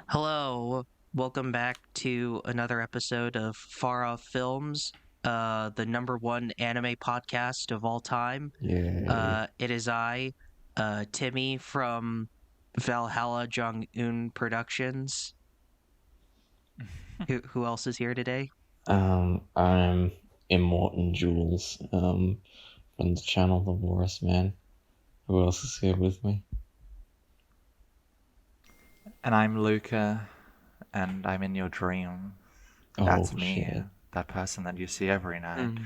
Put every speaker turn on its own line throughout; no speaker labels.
Hello, welcome back to another episode of Far Off Films, the number one anime podcast of all time.
Yay.
It is I, Timmy from Valhalla Jong-un Productions. Who else is here today?
I'm Immortan Jules, from the channel The Walrus Man. Who else is here with me?
And I'm Luca, and I'm in your dream.
Oh,
That's me,
shit.
that person that you see every night,
Mm.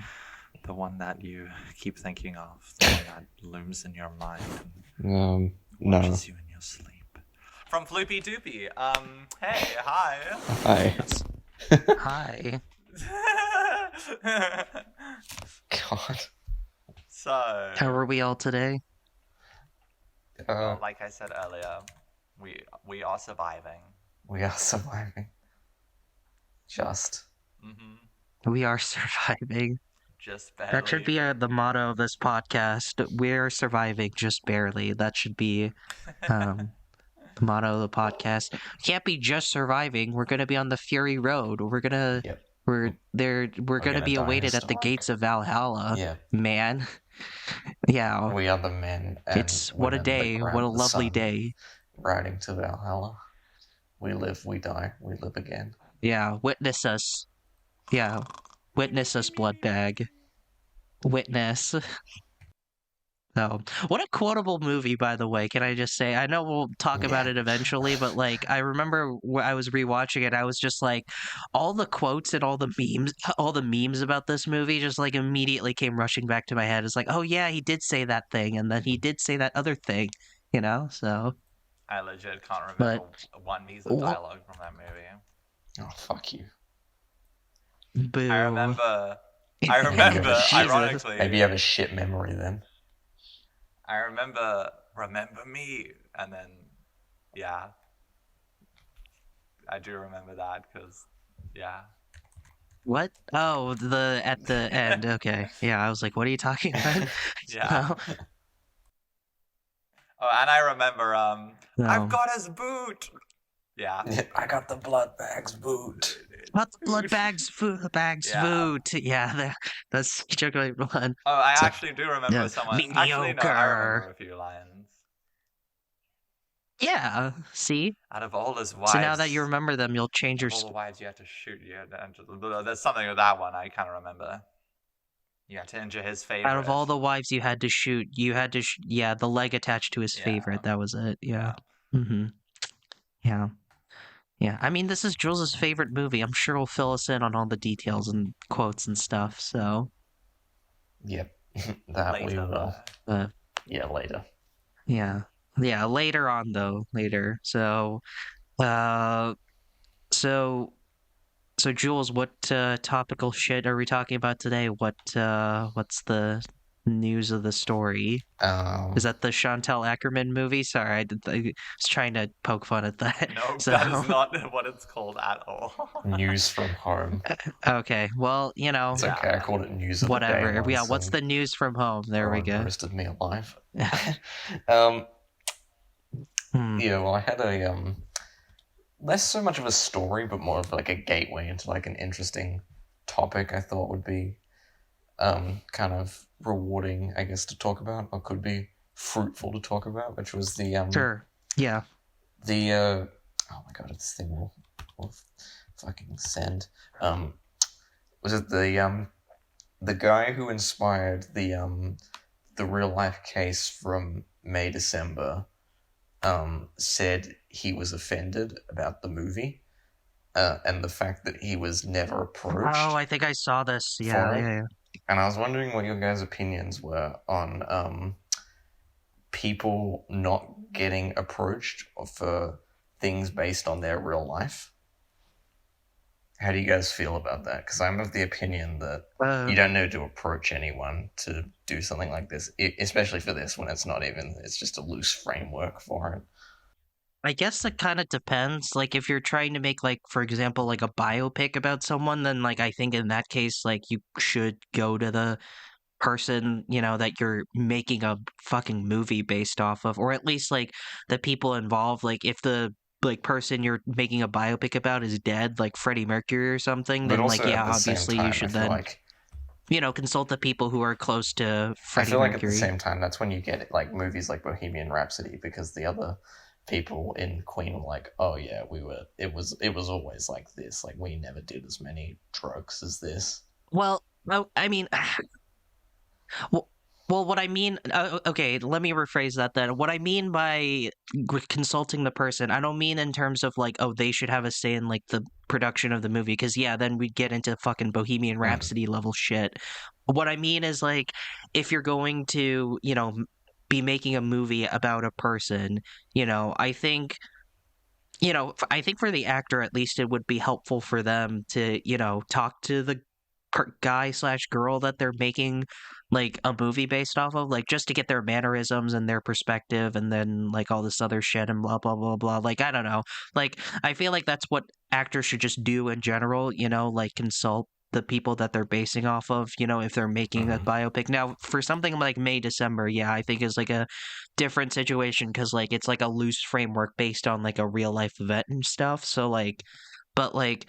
the one that you keep thinking of, the one that looms in your mind and
No.
watches you in your sleep. From Floopy Doopy, hey, hi.
Hi.
Hi.
God.
So,
How are we all today?
like I said earlier, we are surviving.
We are surviving. Just.
We are surviving.
Just barely.
That should be the motto of this podcast. We're surviving just barely. That should be the motto of the podcast. We can't be just surviving. We're gonna be on the Fury Road. We're gonna
Yep.
we're gonna
gonna
be
die
awaited
in
at the
Stark.
gates of Valhalla.
Yeah.
Man. Yeah.
We are the men and
It's what a
women that
day.
grab
What a
the
lovely
sun,
day.
riding to Valhalla. We live, we die, we live again.
Yeah. Witness us. Yeah. Witness us, blood bag. Witness. Oh, what a quotable movie, by the way. Can I just say? I know we'll talk about
Yeah.
it eventually, but like, I remember I was rewatching it. I was just like, all the quotes and all the memes about this movie, just like immediately came rushing back to my head. It's like, oh yeah, he did say that thing, and then he did say that other thing, you know. So,
I legit can't
but
remember one piece of dialogue from that movie.
Oh, fuck you.
boo.
I remember, ironically,
Maybe you have a shit memory then.
I remember me, and then, yeah, I do remember that, because, yeah.
What? Oh, the at the end. Okay, yeah. I was like, what are you talking about?
Yeah.
No,
Oh, and I remember,
no.
I've got his boot! Yeah.
I got the blood bag's boot.
Not the blood bags,
Yeah.
food. Yeah, that's chocolate blood.
Oh, I
So-
actually do remember
Yeah.
someone. Actually, no, I
Mediocre.
remember a few lines.
Yeah, see?
Out of all his wives.
So now that you remember them, you'll change your...
Of all the wives you had to shoot, you had to enter there's something with that one I kind of remember. You had to injure his favorite.
Out of all the wives you had to shoot, you had to... yeah, the leg attached to his
Yeah.
favorite. That was it. Yeah. Mm-hmm. Yeah. Yeah. I mean, this is Jules' favorite movie. I'm sure he'll fill us in on all the details and quotes and stuff, so...
Yep, that we
Later,
will. Yeah, later.
Yeah. Yeah, later on though, later. So so Jules, what topical shit are we talking about today? What's the news of the story? Is that the Chantal Ackerman movie? Sorry, I was trying to poke fun at that.
No,
So-
that is not what it's called at all.
News from home.
Okay, well, you know,
It's okay, I called it news of
whatever.
the day.
Yeah, what's the news from home? There we go.
Roasted me alive.
Hmm.
Yeah, well, I had a less so much of a story, but more of like a gateway into like an interesting topic. I thought would be kind of rewarding, I guess, to talk about, or could be fruitful to talk about, which was the
Sure. Yeah.
the oh my god, this thing will fucking send. Was it the guy who inspired the real life case from May December said he was offended about the movie and the fact that he was never approached.
Oh, I think I saw this. Yeah,
for it.
yeah, yeah.
And I was wondering what your guys' opinions were on people not getting approached for things based on their real life. How do you guys feel about that? Because I'm of the opinion that you don't know to approach anyone to do something like this, especially for this when it's just a loose framework for it.
I guess it kind of depends. Like, if you're trying to make, like, for example, like a biopic about someone, then, like, I think in that case, like, you should go to the person, you know, that you're making a fucking movie based off of, or at least, like, the people involved. Like, if the like person you're making a biopic about is dead, like Freddie Mercury or something,
But
then like
also
yeah,
at the same
obviously you
time, I
should
feel
then
like
consult the people who are close to
I
Freddie
feel like at the
Mercury.
same time that's when you get like movies like Bohemian Rhapsody, because the other people in Queen were like, oh yeah, it was always like this. Like we never did as many drugs as this.
Well, I mean, well, what I mean, okay, let me rephrase that then. What I mean by consulting the person, I don't mean in terms of like, oh, they should have a say in like the production of the movie, because yeah, then we'd get into fucking Bohemian
Mm.
Rhapsody level shit. What I mean is like, if you're going to, be making a movie about a person, I think I think for the actor at least it would be helpful for them to, talk to the guy slash girl that they're making like a movie based off of, like just to get their mannerisms and their perspective, and then like all this other shit and blah blah blah blah. Like I don't know. Like I feel like that's what actors should just do in general, like consult the people that they're basing off of, if they're making a
Mm-hmm.
biopic. Now, for something like May December, yeah, I think is like a different situation because like it's like a loose framework based on like a real life event and stuff. So like, but like,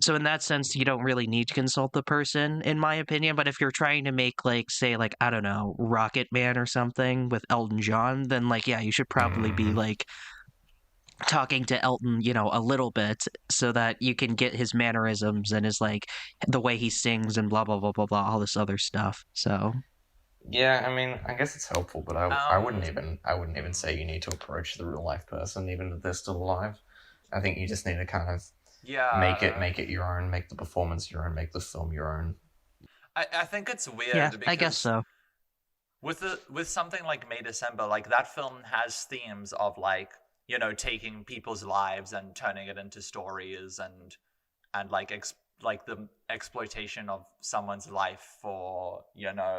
so in that sense, you don't really need to consult the person, in my opinion. But if you're trying to make like, say, like I don't know, Rocket Man or something with Elton John, then like, yeah, you should probably be
Mm-hmm.
like talking to Elton, a little bit so that you can get his mannerisms and his like the way he sings and blah blah blah blah blah, all this other stuff. So
Yeah, I mean, I guess it's helpful, but I
Um,
wouldn't even say you need to approach the real life person, even if they're still alive. I think you just need to kind of
yeah,
make it your own, make the performance your own, make the film your own.
I think it's
yeah,
weird
I guess
because
so.
with something like May December, like that film has themes of like taking people's lives and turning it into stories and like like the exploitation of someone's life for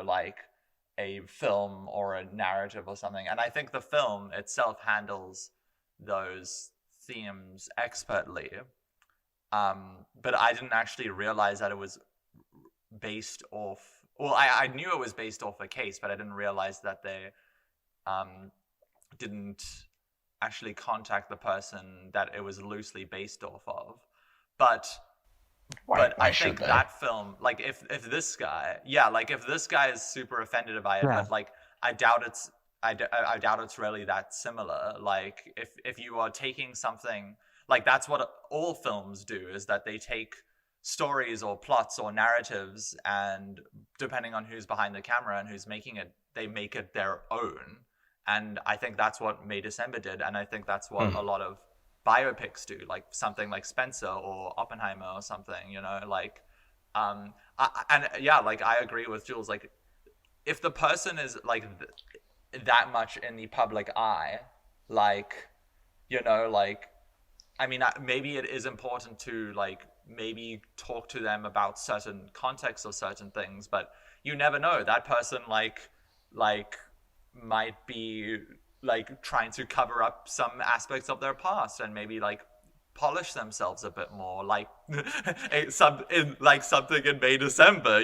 like a film or a narrative or something. And I think the film itself handles those themes expertly. But I didn't actually realize that it was based off. Well, I knew it was based off a case, but I didn't realize that they um, didn't actually contact the person that it was loosely based off of. But
Why
I
should
think
they?
that film, like if this guy, yeah, like if this guy is super offended by it,
Yeah.
but like I doubt it's I doubt it's really that similar. Like if you are taking something like that's what all films do, is that they take stories or plots or narratives, and depending on who's behind the camera and who's making it, they make it their own. And I think that's what May December did, and I think that's what
Hmm.
a lot of biopics do, like something like Spencer or Oppenheimer or something, like and yeah, like I agree with Jules, like if the person is like that much in the public eye, like like I mean, maybe it is important to like maybe talk to them about certain contexts or certain things, but you never know. That person like might be like trying to cover up some aspects of their past and maybe like polish themselves a bit more, like like something in May December,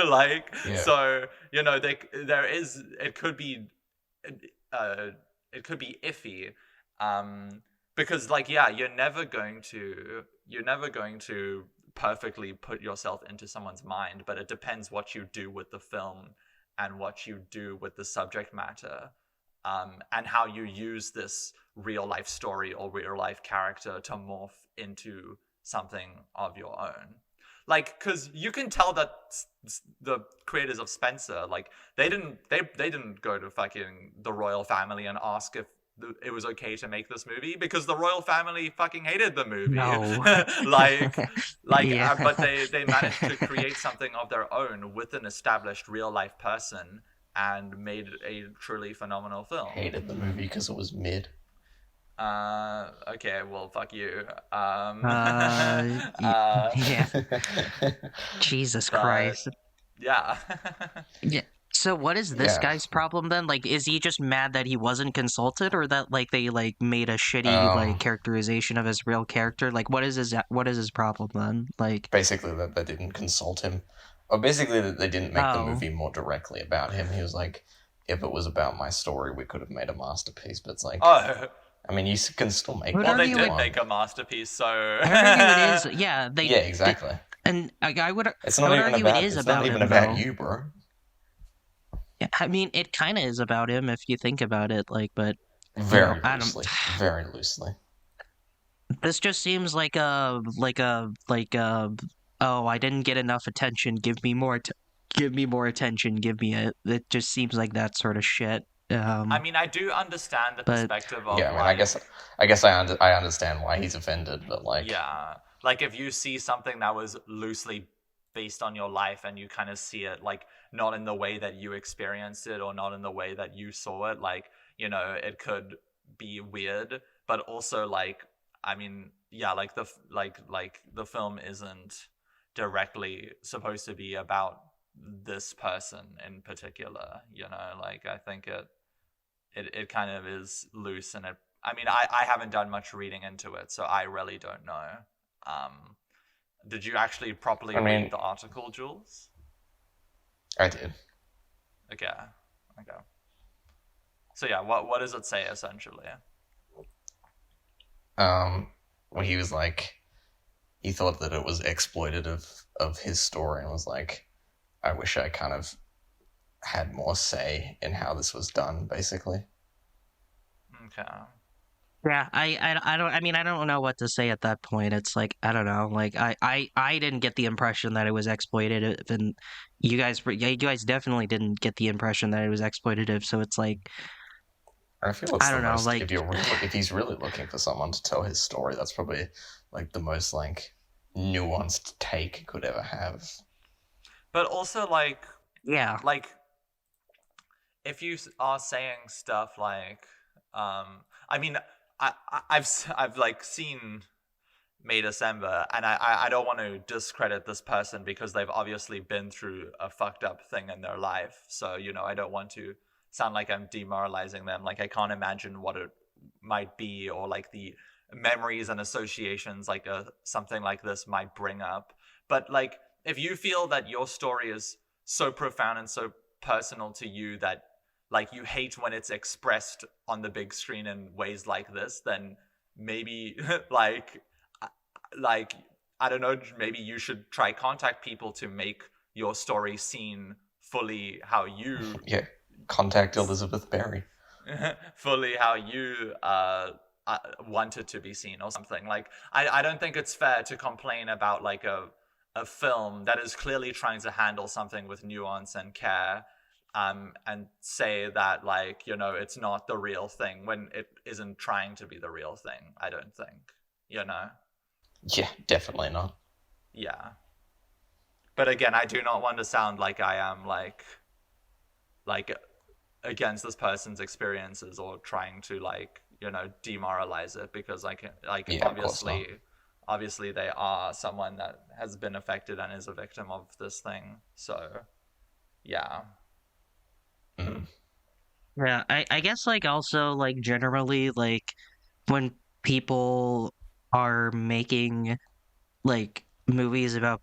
like
Yeah.
so there is uh, it could be iffy, because like yeah, you're never going to perfectly put yourself into someone's mind, but it depends what you do with the film and what you do with the subject matter, and how you use this real life story or real life character to morph into something of your own. Like, because you can tell that the creators of Spencer, like, they didn't go to fucking the royal family and ask if it was okay to make this movie, because the royal family fucking hated the movie.
No.
like
Yeah.
but they managed to create something of their own with an established real life person and made a truly phenomenal film.
Hated the movie because it was mid.
Okay, well, fuck you.
Yeah. Jesus
But
Christ.
yeah.
Yeah. So what is this
Yeah.
guy's problem then? Like, is he just mad that he wasn't consulted, or that like they like made a shitty like
Um.
characterization of his real character? Like, what is his problem then? Like,
Basically, that they didn't consult him, or basically that they didn't make the
oh,
movie more directly about him. He was like, if it was about my story, we could have made a masterpiece. But it's like,
Oh,
I mean, you can still
I
make
would
Well,
one
they
if
argue
you
did
it.
want.
make a masterpiece, so
I would argue it is. Yeah,
Yeah,
they
exactly.
and I would.
It's
I
not
would
even
argue it
about.
is
It's not
about
even
him,
about
though.
you, bro.
Yeah, I mean, it kind of is about him if you think about it. Like, but
Very
I don't.
loosely. Very loosely.
This just seems like a. Oh, I didn't get enough attention. Give me more. Give me more attention. Give me a. It just seems like that sort of shit.
I mean, I do understand the
But
perspective
Yeah,
of
I mean, I
like,
guess, I understand why he's offended, but like,
yeah, like if you see something that was loosely based on your life and you kind of see it like not in the way that you experienced it or not in the way that you saw it, like, it could be weird, but also like, I mean, yeah, like the film isn't directly supposed to be about this person in particular, like I think it kind of is loose, and I mean, I haven't done much reading into it, so I really don't know. um did you actually properly
I
read
mean,
the article, Jules?
I did.
Okay. Okay. So yeah, what does it say essentially?
When he was like, he thought that it was exploitative of his story and was like, I wish I kind of had more say in how this was done, basically.
Okay.
yeah, I don't. I mean, I don't know what to say at that point. It's like I don't know. Like I didn't get the impression that it was exploitative, and yeah, you guys definitely didn't get the impression that it was exploitative. So it's like
I feel it's
I
the
don't know.
most,
Like
if he's really looking for someone to tell his story, that's probably like the most like nuanced take he could ever have.
But also like
yeah,
like if you are saying stuff like I mean, I've like seen May December, and I don't want to discredit this person because they've obviously been through a fucked up thing in their life. So, I don't want to sound like I'm demoralizing them. Like, I can't imagine what it might be, or like the memories and associations like something like this might bring up. But like, if you feel that your story is so profound and so personal to you that like you hate when it's expressed on the big screen in ways like this, then maybe like I don't know, maybe you should try contact people to make your story seen fully how you
Yeah, contact Elizabeth Berry.
fully how you want it to be seen or something. Like I don't think it's fair to complain about like a film that is clearly trying to handle something with nuance and care, and say that like it's not the real thing when it isn't trying to be the real thing. I don't think,
Yeah, definitely not.
yeah. But again, I do not want to sound like I am like against this person's experiences or trying to like demoralize it, because
Yeah, of course not.
obviously they are someone that has been affected and is a victim of this thing. So yeah.
Mm.
yeah. I guess like also like generally like when people are making like movies about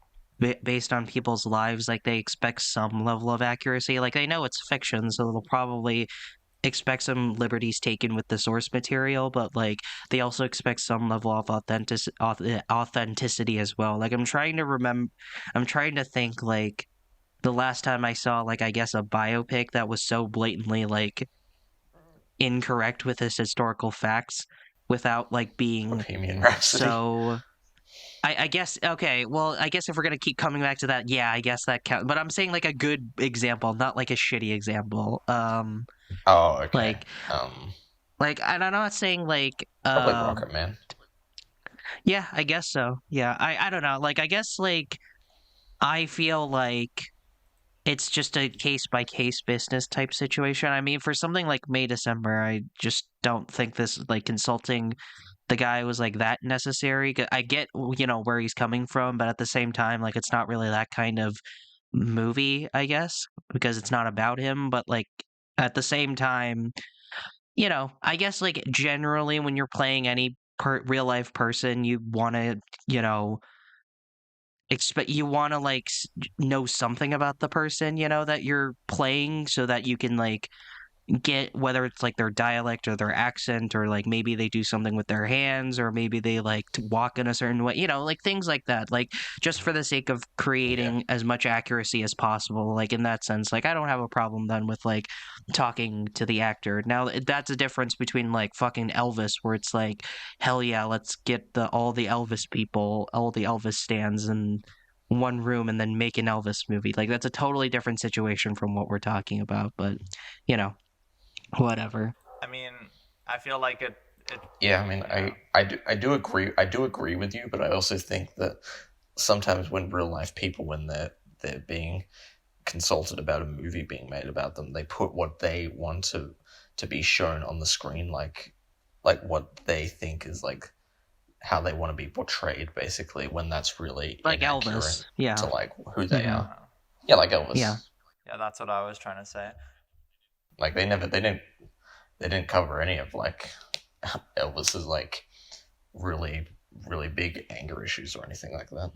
based on people's lives, like they expect some level of accuracy. Like they know it's fiction, so they'll probably expect some liberties taken with the source material, but like they also expect some level of authenticity as well. Like I'm trying to think like the last time I saw like I guess a biopic that was so blatantly like incorrect with its historical facts without like being
Bohemian Rhapsody.
so I guess okay. Well, I guess if we're gonna keep coming back to that, yeah, I guess that counts. But I'm saying like a good example, not like a shitty example.
Oh, okay.
Like and I'm not saying like
Probably Rocket Man.
yeah, I guess so. Yeah, I don't know. Like I guess like I feel like it's just a case by case business type situation. I mean, for something like May December, I just don't think this like consulting the guy was like that necessary. I get where he's coming from, but at the same time, like it's not really that kind of movie, I guess, because it's not about him. But like at the same time, I guess like generally when you're playing any real life person, you want to, expect you want to know something about the person, that you're playing, so that you can like get, whether it's like their dialect or their accent, or like maybe they do something with their hands, or maybe they like to walk in a certain way, like things like that, like just for the sake of
Yeah.
creating as much accuracy as possible. Like in that sense, like I don't have a problem then with like talking to the actor. Now that's a difference between like fucking Elvis, where it's like, hell yeah, let's get all the Elvis people, all the Elvis stands in one room and then make an Elvis movie. Like that's a totally different situation from what we're talking about, but you know, whatever.
I mean, I feel like it.
Yeah, I mean,
Yeah.
I do agree with you, but I also think that sometimes when real life people, when they're being consulted about a movie being made about them, they put what they want to be shown on the screen, like what they think is like how they want to be portrayed, basically, when that's really
Like
inaccurate
Elvis. Yeah.
to like who they
Hmm.
are. Yeah, like Elvis.
Yeah.
Yeah, that's what I was trying to say.
Like they didn't cover any of like Elvis's like really really big anger issues or anything like that.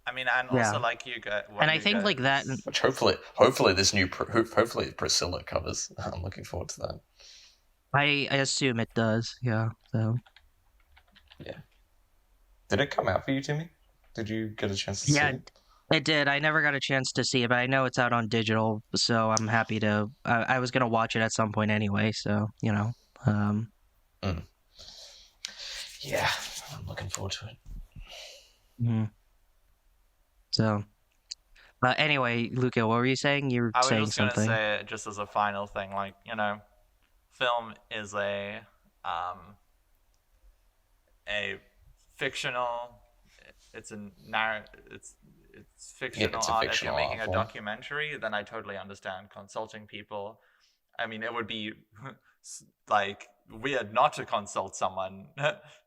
I mean, and
Yeah.
also like you guys,
And I think like that,
Which hopefully this hopefully Priscilla covers. I'm looking forward to that.
I assume it does. Yeah. So
Yeah. Did it come out for you, Timmy? Did you get a chance to see
yeah,
it?
it did. I never got a chance to see it, but I know it's out on digital, so I'm happy to. I was gonna watch it at some point anyway, so Um,
Mm. Yeah, I'm looking forward to it.
mhm. So anyway, Luca, what were you saying? You were
I was
saying
just gonna
something.
say, just as a final thing, like film is a fictional. It's a narr. It's
Yeah,
fictional
it's a
art. If you're
fictional
making
art
a
form.
documentary, then I totally understand consulting people. I mean, it would be like weird not to consult someone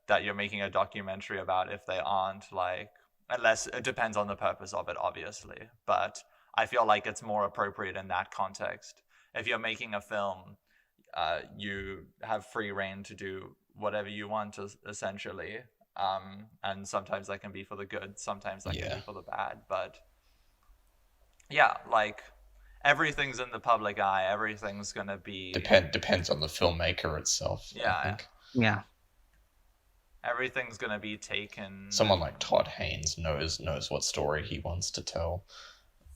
that you're making a documentary about if they aren't like, unless it depends on the purpose of it, obviously. But I feel like it's more appropriate in that context. If you're making a film, you have free reign to do whatever you want, essentially. And sometimes that can be for the good, sometimes that can
Yeah.
be for the bad. But yeah, like everything's in the public eye. Everything's gonna be
Depends on the filmmaker itself, I
yeah.
think.
Yeah.
Everything's gonna be taken.
Someone like Todd Haynes knows what story he wants to tell,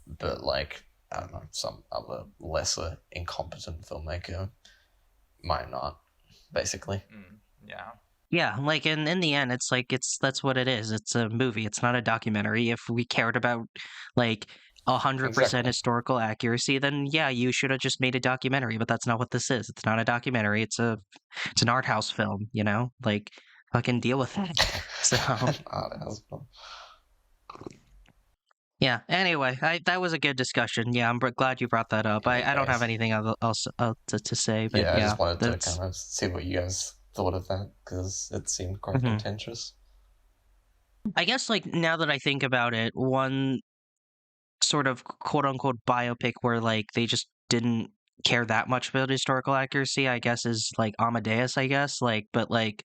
but like I don't know, some other lesser incompetent filmmaker might not, basically.
Yeah.
Yeah, like in the end, it's like that's what it is. It's a movie. It's not a documentary. If we cared about like 100%
Exactly.
historical accuracy, then yeah, you should have just made a documentary. But that's not what this is. It's not a documentary. It's an art house film. Like fucking deal with that. So
That was fun.
yeah. Anyway, that was a good discussion. Yeah, I'm glad you brought that up.
Yeah,
I don't have
guys.
anything else to say, but
Yeah, I
yeah,
just wanted to
that's.
kind of see what you guys thought of that because it seemed quite
Mhm.
contentious.
I guess like now that I think about it, one sort of quote unquote biopic where like they just didn't care that much about historical accuracy, I guess, is like Amadeus, I guess. Like, but like,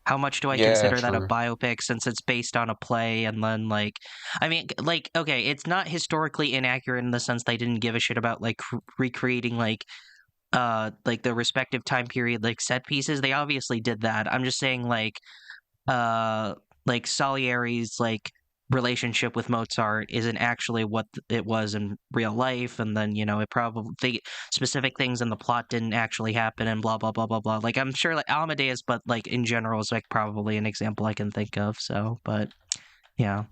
how much do I
Yeah,
consider that a
true.
biopic since it's based on a play? And then like, I mean, like, okay, it's not historically inaccurate in the sense they didn't give a shit about like recreating like the respective time period like set pieces. They obviously did that. I'm just saying uh like Salieri's like relationship with Mozart isn't actually what it was in real life, and then it probably specific things in the plot didn't actually happen, and blah blah blah blah blah. Like I'm sure like Amadeus, but like in general is like probably an example I can think of. So, but yeah,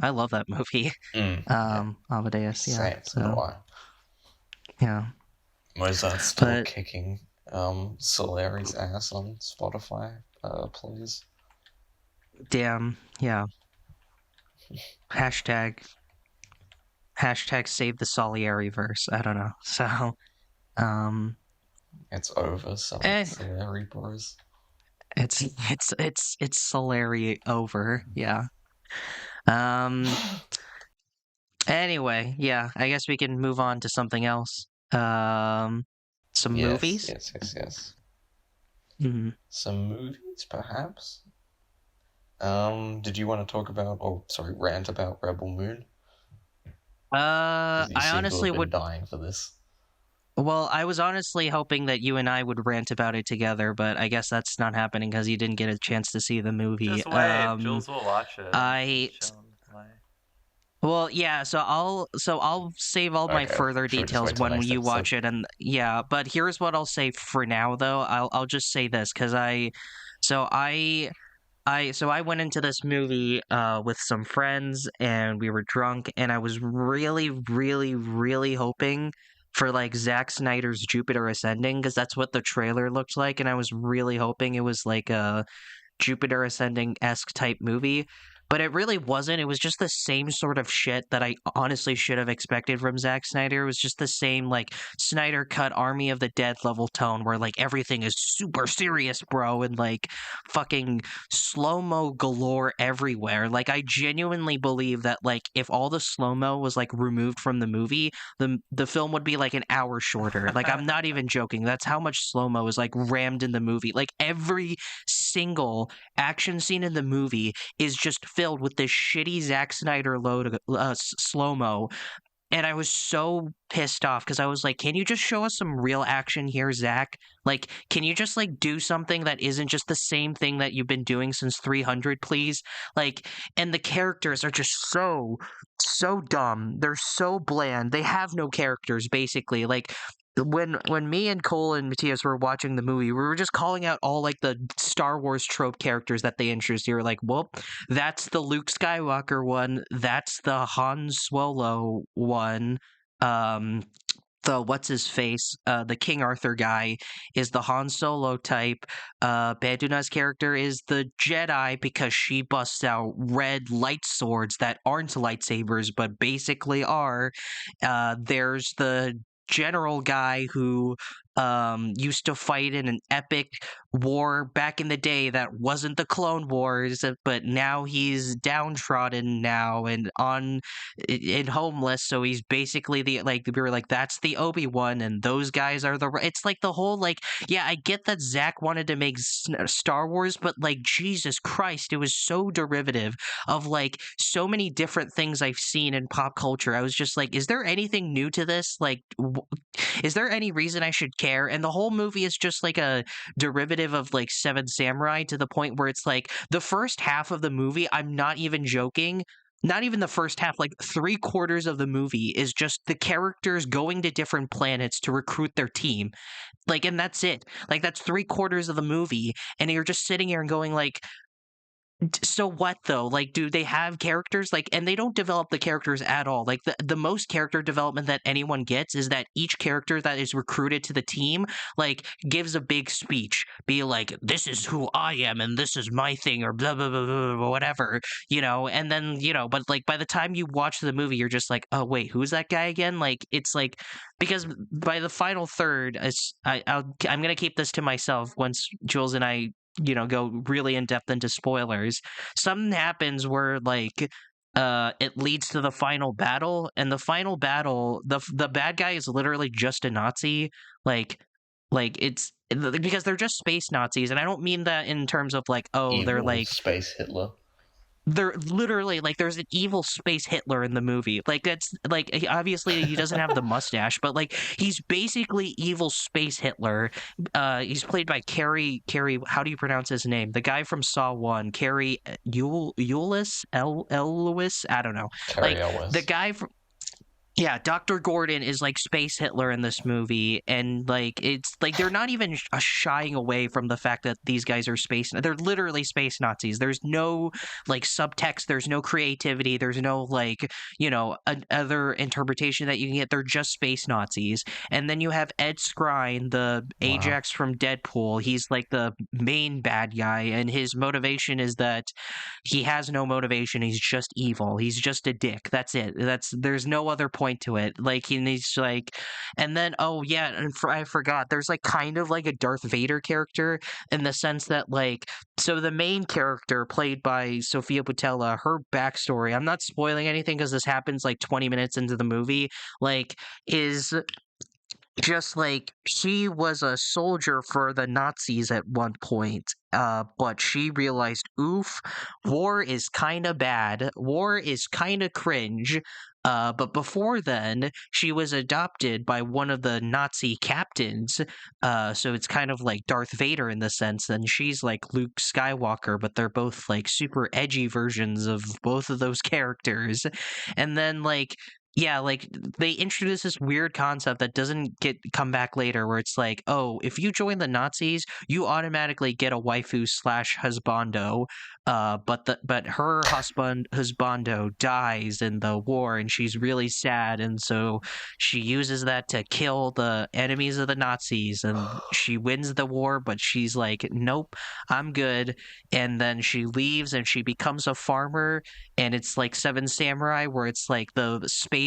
I love that movie.
Yeah.
Amadeus, yeah.
Same. So do
So
I.
yeah,
Mozart's still
but
kicking Solari's ass on Spotify plays.
damn, yeah. Hashtag save the Salieri verse. I don't know. So um
It's over,
eh,
Solari bros.
it's Salieri over. Yeah. Um anyway, yeah, I guess we can move on to something else. Some
Yes,
movies.
yes, yes, yes.
Mhm.
Some movies, perhaps? Did you want to talk about, rant about Rebel Moon? Because you
I
seem to
honestly
have been
would.
dying for this.
Well, I was honestly hoping that you and I would rant about it together, but I guess that's not happening because you didn't get a chance to see the movie.
Just wait, Jules will watch it.
I
Just chill and play.
Well, yeah, so I'll save all my
Okay,
further
should we just
details
wait till
when
next
you
episode?
watch it, and yeah, but here's what I'll say for now though. I'll just say this because so I went into this movie with some friends and we were drunk and I was really, really, really hoping for like Zack Snyder's Jupiter Ascending because that's what the trailer looked like, and I was really hoping it was like a Jupiter Ascending-esque type movie, but it really wasn't. It was just the same sort of shit that I honestly should have expected from Zack Snyder. It was just the same like Snyder cut Army of the Dead level tone where like everything is super serious, bro, and like fucking slow-mo galore everywhere. Like I genuinely believe that like if all the slow-mo was like removed from the movie, the film would be like an hour shorter. Like I'm not even joking. That's how much slow-mo is like rammed in the movie. Like every single action scene in the movie is just filled with this shitty Zack Snyder load slow mo, and I was so pissed off because I was like, "Can you just show us some real action here, Zach? Like, can you just like do something that isn't just the same thing that you've been doing since 300, please?" Like, and the characters are just so dumb. They're so bland. They have no characters, basically. Like, when me and Cole and Matthias were watching the movie, we were just calling out all like the Star Wars trope characters that they introduced. You were like, well, that's the Luke Skywalker one. That's the Han Solo one. Um, the what's his face, the King Arthur guy is the Han Solo type. Banduna's character is the Jedi because she busts out red light swords that aren't lightsabers but basically are. There's the general guy who used to fight in an epic war back in the day that wasn't the Clone Wars, but now he's downtrodden now and and homeless, so he's basically the like we were like that's the Obi-Wan and those guys are the it's like the whole like yeah, I get that Zach wanted to make Star Wars, but like Jesus Christ, it was so derivative of like so many different things I've seen in pop culture. I was just like, is there anything new to this? Like, is there any reason I should care? And the whole movie is just like a derivative of like Seven Samurai to the point where it's like the first half of the movie, I'm not even joking. Not even the first half, like 3/4 of the movie is just the characters going to different planets to recruit their team. Like, and that's it. Like, that's 3/4 of the movie. And you're just sitting here and going, like, so what though? Like, do they have characters? Like, and they don't develop the characters at all. Like, the most character development that anyone gets is that each character that is recruited to the team, like, gives a big speech, be like, "This is who I am, and this is my thing," or blah blah blah blah, blah whatever, you know. And then but like by the time you watch the movie, you're just like, "Oh wait, who's that guy again?" Like, it's like because by the final third, I'm gonna keep this to myself once Jules and I go really in depth into spoilers. Something happens where like it leads to the final battle, and the final battle, the bad guy is literally just a Nazi. like it's because they're just space Nazis, and I don't mean that in terms of like, oh, they're
Evil
like
space Hitler.
they're literally like there's an evil space Hitler in the movie. Like that's like obviously he doesn't have the mustache, but like he's basically evil space Hitler. He's played by Carrie. How do you pronounce his name? The guy from Saw One, Carrie Eulis Lewis. I don't know.
Carrie
Like the
Elwes.
guy from yeah, Dr. Gordon is like space Hitler in this movie, and like it's like they're not even shying away from the fact that these guys are space. They're literally space Nazis. There's no like subtext. There's no creativity. There's no like other interpretation that you can get. They're just space Nazis. And then you have Ed Skrein, the
Wow.
Ajax from Deadpool. He's like the main bad guy, and his motivation is that he has no motivation. He's just evil. He's just a dick. That's it. There's no other point to it. Like he's like, and then oh yeah, and I forgot. There's like kind of like a Darth Vader character in the sense that like so the main character played by Sophia Boutella, her backstory. I'm not spoiling anything because this happens like 20 minutes into the movie. Like is just like she was a soldier for the Nazis at one point, but she realized, oof, war is kind of bad. War is kind of cringe. But before then, she was adopted by one of the Nazi captains. So it's kind of like Darth Vader in the sense, and she's like Luke Skywalker, but they're both like super edgy versions of both of those characters. And then yeah, like they introduce this weird concept that doesn't get come back later, where it's like, oh, if you join the Nazis, you automatically get a waifu slash husbando, but her husbando dies in the war, and she's really sad, and so she uses that to kill the enemies of the Nazis, and she wins the war, but she's like, nope, I'm good. And then she leaves and she becomes a farmer, and it's like Seven Samurai, where it's like the space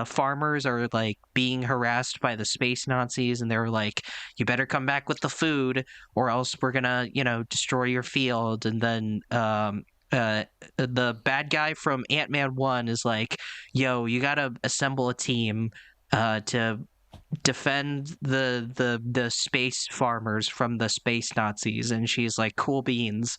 farmers are like being harassed by the space Nazis, and they're like, you better come back with the food, or else we're gonna, destroy your field. And then the bad guy from Ant-Man 1 is like, yo, you gotta assemble a team to defend the space farmers from the space Nazis. And she's like, cool beans.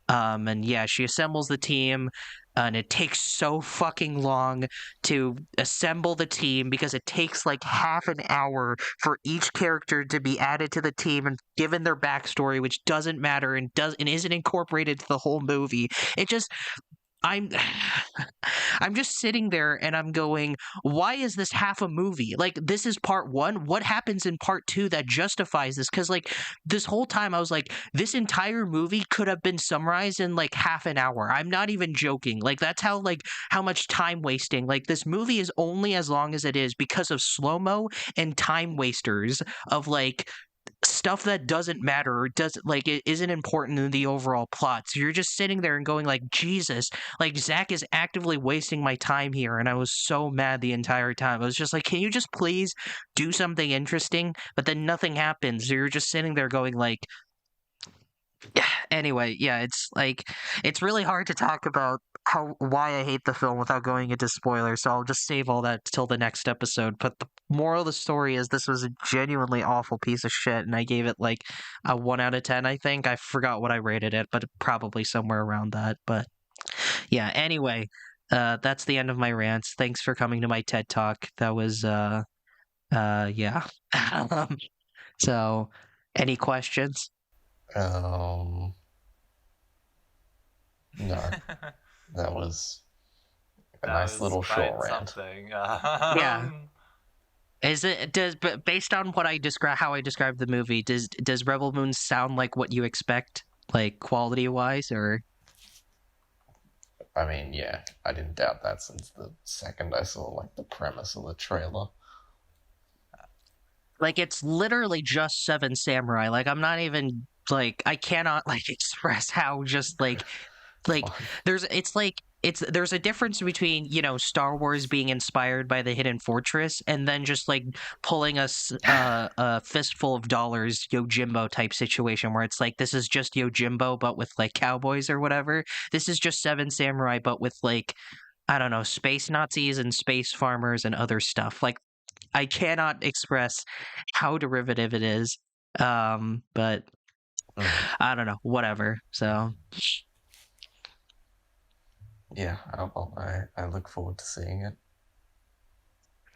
And yeah, she assembles the team, and it takes so fucking long to assemble the team because it takes like half an hour for each character to be added to the team and given their backstory, which doesn't matter and isn't incorporated to the whole movie. It just I'm I'm just sitting there and I'm going, why is this half a movie? Like, this is part one. What happens in part two that justifies this? Because like this whole time I was like, this entire movie could have been summarized in like half an hour. I'm not even joking. Like, that's how much time wasting. Like, this movie is only as long as it is because of slow-mo and time wasters of like stuff that doesn't matter or doesn't like it isn't important in the overall plot. So you're just sitting there and going like, Jesus, like Zach is actively wasting my time here. And I was so mad the entire time. I was just like, can you just please do something interesting? But then nothing happens. So you're just sitting there going like, anyway, yeah, it's like it's really hard to talk about why I hate the film without going into spoilers, so I'll just save all that till the next episode. But the moral of the story is this was a genuinely awful piece of shit, and I gave it like a 1 out of 10, I think. I forgot what I rated it, but probably somewhere around that. But yeah, anyway, that's the end of my rants. Thanks for coming to my TED Talk. That was yeah. So any questions?
No, that was a
That
nice
was
little
quite
short rant.
something.
Yeah. But based on what I describe, how I described the movie, does Rebel Moon sound like what you expect, like quality wise, or
I mean, yeah, I didn't doubt that since the second I saw like the premise of the trailer.
like it's literally just Seven Samurai? Like I'm not even like I cannot like express how just like
Fine.
there's a difference between Star Wars being inspired by the Hidden Fortress and then just like pulling a fistful of dollars Yojimbo type situation where it's like this is just Yojimbo but with like cowboys or whatever. This is just Seven Samurai but with like, I don't know, space Nazis and space farmers and other stuff. Like I cannot express how derivative it is. But I don't know, whatever. So
Yeah, I look forward to seeing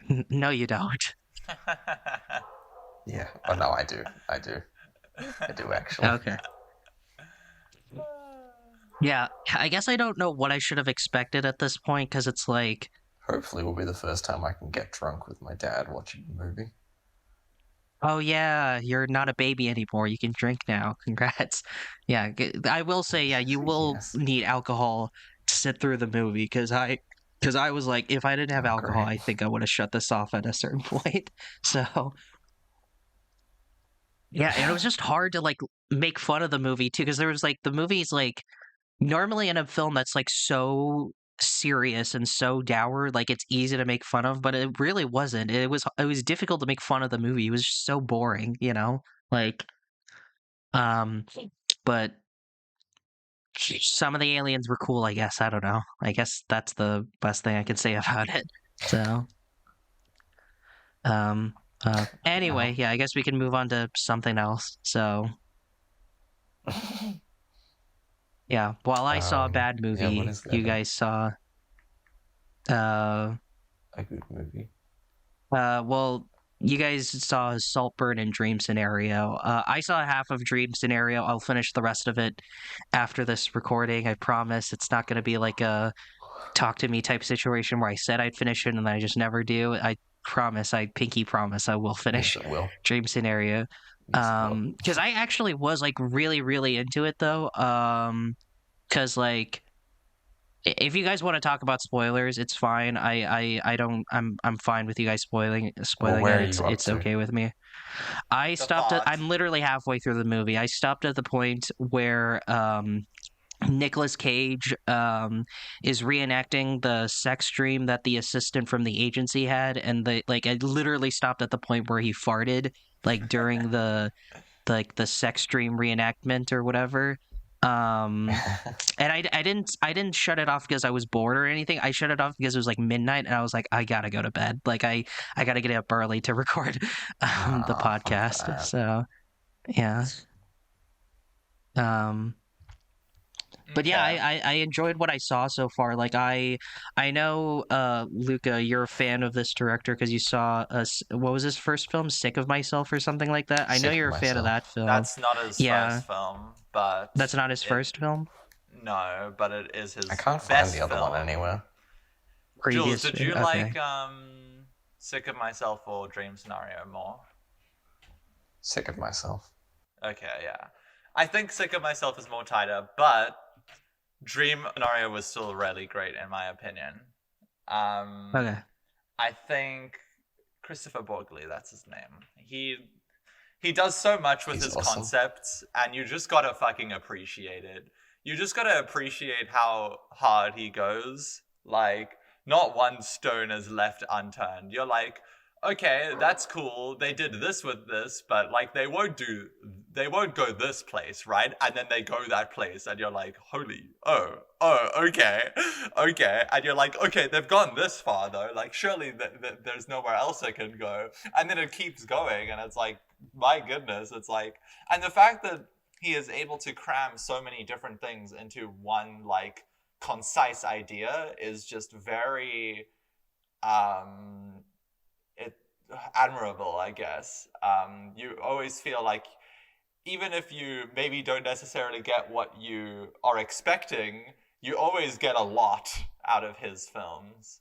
it.
no, you don't.
Yeah, but no, I do actually.
Okay. Yeah, I guess I don't know what I should have expected at this point because it's like,
Hopefully, will be the first time I can get drunk with my dad watching the movie.
oh yeah, you're not a baby anymore. You can drink now. Congrats. Yeah, I will say, yeah, you will
Yes.
need alcohol to sit through the movie because I was like, if I didn't have
Oh,
alcohol,
great.
I think I would have shut this off at a certain point. So yeah, and it was just hard to like make fun of the movie too because there was like the movie's like normally in a film that's like so serious and so dour, like it's easy to make fun of, but it really wasn't. It was difficult to make fun of the movie. It was just so boring, like um but some of the aliens were cool, I guess. I don't know. I guess that's the best thing I can say about it. So um anyway, yeah, I guess we can move on to something else. So yeah, while I saw a bad
Yeah, what
movie,
is that?
you guys saw uh
a good movie.
Well, you guys saw Saltburn and Dream Scenario. I saw half of Dream Scenario. I'll finish the rest of it after this recording. I promise it's not going to be like a talk to me type situation where I said I'd finish it and then I just never do. I promise, I pinky promise I will finish
Yes, it will.
Dream Scenario.
Yes, it will.
Because I actually was like really, really into it though. Because like if you guys want to talk about spoilers, it's fine. I don't. I'm fine with you guys spoiling
Well, where
it.
are you up
It's
to?
okay with me. I stopped at.
thought.
I'm literally halfway through the movie. I stopped at the point where Nicolas Cage is reenacting the sex dream that the assistant from the agency had, and the like. I literally stopped at the point where he farted, like during the sex dream reenactment or whatever. And I didn't shut it off because I was bored or anything. I shut it off because it was like midnight and I was like, I gotta go to bed. Like I gotta get up early to record the
Fuck
podcast.
that.
So yeah. But yeah,
Okay.
I enjoyed what I saw so far. Like I know Luca, you're a fan of this director because you saw what was his first film, Sick of Myself or something like that. I know
Sick of
you're a fan of
Myself.
that film.
That's not his
Yeah,
first film, but
that's not his
it
first film.
no, but it is his
I can't find
best
the other
film.
one anywhere.
Jules,
Previous,
did you
okay.
like Sick of Myself or Dream Scenario more?
Sick of Myself.
Okay, yeah. I think Sick of Myself is more tighter, but Dream Scenario was still really great in my opinion.
Okay.
I think Christopher Borgley, that's his name. He does so much with
He's
his
awesome.
concepts, and you just gotta fucking appreciate it. You just gotta appreciate how hard he goes. Like, not one stone is left unturned. You're like, okay, that's cool. They did this with this, but like they won't go this place, right? And then they go that place, and you're like, okay. And you're like, okay, they've gone this far though. Like, surely there's nowhere else they can go. And then it keeps going, and it's like, my goodness, it's like, and the fact that he is able to cram so many different things into one like concise idea is just very it admirable, I guess. You always feel like even if you maybe don't necessarily get what you are expecting, you always get a lot out of his films.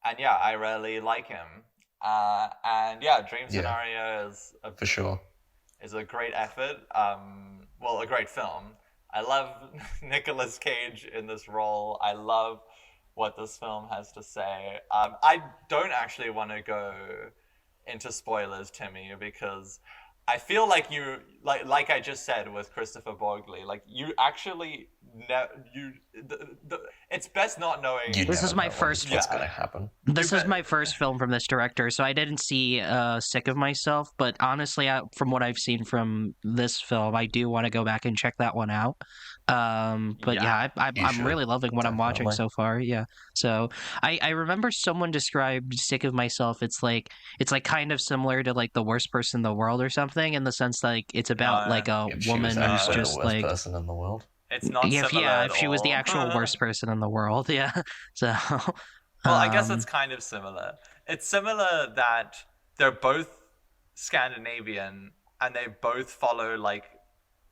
And yeah, I really like him. And yeah, Dream
Yeah.
Scenario
For sure.
is a great effort. Well, a great film. I love Nicolas Cage in this role. I love what this film has to say. I don't actually want to go into spoilers, Timmy, because I feel like you, like I just said with Christopher Borgley, like you actually, it's best not knowing.
You
This
never
is my
know
first-
what's
Yeah.
going to happen.
This
You
is
bet.
my first film from this director, so I didn't see Sick of Myself, but honestly, from what I've seen from this film, I do want to go back and check that one out. But
Yeah,
you
I'm
should,
really loving what I'm watching
definitely.
so far. Yeah. So I remember someone described Sick of Myself. It's like kind of similar to like The Worst Person in the World or something, in the sense like it's about
No.
like a
If she
woman
was
who's
actually
just
the worst
like
person in the world.
It's not
if
similar at
if she was the
all.
actual worst person in the world. Yeah. So
Well, I guess
um,
it's kind of similar. It's similar that they're both Scandinavian and they both follow like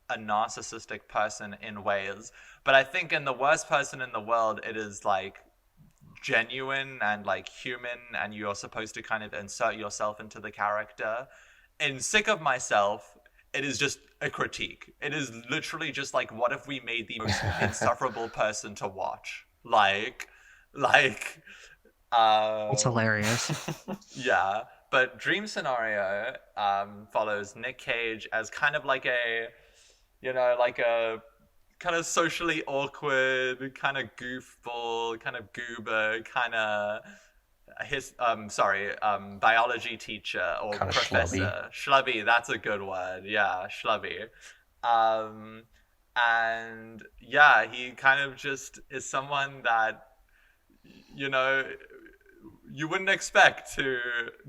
a narcissistic person in ways. But I think in The Worst Person in the World, it is like genuine and like human, and you're supposed to kind of insert yourself into the character. In Sick of Myself, it is just a critique. It is literally just like, what if we made the most insufferable person to watch? Like,
it's hilarious.
yeah. But Dream Scenario follows Nick Cage as kind of like a, like a kind of socially awkward, kind of goofball, kind of goober, kind of biology teacher or
Kinda
professor. Schlubby, that's a good word. Yeah, schlubby. And yeah, he kind of just is someone that, you wouldn't expect to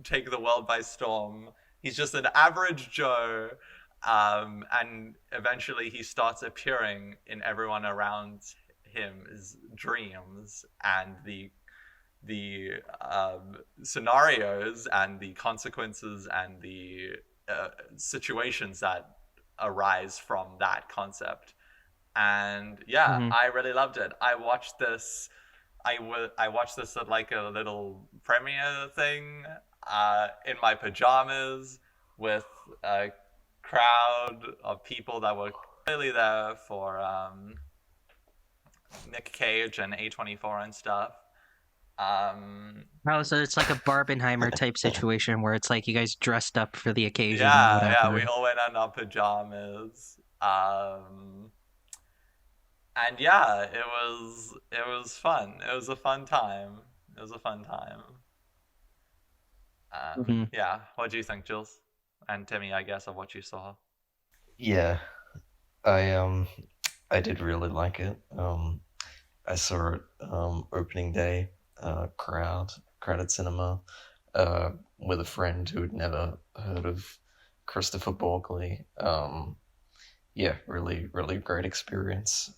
take the world by storm. He's just an average Joe, and eventually he starts appearing in everyone around him's dreams, and the scenarios and the consequences and the situations that arise from that concept. And yeah,
Mhm.
I really loved it. I watched this at like a little premiere thing in my pajamas with a crowd of people that were clearly there for Nick Cage and A24 and stuff.
Oh, so it's like a Barbenheimer type situation where it's like you guys dressed up for the occasion and
Yeah, we
whatever.
all went in our pajamas. And yeah, it was fun. It was a fun time. It was a fun time.
Mhm.
Yeah, what do you think, Jules? And Timmy, I guess, of what you saw.
Yeah, I I did really like it. I saw it opening day, crowded cinema, with a friend who had never heard of Christopher Borgley. Yeah, really, really great experience.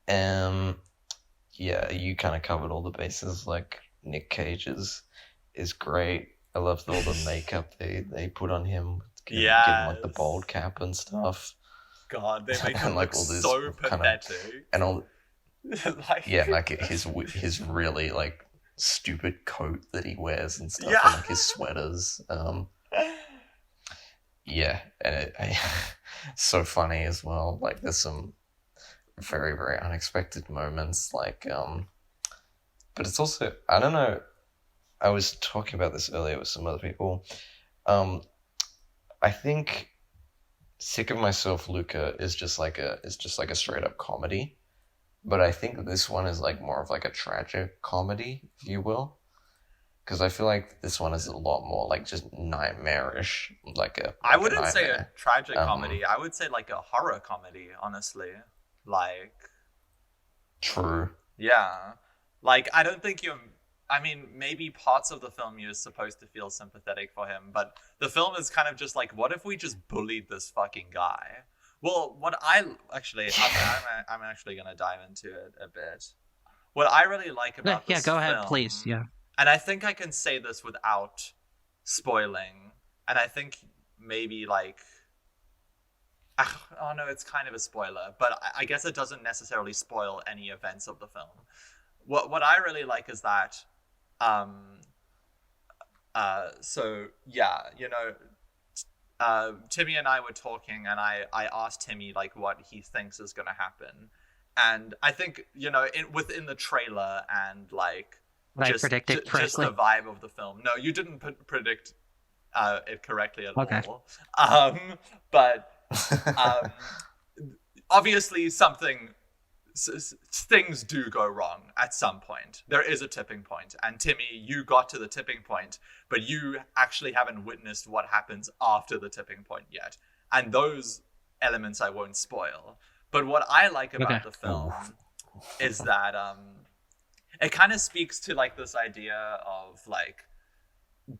And yeah, you kind of covered all the bases. Like Nick Cage is great. I loved all the makeup they put on him, give him like the
Yes.
bald cap and stuff,
God, they make
and
him look
like all this
so
kind of
pathetic.
and all
Like,
yeah, like his really like stupid coat that he wears and stuff, and
yeah.
like his sweaters. Yeah, and so funny as well. Like there's some very very unexpected moments. But it's also I don't know. I was talking about this earlier with some other people. Um, I think Sick of Myself, Luca is just like a straight up comedy. But I think this one is like more of like a tragic comedy, if you will, because I feel like this one is a lot more like just nightmarish,
I
like a
wouldn't say a
nightmare.
tragic
Um,
comedy. I would say like a horror comedy, honestly. Like,
True.
yeah. Like, I don't think you're. I mean, maybe parts of the film you're supposed to feel sympathetic for him, but the film is kind of just like, what if we just bullied this fucking guy? Well, what I actually, I'm actually gonna dive into it a bit. What I really like
Yeah,
about
yeah,
this
go ahead, please.
film,
Yeah.
and I think I can say this without spoiling, and I think maybe like, oh no, it's kind of a spoiler, but I guess it doesn't necessarily spoil any events of the film. What I really like is that, um, so yeah, Timmy and I were talking, and I asked Timmy like what he thinks is gonna happen, and I think within the trailer and like
Did I predict it
just the
correctly?
vibe of the film. No, you didn't predict it correctly at
Okay.
all. But um, obviously things do go wrong at some point. There is a tipping point, and Timmy, you got to the tipping point, but you actually haven't witnessed what happens after the tipping point yet. And those elements I won't spoil. But what I like
Okay.
about the film is that it kind of speaks to like this idea of like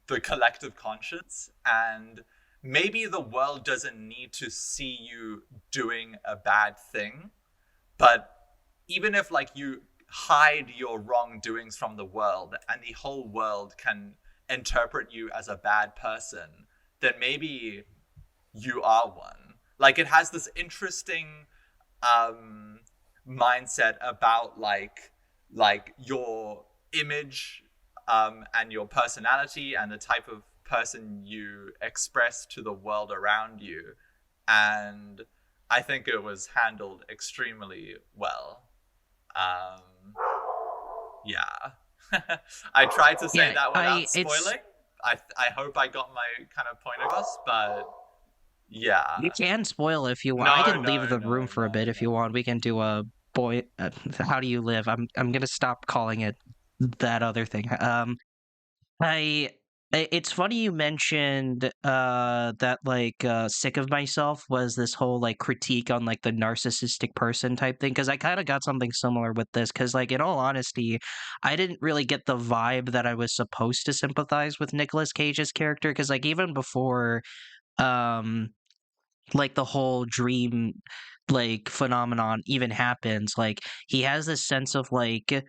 the collective conscience, and maybe the world doesn't need to see you doing a bad thing, but even if like you hide your wrongdoings from the world and the whole world can interpret you as a bad person, then maybe you are one. Like it has this interesting um mindset about like your image and your personality and the type of person you express to the world around you. And I think it was handled extremely well. Um, yeah. I tried to say
Yeah,
that without
it's
spoiling. I hope I got my kind of point across, but yeah.
you can spoil if you want. I
No,
can
no,
leave the
no,
room for a
no,
bit if
no.
you want. We can do a boy. How do you live? I'm gonna stop calling it that other thing. I it's funny you mentioned that like sick of myself was this whole like critique on like the narcissistic person type thing, because I kind of got something similar with this, because like in all honesty I didn't really get the vibe that I was supposed to sympathize with Nicolas Cage's character, because like even before um like the whole dream like phenomenon even happens, like he has this sense of like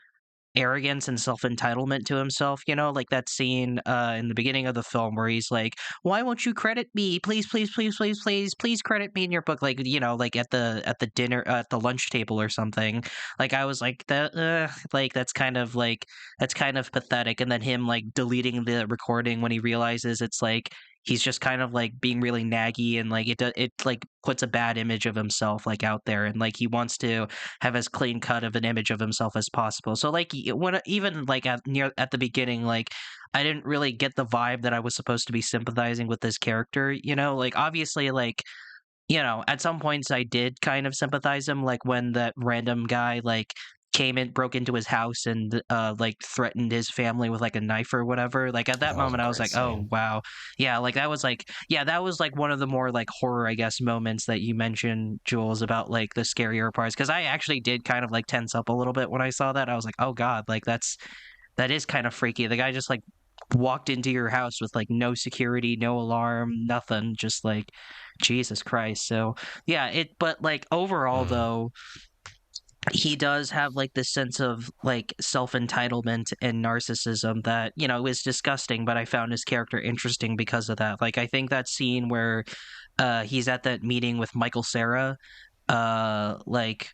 arrogance and self-entitlement to himself, like that scene in the beginning of the film where he's like, why won't you credit me, please, please, please, please, please, please credit me in your book, like, like at the dinner, at the lunch table or something. Like I was like, that like that's kind of pathetic. And then him like deleting the recording when he realizes it's like he's just kind of like being really naggy, and like it like puts a bad image of himself like out there, and like he wants to have as clean cut of an image of himself as possible. So like when even like at the beginning, like I didn't really get the vibe that I was supposed to be sympathizing with this character, like obviously like at some points I did kind of sympathize him, like when that random guy like came in, broke into his house and like threatened his family with like a knife or whatever. Like at that
That was a
moment I was
great
like, oh
scene.
wow. Yeah, like that was like yeah, that was like one of the more like horror, I guess, moments that you mentioned, Jules, about like the scarier parts. Because I actually did kind of like tense up a little bit when I saw that. I was like, oh god, like that is kind of freaky. The guy just like walked into your house with like no security, no alarm, nothing, just like Jesus Christ. So, yeah, but like overall
Mm.
though, he does have like this sense of like self-entitlement and narcissism that, is disgusting, but I found his character interesting because of that. Like I think that scene where he's at that meeting with Michael Cera, like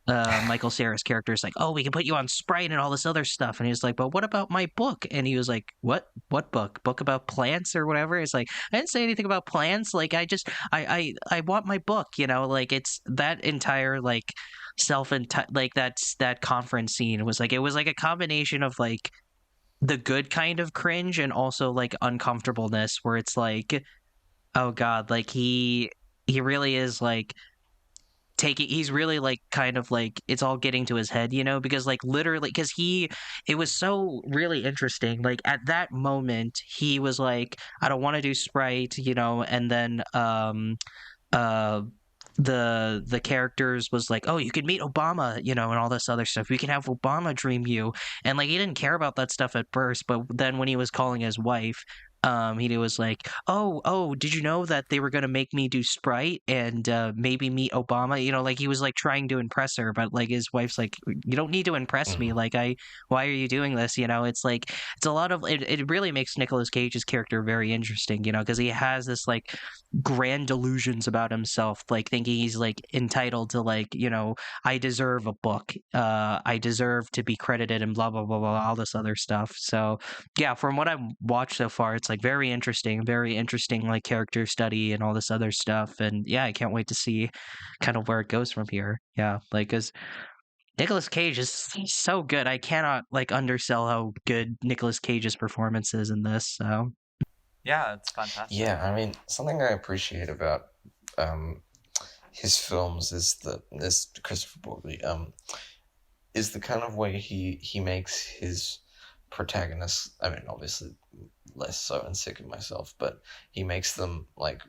Michael Cera's character is like, "Oh, we can put you on Sprite and all this other stuff," and he's like, "But what about my book?" And he was like, "What? What book? Book about plants or whatever?" It's like I didn't say anything about plants. Like I just, I want my book. Like it's that entire like like that conference scene was like it was like a combination of like the good kind of cringe and also like uncomfortableness, where it's like, oh god, like he really is like he's really like kind of like it's all getting to his head, because like literally because it was so really interesting, like at that moment he was like, I don't want to do Sprite, and then uh the characters was like, oh, you could meet Obama, and all this other stuff, we can have Obama dream you, and like he didn't care about that stuff at first, but then when he was calling his wife, he was like, oh, did you know that they were going to make me do Sprite and maybe meet Obama, like he was like trying to impress her, but like his wife's like, you don't need to impress me,
Mm.
like why are you doing this, it's like it's a lot of it really makes Nicolas Cage's character very interesting, because he has this like grand delusions about himself, like thinking he's like entitled to like, I deserve a book, I deserve to be credited and blah blah blah blah, all this other stuff. So yeah, from what I've watched so far, it's like very interesting like character study and all this other stuff. And yeah, I can't wait to see kind of where it goes from here. Yeah, like because Nicolas Cage is so good. I cannot like undersell how good Nicolas Cage's performance is in this. So
Yeah, it's fantastic.
Yeah, I mean, something I appreciate about um, his films is that this Christopher Borley is the kind of way he makes his protagonists. I mean, obviously less so in Sick of Myself, but he makes them like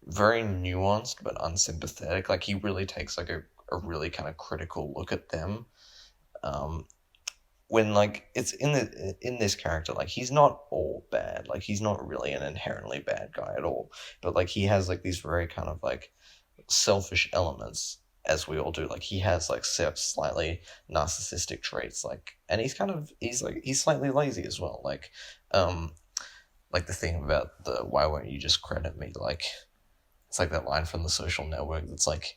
very nuanced but unsympathetic. Like he really takes like a really kind of critical look at them. Um, when like it's in this character, like he's not all bad, like he's not really an inherently bad guy at all, but like he has like these very kind of like selfish elements, as we all do. Like he has like slightly narcissistic traits, like, and he's slightly lazy as well, um like the thing about the why won't you just credit me, like it's like that line from The Social Network that's like,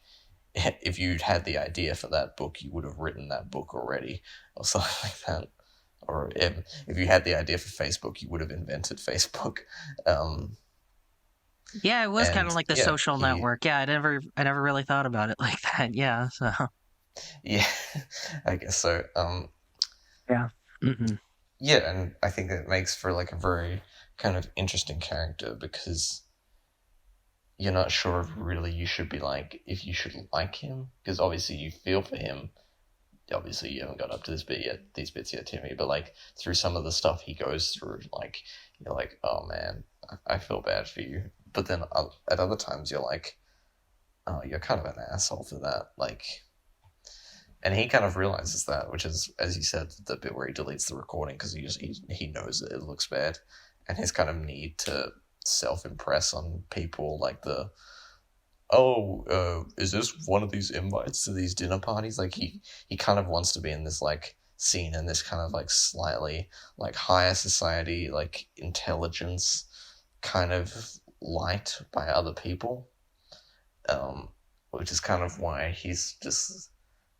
if you'd had the idea for that book, you would have written that book already, or something like that. Or if you had the idea for Facebook, you would have invented Facebook. Um,
yeah, it was kind of
and
like The
yeah,
Social Network. Yeah, I never really thought about it like that. Yeah, so
yeah, I guess so.
yeah. Hmm.
Yeah, and I think that makes for like a very kind of interesting character, because you're not sure if really you should be like, if you should like him, because obviously you feel for him. Obviously you haven't got up to these bits yet, Timmy, but like through some of the stuff he goes through, like you're like, oh man, I feel bad for you. But then at other times you're like, oh, you're kind of an asshole for that. Like, and he kind of realizes that, which is, as you said, the bit where he deletes the recording because he knows that it looks bad, and his kind of need to self-impress on people, like is this one of these invites to these dinner parties? Like he kind of wants to be in this like seen in this kind of like slightly like higher society, like intelligence kind of light by other people, which is kind of why he's just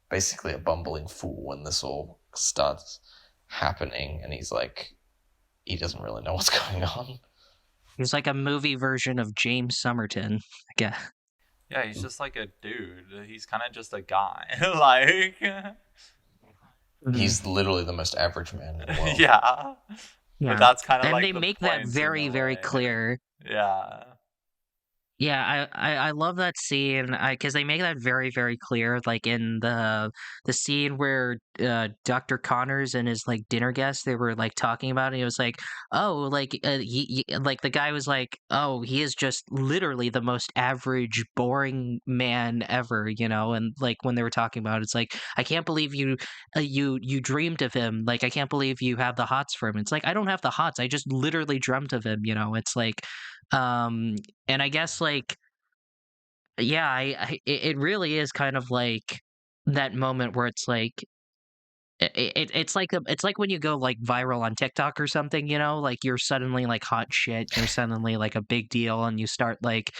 basically a bumbling fool when this all starts happening, and he's like, he doesn't really know what's going on.
He's like a movie version of James Somerton. Yeah.
Yeah, he's just like a dude. He's kind of just a guy. Like,
He's literally the most average man in the world.
yeah.
Yeah.
But that's kind of
And
like
they
the
make that
point
very,
in a
very
way.
clear.
Yeah.
Yeah, I love that scene because they make that very, very clear. Like in the scene where Dr. Connors and his like dinner guests, they were like talking about it. It was like, oh, like like the guy was like, oh, he is just literally the most average, boring man ever, you know. And like when they were talking about it, it's like, I can't believe you dreamed of him. Like I can't believe you have the hots for him. It's like I don't have the hots. I just literally dreamt of him. You know, it's like. Um, and I guess like yeah, it really is kind of like that moment where it's like it's like when you go like viral on TikTok or something, you know, like you're suddenly like hot shit, you're suddenly like a big deal, and you start like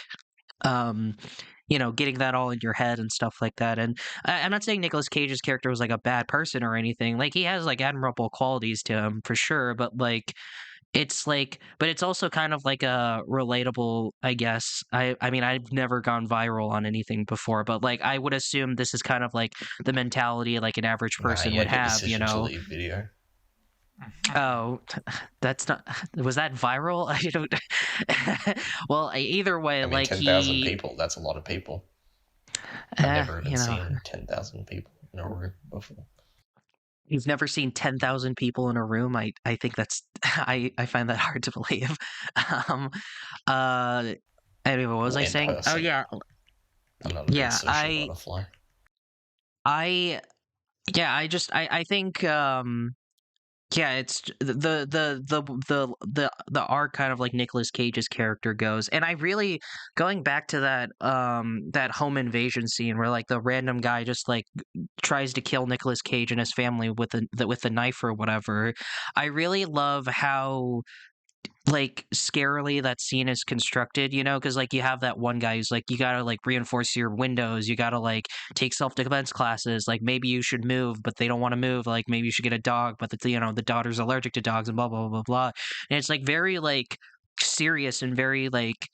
um you know, getting that all in your head and stuff like that. And I'm not saying Nicolas Cage's character was like a bad person or anything. Like he has like admirable qualities to him for sure, but like it's like but it's also kind of like a relatable, I guess. I mean, I've never gone viral on anything before, but like I would assume this is kind of like the mentality like an average
Nah,
person
you
would
had your
have, you
decision to
know.
leave video.
Oh, that's not was that viral? I don't well, either way,
I mean,
like
10,000
he
people, that's a lot of people. I've never even
you know,
seen 10,000 people in a room before.
you've never seen 10,000 people in a room. I think that's I find that hard to believe. Um uh anyway, what was
Well,
I
in
saying? Oh
person.
yeah.
I'm not a big
Yeah,
social butterfly.
I yeah, I think yeah, it's the arc kind of like Nicolas Cage's character goes. And I really going back to that home invasion scene where like the random guy just like tries to kill Nicolas Cage and his family with with a knife or whatever. I really love how like scarily that scene is constructed, you know, because like you have that one guy who's like, you gotta like reinforce your windows, you gotta like take self-defense classes, like maybe you should move, but they don't want to move, like maybe you should get a dog, but the you know the daughter's allergic to dogs and blah blah blah blah blah. And it's like very like serious and very like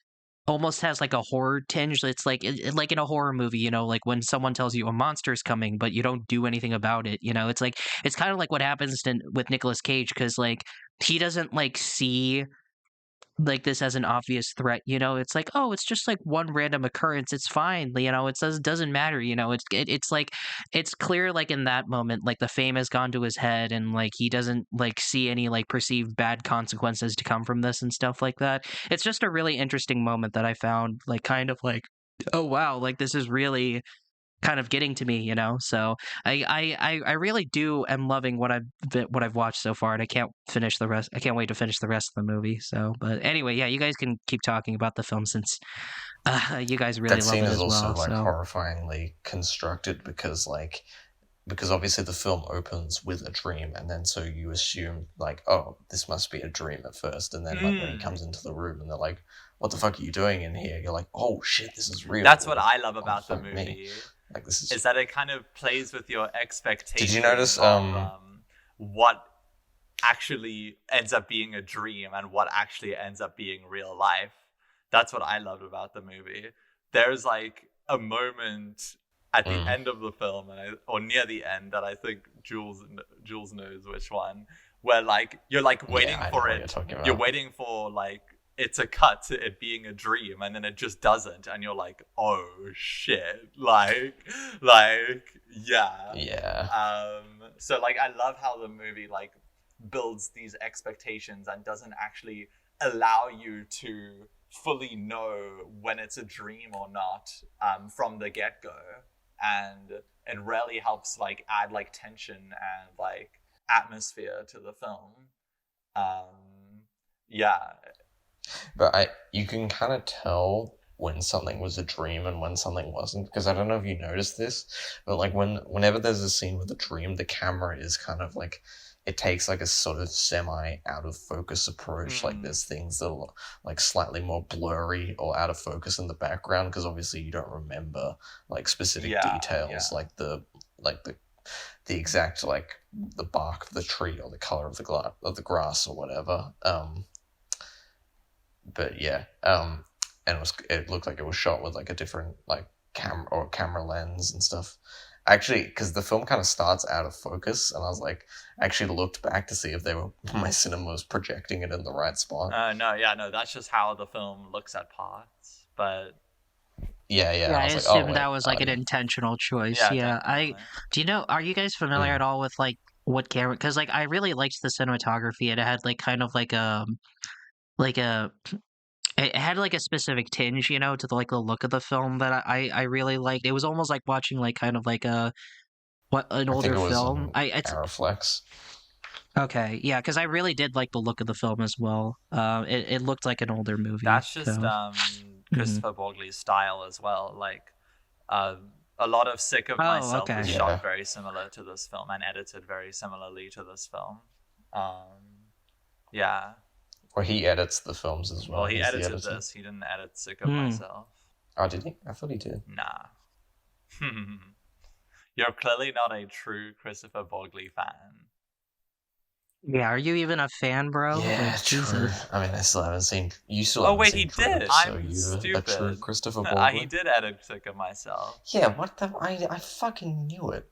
almost has like a horror tinge. It's like like in a horror movie, you know, like when someone tells you a monster's coming but you don't do anything about it, you know. It's like it's kind of like what happens with Nicolas Cage, because like he doesn't like see like this as an obvious threat, you know. It's like, oh, it's just like one random occurrence, it's fine, you know. It says doesn't matter, you know. It's like it's clear like in that moment like the fame has gone to his head and like he doesn't like see any like perceived bad consequences to come from this and stuff like that. It's just a really interesting moment that I found like kind of like, oh wow, like this is really kind of getting to me, you know. So I really do am loving what I've watched so far, and I can't finish the rest. I can't wait to finish the rest of the movie. So, but anyway, yeah, you guys can keep talking about the film since you guys really
That
love
scene
it
is
as
also
well.
like
So,
horrifyingly constructed because obviously the film opens with a dream, and then so you assume like, oh, this must be a dream at first, and then like when he comes into the room and they're like, what the fuck are you doing in here? You're like, oh shit, this is real.
That's what I love about the
fuck me.
movie.
Like this
Is that it kind of plays with your expectations
Did you notice
of what actually ends up being a dream and what actually ends up being real life. That's what I loved about the movie. There's like a moment at the end of the film, or near the end, that I think Jules knows which one, where like you're like waiting for it. You're waiting for like it's a cut to it being a dream, and then it just doesn't, and you're like, oh shit, like yeah. So like I love how the movie like builds these expectations and doesn't actually allow you to fully know when it's a dream or not from the get-go, and it really helps like add like tension and like atmosphere to the film. Yeah.
But you can kind of tell when something was a dream and when something wasn't. Because I don't know if you noticed this, but like whenever there's a scene with a dream, the camera is kind of like it takes like a sort of semi out of focus approach. Like there's things that are like slightly more blurry or out of focus in the background because obviously you don't remember like specific details like the exact like the bark of the tree or the color of the grass or whatever. But yeah, and it looked like it was shot with like a different like camera lens and stuff. Actually, because the film kind of starts out of focus, and I was like, I actually looked back to see if my cinema was projecting it in the right spot.
No, that's just how the film looks at parts. But
yeah,
I
was
assumed
like,
that was like an intentional choice.
Yeah,
do you know? Are you guys familiar at all with like what camera? Because like I really liked the cinematography, and it had like kind of like a it had like a specific tinge, you know, to the, like the look of the film that I really liked. It was almost like watching like kind of like an older film. It's
Ariflex.
okay, yeah, because I really did like the look of the film as well. It looked like an older movie.
That's just
so.
Christopher Borgly's style as well. Like a lot of Sick of Myself is shot very similar to this film and edited very similarly to this film. Yeah.
Or he edits the films as well.
Well, he edited this. He didn't edit Sick of Myself.
Oh, did he? I thought he did.
Nah. You're clearly not a true Christopher Borgly fan.
Yeah, are you even a fan, bro?
Yeah,
like,
true.
Jesus.
I mean, I still haven't seen. You still.
Oh wait, he did.
I'm
stupid.
A true Christopher Borgly.
He did edit Sick of Myself.
Yeah, what the? I fucking knew it.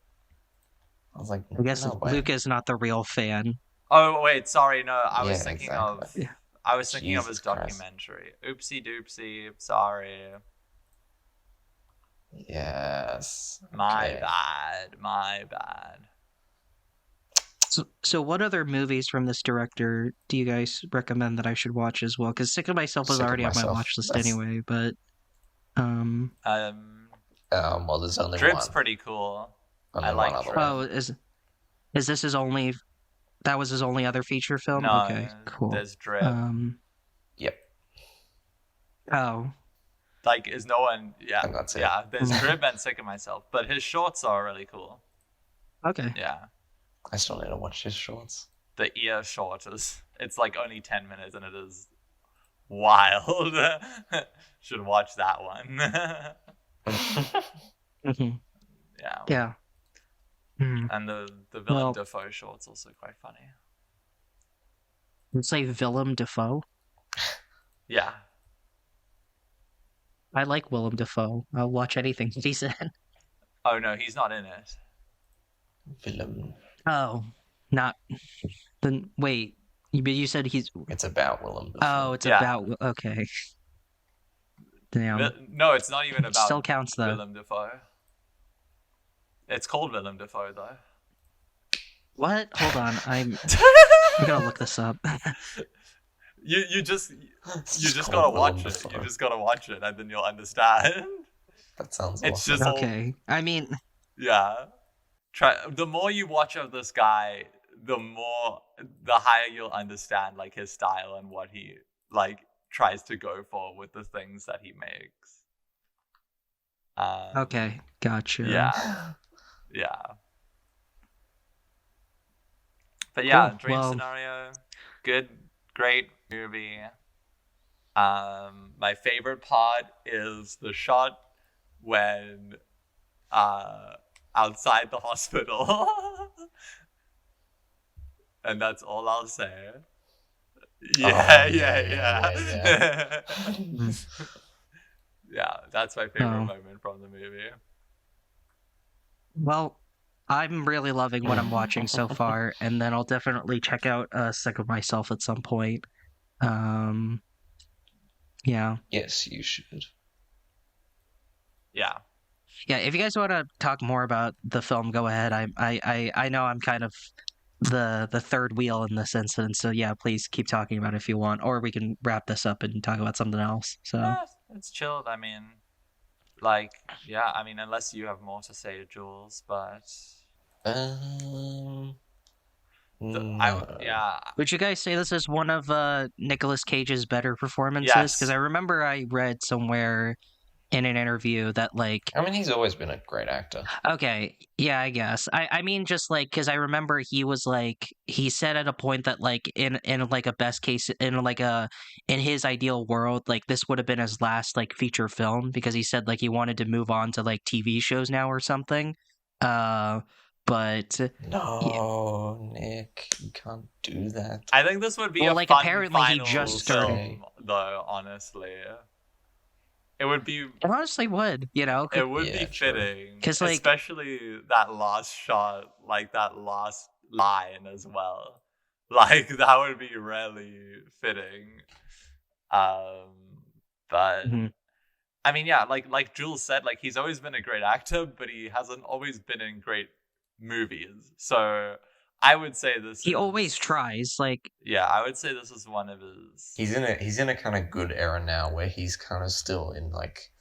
I was like,
I guess Luke is not the real fan.
Oh wait, sorry. No, I was thinking of.
Yeah.
I was thinking of his documentary. Oopsie doopsie. Sorry.
Yes.
My bad.
So what other movies from this director do you guys recommend that I should watch as well? Because Sick of Myself was already on my watch list anyway, but
well, there's only
Drip's
one.
pretty cool.
I like
Drip.
Oh, is this his only? That was his only other feature film?
No,
okay, cool.
There's Drip.
Yep.
Oh.
Like, is no one... Yeah,
and that's it.
Yeah, there's Drip and Sick of Myself, but his shorts are really cool.
Okay.
Yeah.
I still need to watch his shorts.
The ear short it's like only 10 minutes and it is wild. Should watch that one.
Mm-hmm.
Yeah.
Yeah. Mm.
And the Willem Dafoe short's also quite funny.
It's like Willem Dafoe?
Yeah.
I like Willem Dafoe. I'll watch anything that he's in.
Oh no, he's not in it.
Willem.
Oh, not. Then wait, you said he's.
It's about Willem Dafoe.
Oh, it's about. Okay. Damn.
No, it's not even about.
Still counts though.
Willem Dafoe. It's called Willem Dafoe though.
What? Hold on, I'm gonna look this up.
You just gotta watch it. You just gotta watch it, and then you'll understand.
That sounds.
It's
awesome.
just
okay. I mean,
yeah. The more you watch of this guy, the higher you'll understand like his style and what he like tries to go for with the things that he makes.
Okay, gotcha.
Yeah. But yeah,
cool.
Dream Scenario, good, great movie. My favorite part is the shot when outside the hospital. And that's all I'll say. Yeah. Yeah, that's my favorite moment from the movie.
Well, I'm really loving what I'm watching so far, and then I'll definitely check out Sick of Myself at some point. Yeah.
Yes, you should.
Yeah.
Yeah, if you guys want to talk more about the film, go ahead. I know I'm kind of the third wheel in this instance, so yeah, please keep talking about it if you want, or we can wrap this up and talk about something else. So
it's chilled. I mean, like, yeah. I mean, unless you have more to say, Jules, but
No.
Yeah,
Would you guys say this is one of Nicolas Cage's better performances? Because
yes.
I remember I read somewhere in an interview that like
I mean, he's always been a great actor.
okay, yeah, I guess. I mean just like because I remember he was like he said at a point that like in like a best case in like a in his ideal world like this would have been his last like feature film because he said like he wanted to move on to like TV shows now or something. But yeah,
No, Nick, you can't do that.
I think this would be
well
a
like
fun
apparently he
final
just started.
film, though. Honestly, it would be.
It honestly would, you know,
It would
Yeah,
be
true.
fitting,
'cause, like-
especially that last shot, like that last line as well. Like that would be really fitting. But
Mhm.
I mean, yeah, like Jules said, like he's always been a great actor, but he hasn't always been in great movies. So I would say this.
He
is,
always tries. Like
Yeah, I would say this is one of his.
He's in a kind of good era now where he's kind of still in like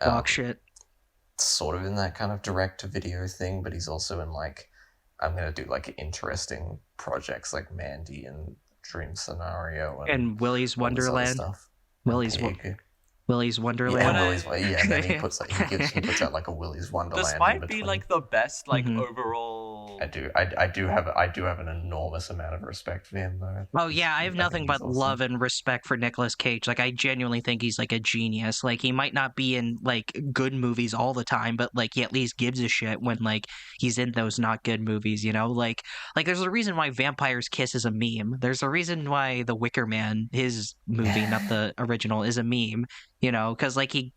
dog shit.
sort of in that kind of direct to video thing, but he's also in like I'm gonna do like interesting projects like Mandy and Dream Scenario
And Willy's
all this other
Wonderland.
stuff.
Willy's
Pig.
Willy's
Yeah,
Wonderland.
and then he puts out like a Willy's Wonderland.
This
in
might be
between.
like the best, like
Mhm.
overall.
I do have an enormous amount of respect for him though.
Oh yeah, I have nothing
think
but
he's awesome.
love and respect for Nicolas Cage. Like I genuinely think he's like a genius. Like he might not be in like good movies all the time, but like he at least gives a shit when like he's in those not good movies, you know? Like there's a reason why Vampires Kiss is a meme. There's a reason why The Wicker Man, his movie, not the original, is a meme, you know, cuz like he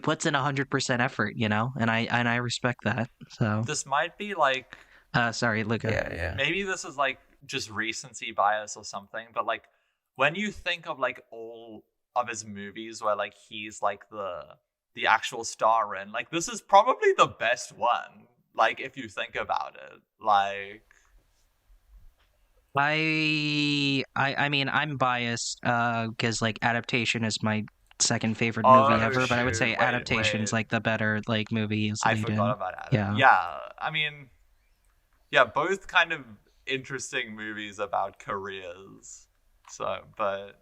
puts in 100% effort, you know? And I respect that. So,
This might be like
sorry, Luca.
Yeah.
maybe this is like just recency bias or something, but like when you think of like all of his movies where like he's like the actual star in, like this is probably the best one. Like if you think about it, like
I mean I'm biased because like Adaptation is my second favorite movie ever, but I would
shoot,
say Adaptation's
wait.
like the better like movie is
I
lead
forgot
in.
about Adam.
Yeah.
Yeah, I mean, yeah, both kind of interesting movies about careers. So, but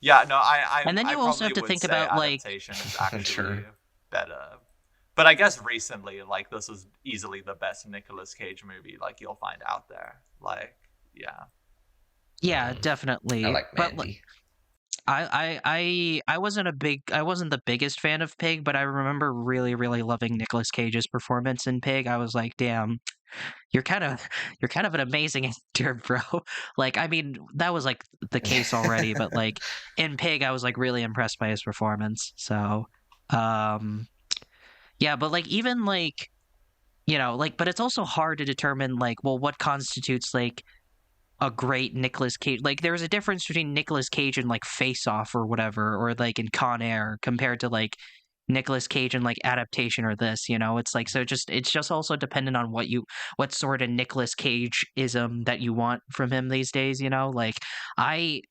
yeah, no, I
And then
I
you also have
probably
to
would
think
say
about, like-
Adaptation is actually
True.
better. But I guess recently, like this is easily the best Nicolas Cage movie like you'll find out there. Like, yeah.
Yeah, definitely.
I like
But
Mandy.
I wasn't I wasn't the biggest fan of Pig, but I remember really, really loving Nicolas Cage's performance in Pig. I was like, damn, you're kind of an amazing actor, bro. Like, I mean, that was like the case already, but like in Pig, I was like really impressed by his performance. So, yeah, but like even like you know, like, but it's also hard to determine like, well, what constitutes like a great Nicolas Cage. Like there's a difference between Nicolas Cage and like Face Off or whatever, or like in Con Air compared to like Nicolas Cage and like Adaptation or this, you know? It's like so it's just also dependent on what sort of Nicolas Cage ism that you want from him these days, you know? Like I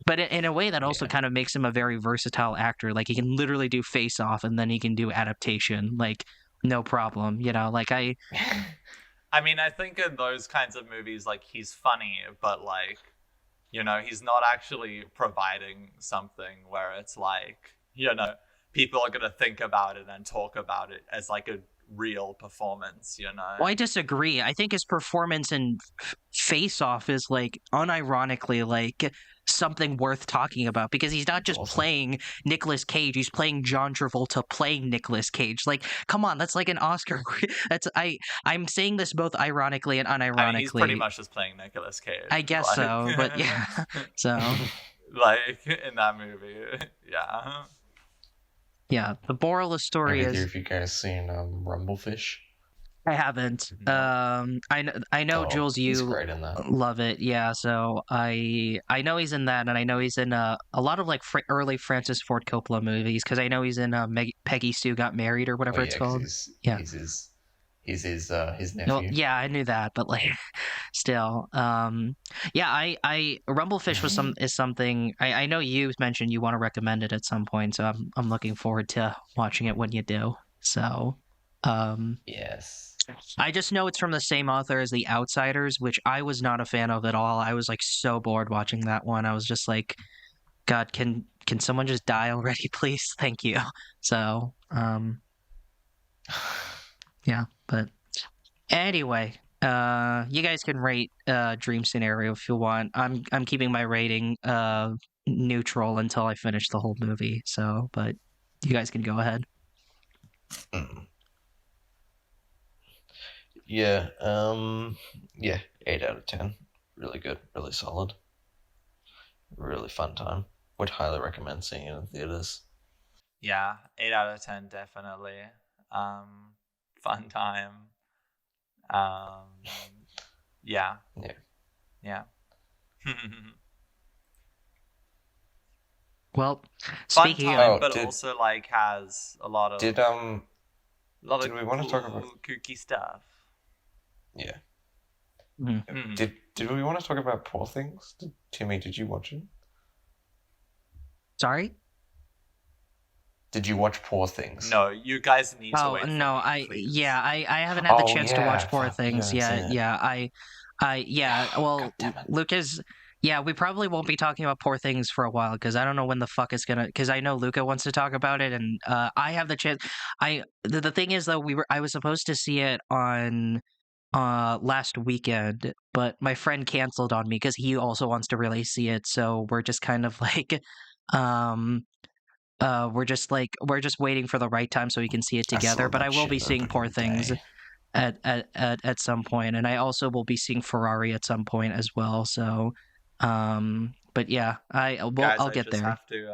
but in a way that also
Yeah.
kind of makes him a very versatile actor. Like he can literally do Face Off and then he can do Adaptation, like no problem, you know? Like
I mean, I think in those kinds of movies, like he's funny, but like, you know, he's not actually providing something where it's like, you know, people are gonna think about it and talk about it as like a real performance, you know.
Well, I disagree. I think his performance in Face Off is like unironically like something worth talking about because he's not just
Awesome.
playing Nicolas Cage, he's playing John Travolta playing Nicolas Cage. Like, come on, that's like an Oscar. I'm saying this both ironically and unironically.
I mean, he's pretty much just playing Nicolas Cage.
I guess so, but yeah. So
like in that movie, yeah.
yeah, the moral of the story
Have either
is
of you guys seen Rumblefish?
I haven't.
No.
I know
Oh,
Jules,
he's
you
great in that.
love it, yeah. So I know he's in that, and I know he's in a lot of like early Francis Ford Coppola movies because I know he's in Peggy Sue Got Married or whatever it's
'cause
called.
He's
Yeah.
his nephew.
Well, yeah, I knew that, but like, still, yeah, I Rumblefish is something I know you mentioned you want to recommend it at some point, so I'm looking forward to watching it when you do. So,
Yes.
I just know it's from the same author as The Outsiders, which I was not a fan of at all. I was like so bored watching that one. I was just like, God, can someone just die already, please? Thank you. So, yeah, but anyway, you guys can rate Dream Scenario if you want. I'm keeping my rating neutral until I finish the whole movie. So, but you guys can go ahead.
Yeah, yeah, 8 out of 10. Really good, really solid. Really fun time. Would highly recommend seeing it in theaters.
Yeah, 8 out of 10, definitely. Fun time. Yeah.
Yeah.
Yeah.
Well,
Fun
speaking
time,
of,
but also like has a lot of
Did
did
we want to talk about
kooky stuff.
Yeah.
Mhm.
Did we want to talk about Poor Things? Timmy, did you watch it?
Sorry?
Did you watch Poor Things?
No, you guys need to
Oh
wait.
no,
for me, please.
I haven't had the
Oh,
chance to watch
yeah,
Poor
fuck,
Things
you haven't
yet.
seen it.
Well,
God damn it.
Lucas, yeah, we probably won't be talking about Poor Things for a while because I don't know when the fuck it's gonna. Because I know Luca wants to talk about it, and I have the chance. The thing is though, I was supposed to see it on last weekend, but my friend canceled on me because he also wants to really see it. So we're just kind of like, um. we're just waiting for the right time so we can see it
I saw
together. But I
that
will be
shit
seeing Poor
opening
Things
day.
at some point, and I also will be seeing Ferrari at some point as well. So, but yeah,
Guys,
I'll
I
get
just
there.
have to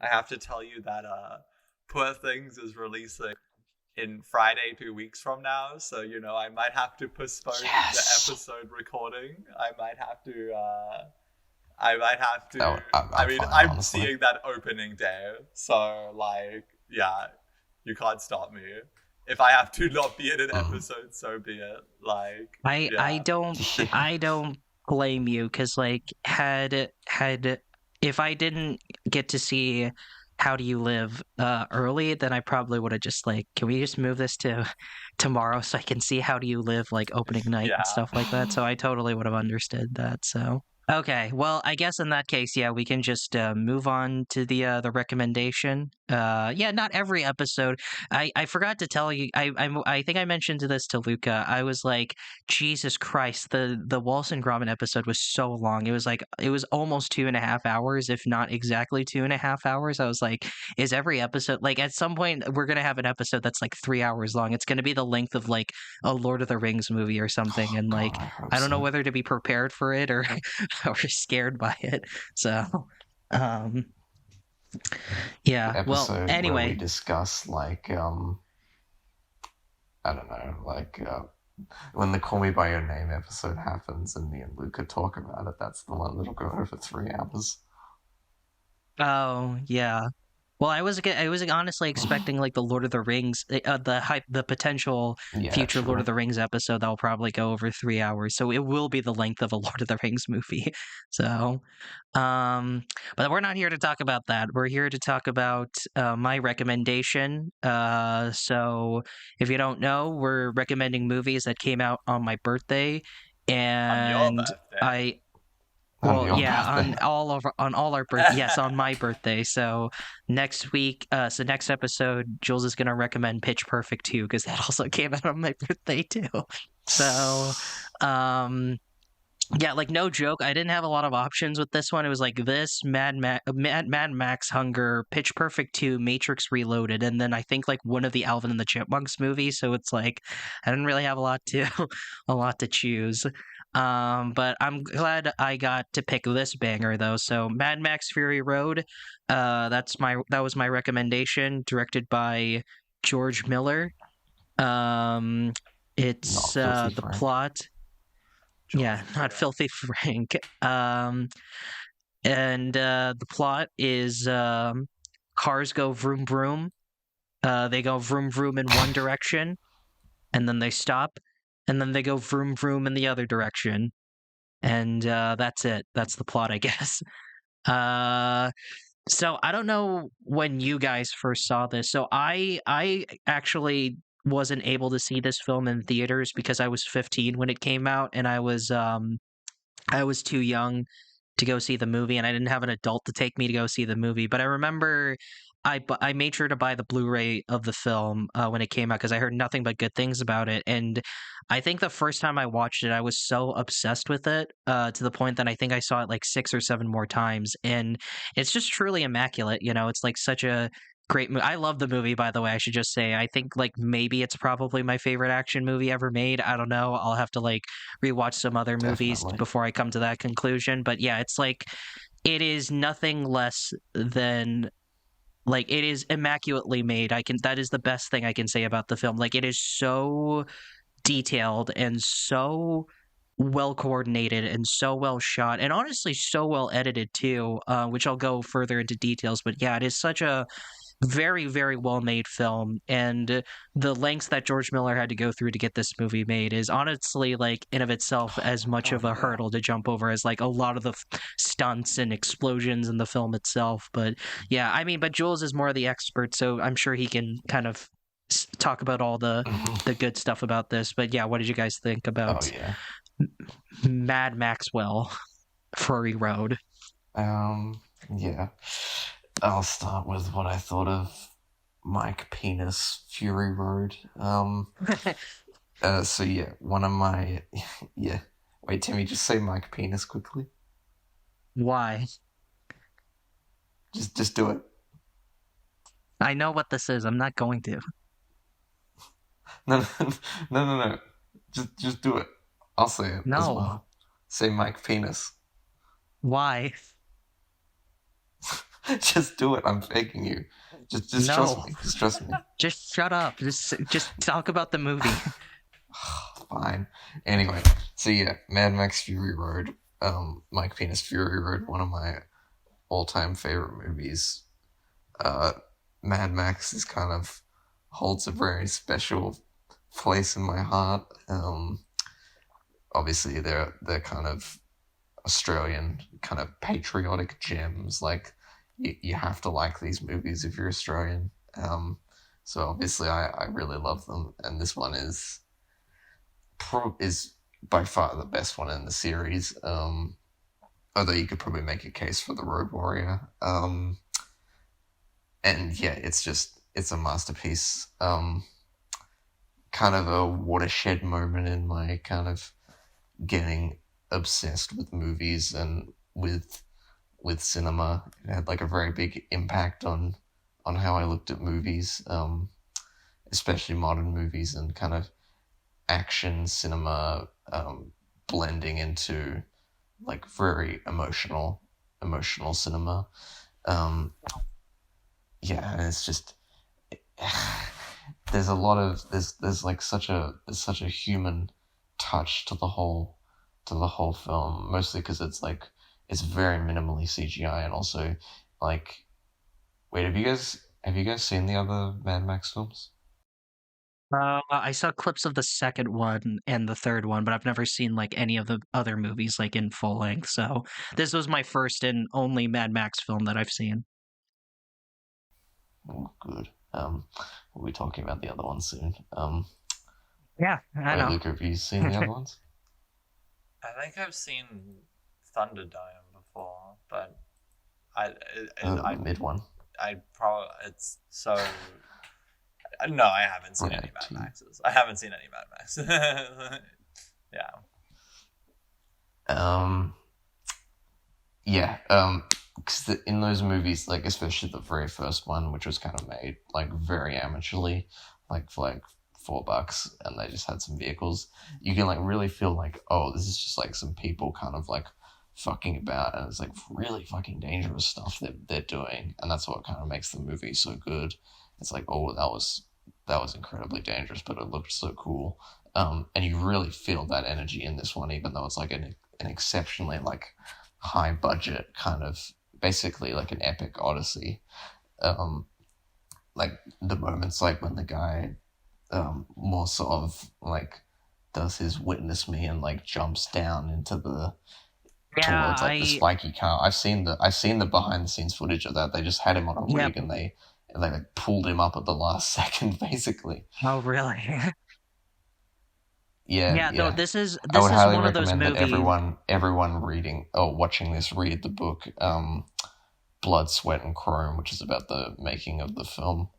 I have to tell you that Poor Things is releasing in Friday 2 weeks from now, so I might have to postpone
Yes.
the episode recording. I might have to
No, I'm
mean,
fine,
I'm
honestly.
seeing that opening day, so like, yeah, you can't stop me. If I have to not be in an episode, so be it. Like,
I don't blame you because like had if I didn't get to see How Do You Live early, then I probably would have just like, can we just move this to tomorrow so I can see How Do You Live like opening night and
yeah.
stuff like that. So I totally would have understood that. So okay, well I guess in that case, yeah, we can just move on to the recommendation. Yeah, not every episode. I forgot to tell you. I think I mentioned this to Luca. I was like, Jesus Christ, the Walson Gromit episode was so long. It was almost 2.5 hours, if not exactly 2.5 hours. I was like, is every episode like at some point we're gonna have an episode that's like 3 hours long? It's gonna be the length of like a Lord of the Rings movie or something, and like
God, I hope
I don't know
so.
whether to be prepared for it or or scared by it. So, um, yeah. Well,
Episode where we
anyway,
discuss like I don't know, like when the Call Me by Your Name episode happens and me and Luca talk about it. That's the one that'll go over 3 hours.
oh yeah. Well, I was honestly expecting like the Lord of the Rings, the potential
Yeah,
future Lord
true.
of the Rings episode that will probably go over 3 hours. So it will be the length of a Lord of the Rings movie. So, but we're not here to talk about that. We're here to talk about my recommendation. So if you don't know, we're recommending movies that came out on my birthday,
On your
and
birthday.
I
On
well,
your
yeah,
birthday.
on all our birth yes, on my birthday. So next week, so next episode, Jules is gonna recommend Pitch Perfect 2 because that also came out on my birthday too. So, um, yeah, like no joke, I didn't have a lot of options with this one. It was like this, Mad Max, Hunger, Pitch Perfect 2, Matrix Reloaded, and then I think like one of the Alvin and the Chipmunks movies. So it's like I didn't really have a lot to a lot to choose. But I'm glad I got to pick this banger though. So Mad Max Fury Road, that was my recommendation, directed by George Miller. Um, it's
Not Filthy
the
Frank.
plot. Yeah, not Filthy Frank. And the plot is cars go vroom vroom. They go vroom vroom in one direction, and then they stop, and then they go vroom vroom in the other direction, and that's it. That's the plot, I guess. So I don't know when you guys first saw this. So I actually wasn't able to see this film in theaters because I was 15 when it came out, and I was too young to go see the movie, and I didn't have an adult to take me to go see the movie. But I remember I made sure to buy the Blu-ray of the film when it came out because I heard nothing but good things about it. And I think the first time I watched it, I was so obsessed with it to the point that I think I saw it like 6 or 7 more times. And it's just truly immaculate. You know, it's like such a great movie. I love the movie, by the way. I should just say, I think like maybe it's probably my favorite action movie ever made. I don't know. I'll have to like rewatch some other movies
Definitely.
before I come to that conclusion. But yeah, it's like it is nothing less than like it is immaculately made. I can that is the best thing I can say about the film. Like it is so detailed and so well coordinated and so well shot and honestly so well edited too, which I'll go further into details. But yeah, it is such a very, very well made film, and the lengths that George Miller had to go through to get this movie made is honestly like in of itself as much
Oh
of a
yeah.
hurdle to jump over as like a lot of the stunts and explosions in the film itself. But yeah, I mean, but Jules is more the expert, so I'm sure he can kind of talk about all the good stuff about this. But yeah, what did you guys think
Oh
about
yeah.
Mad Maxwell, Fury Road?
Yeah. I'll start with what I thought of Mike Penis Fury Road. So yeah, one of my yeah. Wait, Timmy, just say Mike Penis quickly.
Why?
Just do it.
I know what this is. I'm not going to.
No, no. Just do it. I'll say it as
No.
well. Say Mike Penis.
Why?
Just do it. I'm faking you. Just
No.
trust me. Just trust me.
Just shut up. Just talk about the movie.
Fine. Anyway, so yeah, Mad Max Fury Road. Mike Penis Fury Road, one of my all-time favorite movies. Mad Max is kind of holds a very special place in my heart. Obviously, they're kind of Australian, kind of patriotic gems. Like you have to like these movies if you're Australian. So obviously, I really love them, and this one is by far the best one in the series. Although you could probably make a case for the Road Warrior. And yeah, it's a masterpiece. Kind of a watershed moment in my kind of getting obsessed with movies and with cinema. It had like a very big impact on how I looked at movies, especially modern movies and kind of action cinema, blending into like very emotional cinema. Yeah, and it's just there's a lot of there's like such a human touch to the whole film, mostly because it's very minimally CGI, and also like wait, have you guys seen the other Mad Max films?
I saw clips of the second one and the third one, but I've never seen like any of the other movies like in full length. So this was my first and only Mad Max film that I've seen.
Oh, good. We'll be talking about the other ones soon.
Yeah, I
Wait,
know.
Luke, have you seen the other ones?
I think I've seen Thunderdome before, but I
The mid one.
I probably it's so. No, I haven't seen
Yeah,
any Mad
two.
Maxes. I haven't seen any Mad Max. Yeah.
Yeah. Because in those movies, like especially the very first one, which was kind of made like very amateurly, like for like $4, and they just had some vehicles. You can like really feel like, oh, this is just like some people kind of like fucking about, and it's like really fucking dangerous stuff that they're doing, and that's what kind of makes the movie so good. It's like, oh, that was incredibly dangerous, but it looked so cool. And you really feel that energy in this one, even though it's like an exceptionally like high budget kind of basically like an epic odyssey. Like the moments like when the guy more sort of like does his witness me and like jumps down into the
Yeah,
towards like the spiky car. I've seen the behind the scenes footage of that. They just had him on a
yeah,
rig and they and they like pulled him up at the last second, basically.
Oh, really?
Yeah,
Yeah, no,
yeah.
this is
I
this
would
is
highly
one of those
recommend that
movies.
everyone reading or watching this read the book Blood, Sweat, and Chrome, which is about the making of the film,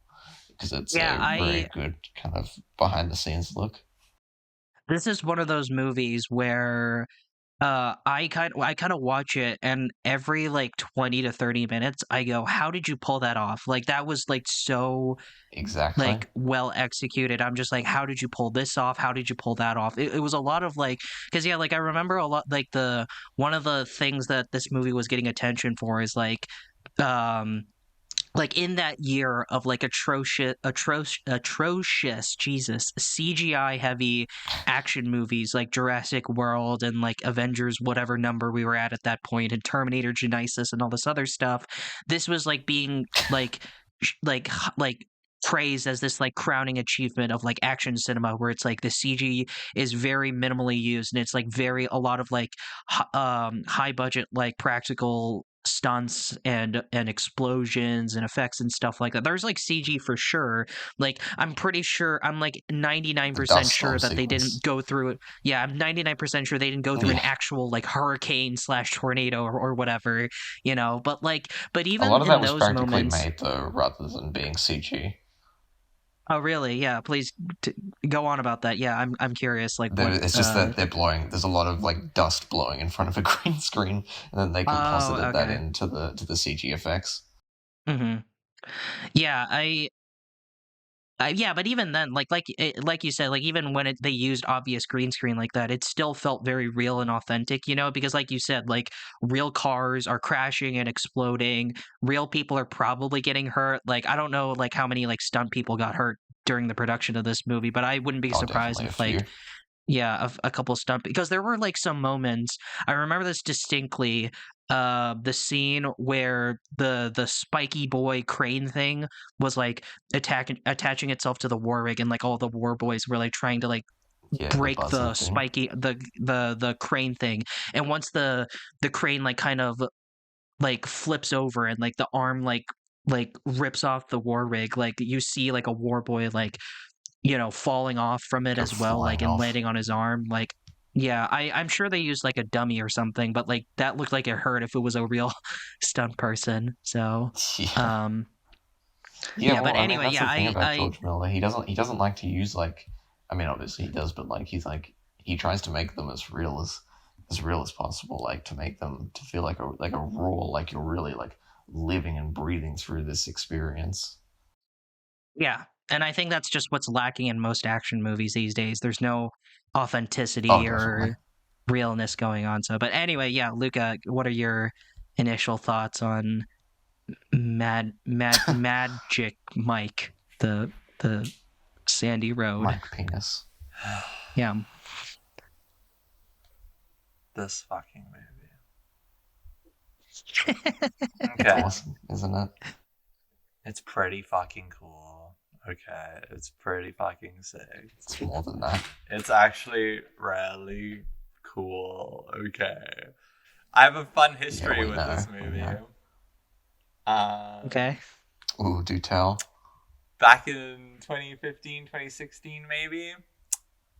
because it's
Yeah,
a very
I
good kind of behind the scenes look.
this is one of those movies where I kind of watch it, and every like 20 to 30 minutes I go, how did you pull that off? Like that was like so
Exactly.
like well executed. I'm just like, how did you pull this off? How did you pull that off? It was a lot of like, because yeah, like I remember a lot, like the one of the things that this movie was getting attention for is um like in that year of like atrocious Jesus CGI heavy action movies like Jurassic World and like Avengers whatever number we were at that point, and Terminator Genisys and all this other stuff. This was like being like praised as this like crowning achievement of like action cinema, where it's like the CG is very minimally used, and it's like very a lot of like high budget like practical stunts and explosions and effects and stuff like that. There's like CG for sure. Like I'm pretty sure, I'm like
The
99%
dust
sure
storm
that they didn't
sequence.
go through it. Yeah, I'm 99% sure they didn't go through an
Yeah.
actual like hurricane slash tornado or whatever, but
A
even
lot of
in
that was
those
practically
moments.
made though, rather than being CG.
Oh really? Yeah, please go on about that. Yeah, I'm curious like what
It's just that they're blowing. There's a lot of like dust blowing in front of a green screen, and then they
oh,
composited that
okay.
into the CG effects.
Mhm. Yeah, yeah, but even then, like you said, like even when they used obvious green screen like that, it still felt very real and authentic, because like you said, like real cars are crashing and exploding, real people are probably getting hurt. Like I don't know, like how many like stunt people got hurt during the production of this movie, but I wouldn't be
Oh,
surprised
definitely a
if like
few.
yeah, a couple stunt, because there were like some moments. I remember this distinctly. The scene where the spiky boy crane thing was like attaching itself to the war rig, and like all the war boys were like trying to like
Yeah, the
break
buzzer
the
thing.
spiky the crane thing, and once the crane like kind of like flips over and like the arm like rips off the war rig, like you see like a war boy like falling off from it
Go
as well, like
flying
and
off.
landing on his arm. Like, yeah, I'm sure they used like a dummy or something, but like that looked like it hurt if it was a real stunt person. So,
Yeah.
um,
Yeah,
yeah,
well,
but
I mean,
anyway,
that's
yeah,
the thing about
I
George Miller. He doesn't like to use like, I mean, obviously he does, but like he tries to make them as real as possible, like to make them to feel like a raw, like you're really like living and breathing through this experience.
yeah, and I think that's just what's lacking in most action movies these days. There's no
Oh,
authenticity
definitely.
or realness going on. So, but anyway, yeah, Luca, what are your initial thoughts on Magic Mike, the Sandy Road?
Mike Penis.
Yeah.
This fucking movie.
It's
Okay.
awesome, isn't it?
It's pretty fucking cool. Okay. It's pretty fucking sick.
It's more than that.
It's actually really cool. Okay. I have a fun
Yeah,
history
we
with
know.
this
We
movie.
know.
Okay.
Ooh, do tell.
Back in 2015, 2016, maybe,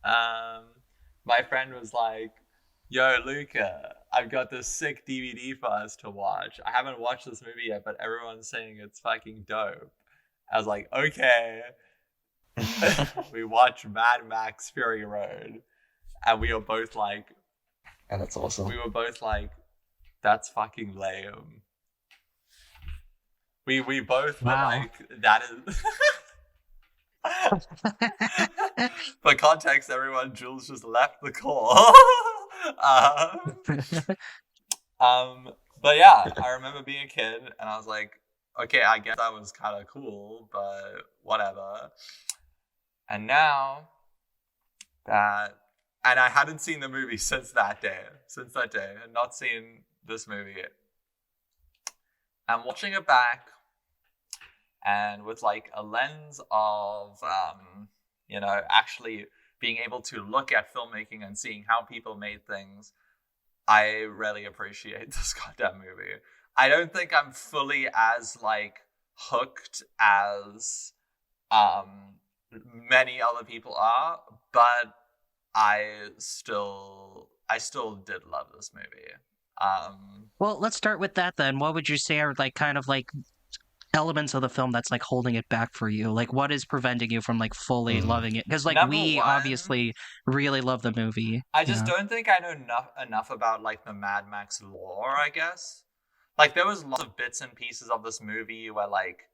my friend was like, yo, Luca, I've got this sick DVD for us to watch. I haven't watched this movie yet, but everyone's saying it's fucking dope. I was like, okay. We watched Mad Max Fury Road, and we were both like,
And it's awesome.
that's fucking lame. We both were
Wow.
like, that is. For context, everyone, Jules just left the call. But yeah, I remember being a kid, and I was like, okay, I guess that was kind of cool, but whatever. And now that, and I hadn't seen the movie since that day, and not seen this movie. I'm watching it back, and with like a lens of, actually being able to look at filmmaking and seeing how people made things, I really appreciate this goddamn movie. I don't think I'm fully as like hooked as many other people are, but I still did love this movie.
Well, let's start with that then. What would you say are like kind of like elements of the film that's like holding it back for you? Like what is preventing you from like fully
Mm.
loving it? Because like
Number
we
one,
obviously really love the movie.
I just
Yeah.
don't think I know enough about like the Mad Max lore, I guess. Like there was lots of bits and pieces of this movie where like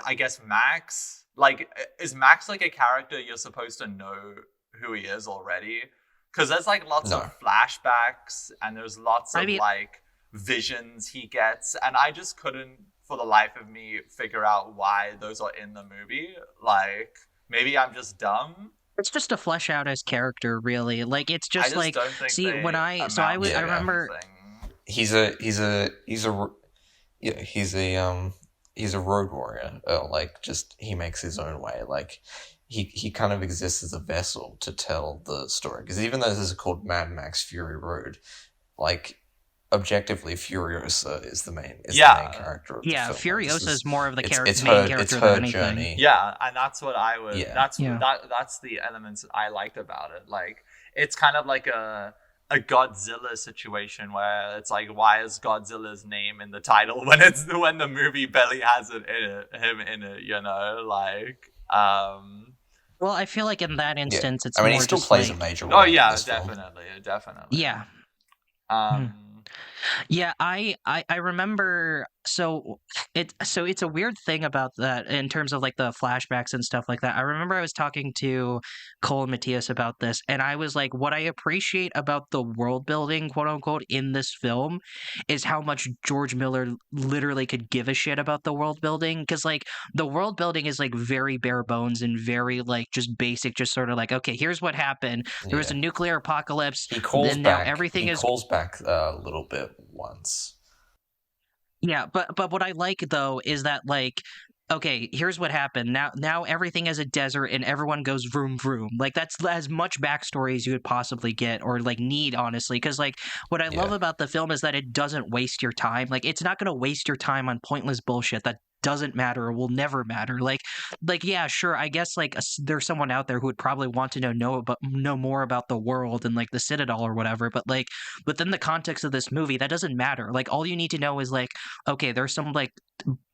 I guess Max, like, is Max like a character you're supposed to know who he is already? Because there's like lots
No.
of flashbacks and there's lots
I
of
mean,
like visions he gets, and I just couldn't for the life of me figure out why those are in the movie. Like maybe I'm just dumb.
it's just to flesh out his character, really. Like it's
I
just
just
like
don't think
see when
they
I
amount
would
to
I
Yeah.
remember
anything.
He's a yeah, he's a road warrior. Like just he makes his own way. Like he kind of exists as a vessel to tell the story. Because even though this is called Mad Max Fury Road, like objectively Furiosa is the main character of the
yeah,
film. Like,
Furiosa is more of the
it's
main
her
character
her
than anything.
journey.
Yeah, and that's what I would.
Yeah.
Yeah.
That's the elements I liked about it. Like it's kind of like a Godzilla situation where it's like, why is Godzilla's name in the title when the movie barely has him in it? You know, like
Well, I feel like in that instance, it's
I mean,
more
he still
just
plays
like,
a major role.
oh
in
yeah,
this film.
definitely.
yeah.
Um,
Yeah, I remember. So it's a weird thing about that in terms of like the flashbacks and stuff like that. I remember I was talking to Cole and Matthias about this, and I was like, what I appreciate about the world building, quote unquote, in this film is how much George Miller literally could give a shit about the world building. Because like the world building is like very bare bones and very like just basic, just sort of like, okay, here's what happened. There was a nuclear apocalypse.
He calls
and now
back.
everything
He
is
calls back a little bit once.
Yeah, but what I like though is that like okay, here's what happened. Now everything is a desert and everyone goes vroom vroom. Like that's as much backstory as you would possibly get or like need honestly cuz like what I love
Yeah.
about the film is that it doesn't waste your time. Like it's not going to waste your time on pointless bullshit that doesn't matter or will never matter. Like yeah, sure, I guess like there's someone out there who would probably want to know more about the world and like the Citadel or whatever, but like within the context of this movie that doesn't matter. Like all you need to know is like okay, there's some like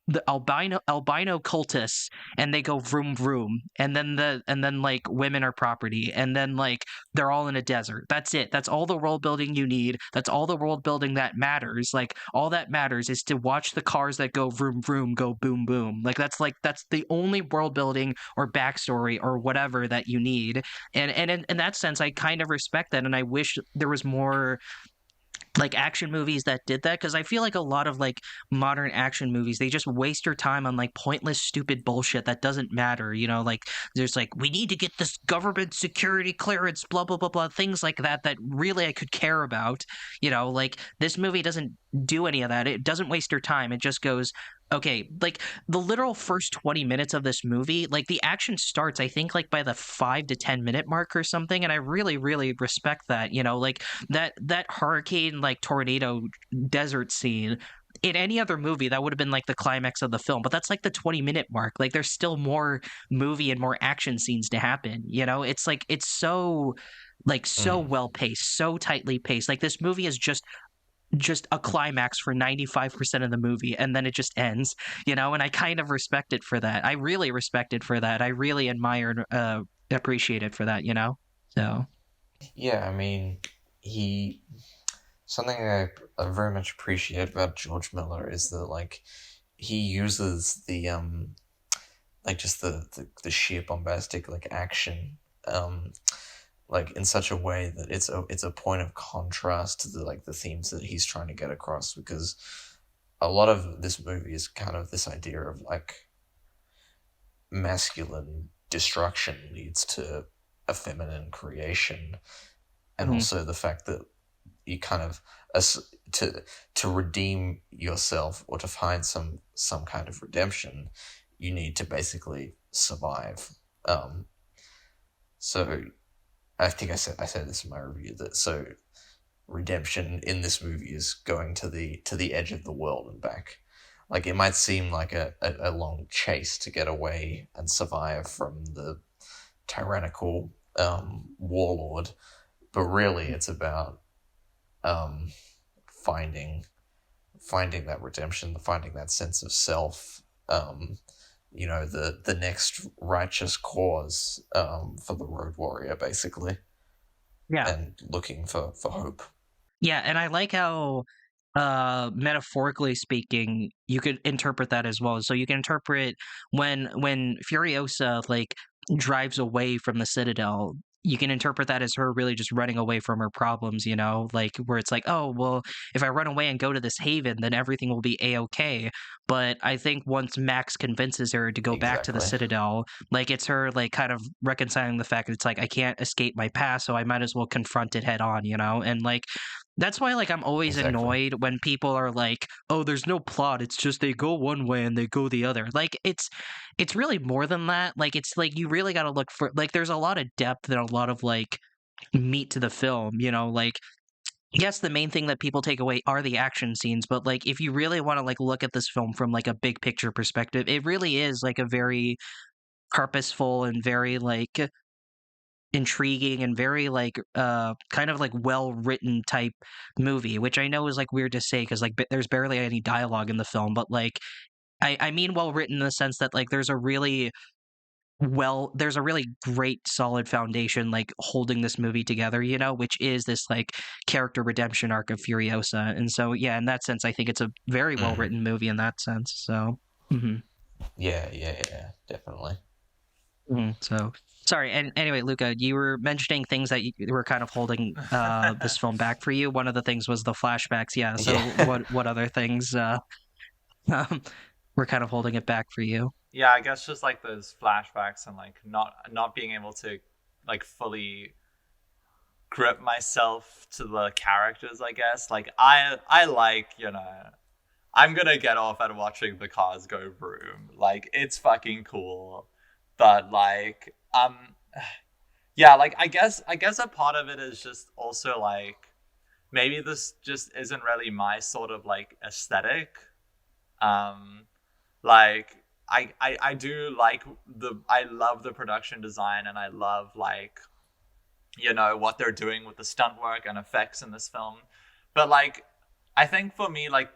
the albino cultists and they go vroom vroom and then like women are property and then like they're all in a desert. That's it. That's all the world building you need. That's all the world building that matters. Like all that matters is to watch the cars that go vroom vroom go boom boom. Like that's the only world building or backstory or whatever that you need. And in that sense I kind of respect that and I wish there was more like action movies that did that because I feel like a lot of like modern action movies they just waste your time on like pointless stupid bullshit that doesn't matter, you know, like there's like we need to get this government security clearance blah blah blah blah things like that that really I could care about, you know, like this movie doesn't do any of that. It doesn't waste your time. It just goes okay, like the literal first 20 minutes of this movie, like the action starts I think like by the 5 to 10 minute mark or something and I really respect that, you know, like that hurricane like tornado desert scene in any other movie that would have been like the climax of the film, but that's like the 20-minute mark. Like there's still more movie and more action scenes to happen, you know. It's like it's so like so well paced, so tightly paced. Like this movie is just a climax for 95% of the movie and then it just ends, you know, and I kind of respect it for that. I really respect it for that. I really admire and appreciate it for that, you know. So
Yeah, I mean, he something I very much appreciate about George Miller is that like he uses the like just the sheer bombastic like action like in such a way that it's a point of contrast to the themes that he's trying to get across, because a lot of this movie is kind of this idea of like masculine destruction leads to a feminine creation, and also the fact that you kind of to redeem yourself or to find some kind of redemption, you need to basically survive. So I think I said this in my review that so redemption in this movie is going to the edge of the world and back. Like, it might seem like a long chase to get away and survive from the tyrannical warlord, but really it's about um, finding that redemption, finding that sense of self, the next righteous cause for the road warrior, basically,
Yeah.
and looking for hope.
Yeah, and I like how metaphorically speaking, you could interpret that as well. So you can interpret when Furiosa like drives away from the Citadel, you can interpret that as her really just running away from her problems, like where it's like, oh, well, if I run away and go to this haven, then everything will be a-okay. But I think once Max convinces her to go back to the
Exactly.
Citadel, like it's her like kind of reconciling the fact that it's like I can't escape my past, so I might as well confront it head on, and like that's why like I'm always
Exactly.
annoyed when people are like, "Oh, there's no plot. It's just they go one way and they go the other." Like it's really more than that. Like it's like you really got to look for like there's a lot of depth and a lot of like meat to the film, like yes, the main thing that people take away are the action scenes, but like if you really want to like look at this film from like a big picture perspective, it really is like a very purposeful and very like intriguing and very like kind of like well written type movie, which I know is like weird to say because like there's barely any dialogue in the film, but like I mean well written in the sense that like there's a really great solid foundation like holding this movie together, which is this like character redemption arc of Furiosa. And so yeah, in that sense I think it's a very well
Mm.
written movie in that sense. So
Yeah, definitely.
So sorry. And anyway, Luca, you were mentioning things that you were kind of holding this film back for you. One of the things was the flashbacks. Yeah. So
Yeah.
what other things um, were kind of holding it back for you?
Yeah, I guess just like those flashbacks and like not being able to like fully grip myself to the characters, I guess. Like I like, I'm gonna get off at watching the cars go vroom. Like it's fucking cool. But like yeah, like I guess a part of it is just also like maybe this just isn't really my sort of like aesthetic. Um like I do like I love the production design, and I love like what they're doing with the stunt work and effects in this film. But like I think for me, like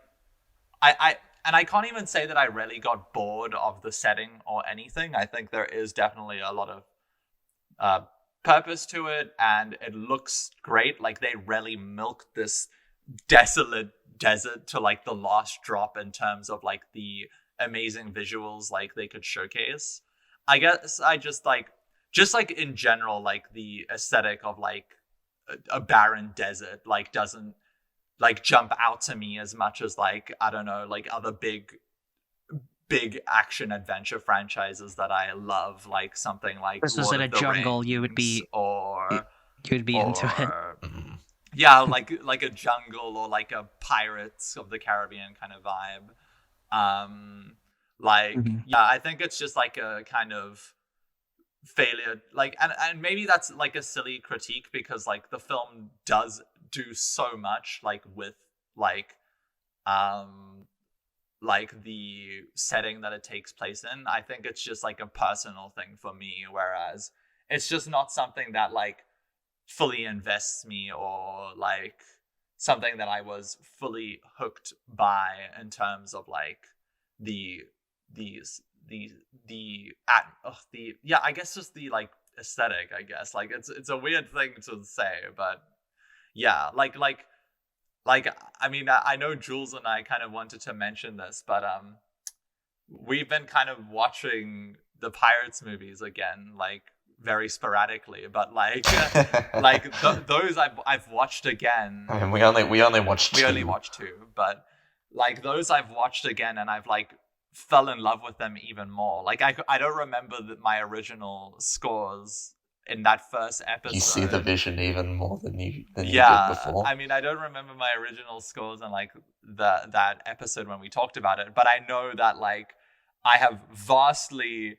I and I can't even say that I really got bored of the setting or anything. I think there is definitely a lot of uh, purpose to it, and it looks great. Like they really milked this desolate desert to like the last drop in terms of like the amazing visuals like they could showcase. I guess I just like in general, like the aesthetic of like a barren desert like doesn't like jump out to me as much as like I don't know, like other big action adventure franchises that I love, like something like
This was
Lord
in a
of the
jungle,
Rings
you, you would be into it.
or
Mm.
yeah, like a jungle or like a Pirates of the Caribbean kind of vibe. Like
Mhm.
yeah, I think it's just like a kind of failure, like and maybe that's like a silly critique because like the film does do so much like with like um like the setting that it takes place in. I think it's just like a personal thing for me, whereas it's just not something that like fully invests me or like something that I was fully hooked by in terms of like the these the yeah, I guess just the like aesthetic, I guess. Like it's a weird thing to say, but yeah, like I mean I know Jules and I kind of wanted to mention this, but we've been kind of watching the Pirates movies again, like very sporadically, but like like those I've watched again.
I mean, we only watched
We
two.
only watched two, but like those I've watched again, and I've like fell in love with them even more. Like I don't remember my original scores in that first episode.
You see the vision even more than you did before.
I mean, I don't remember my original scores and like that episode when we talked about it, but I know that like I have vastly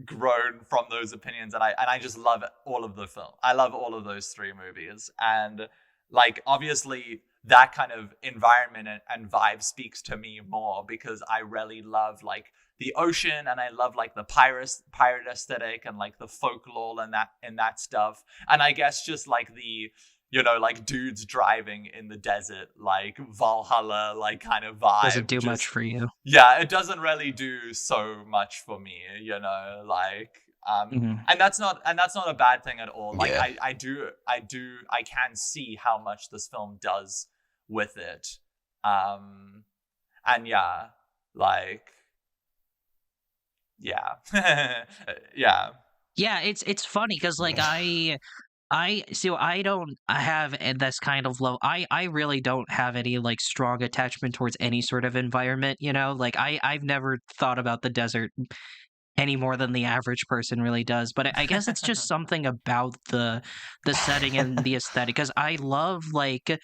grown from those opinions, and I just love all of the film. I love all of those three movies, and like obviously that kind of environment and vibe speaks to me more, because I really love like the ocean, and I love like the pirate aesthetic and like the folklore and that stuff. And I guess just like the, you know, like dudes driving in the desert, like Valhalla, like kind of vibe.
Doesn't do much for you.
Yeah, it doesn't really do so much for me, you know, like and that's not a bad thing at all. Like
Yeah.
I can see how much this film does with it. And yeah, like yeah. Yeah.
Yeah, it's funny because like I don't have this kind of low. I really don't have any like strong attachment towards any sort of environment. You know, like I've never thought about the desert any more than the average person really does. But I guess it's just something about the setting and the aesthetic, because I love like.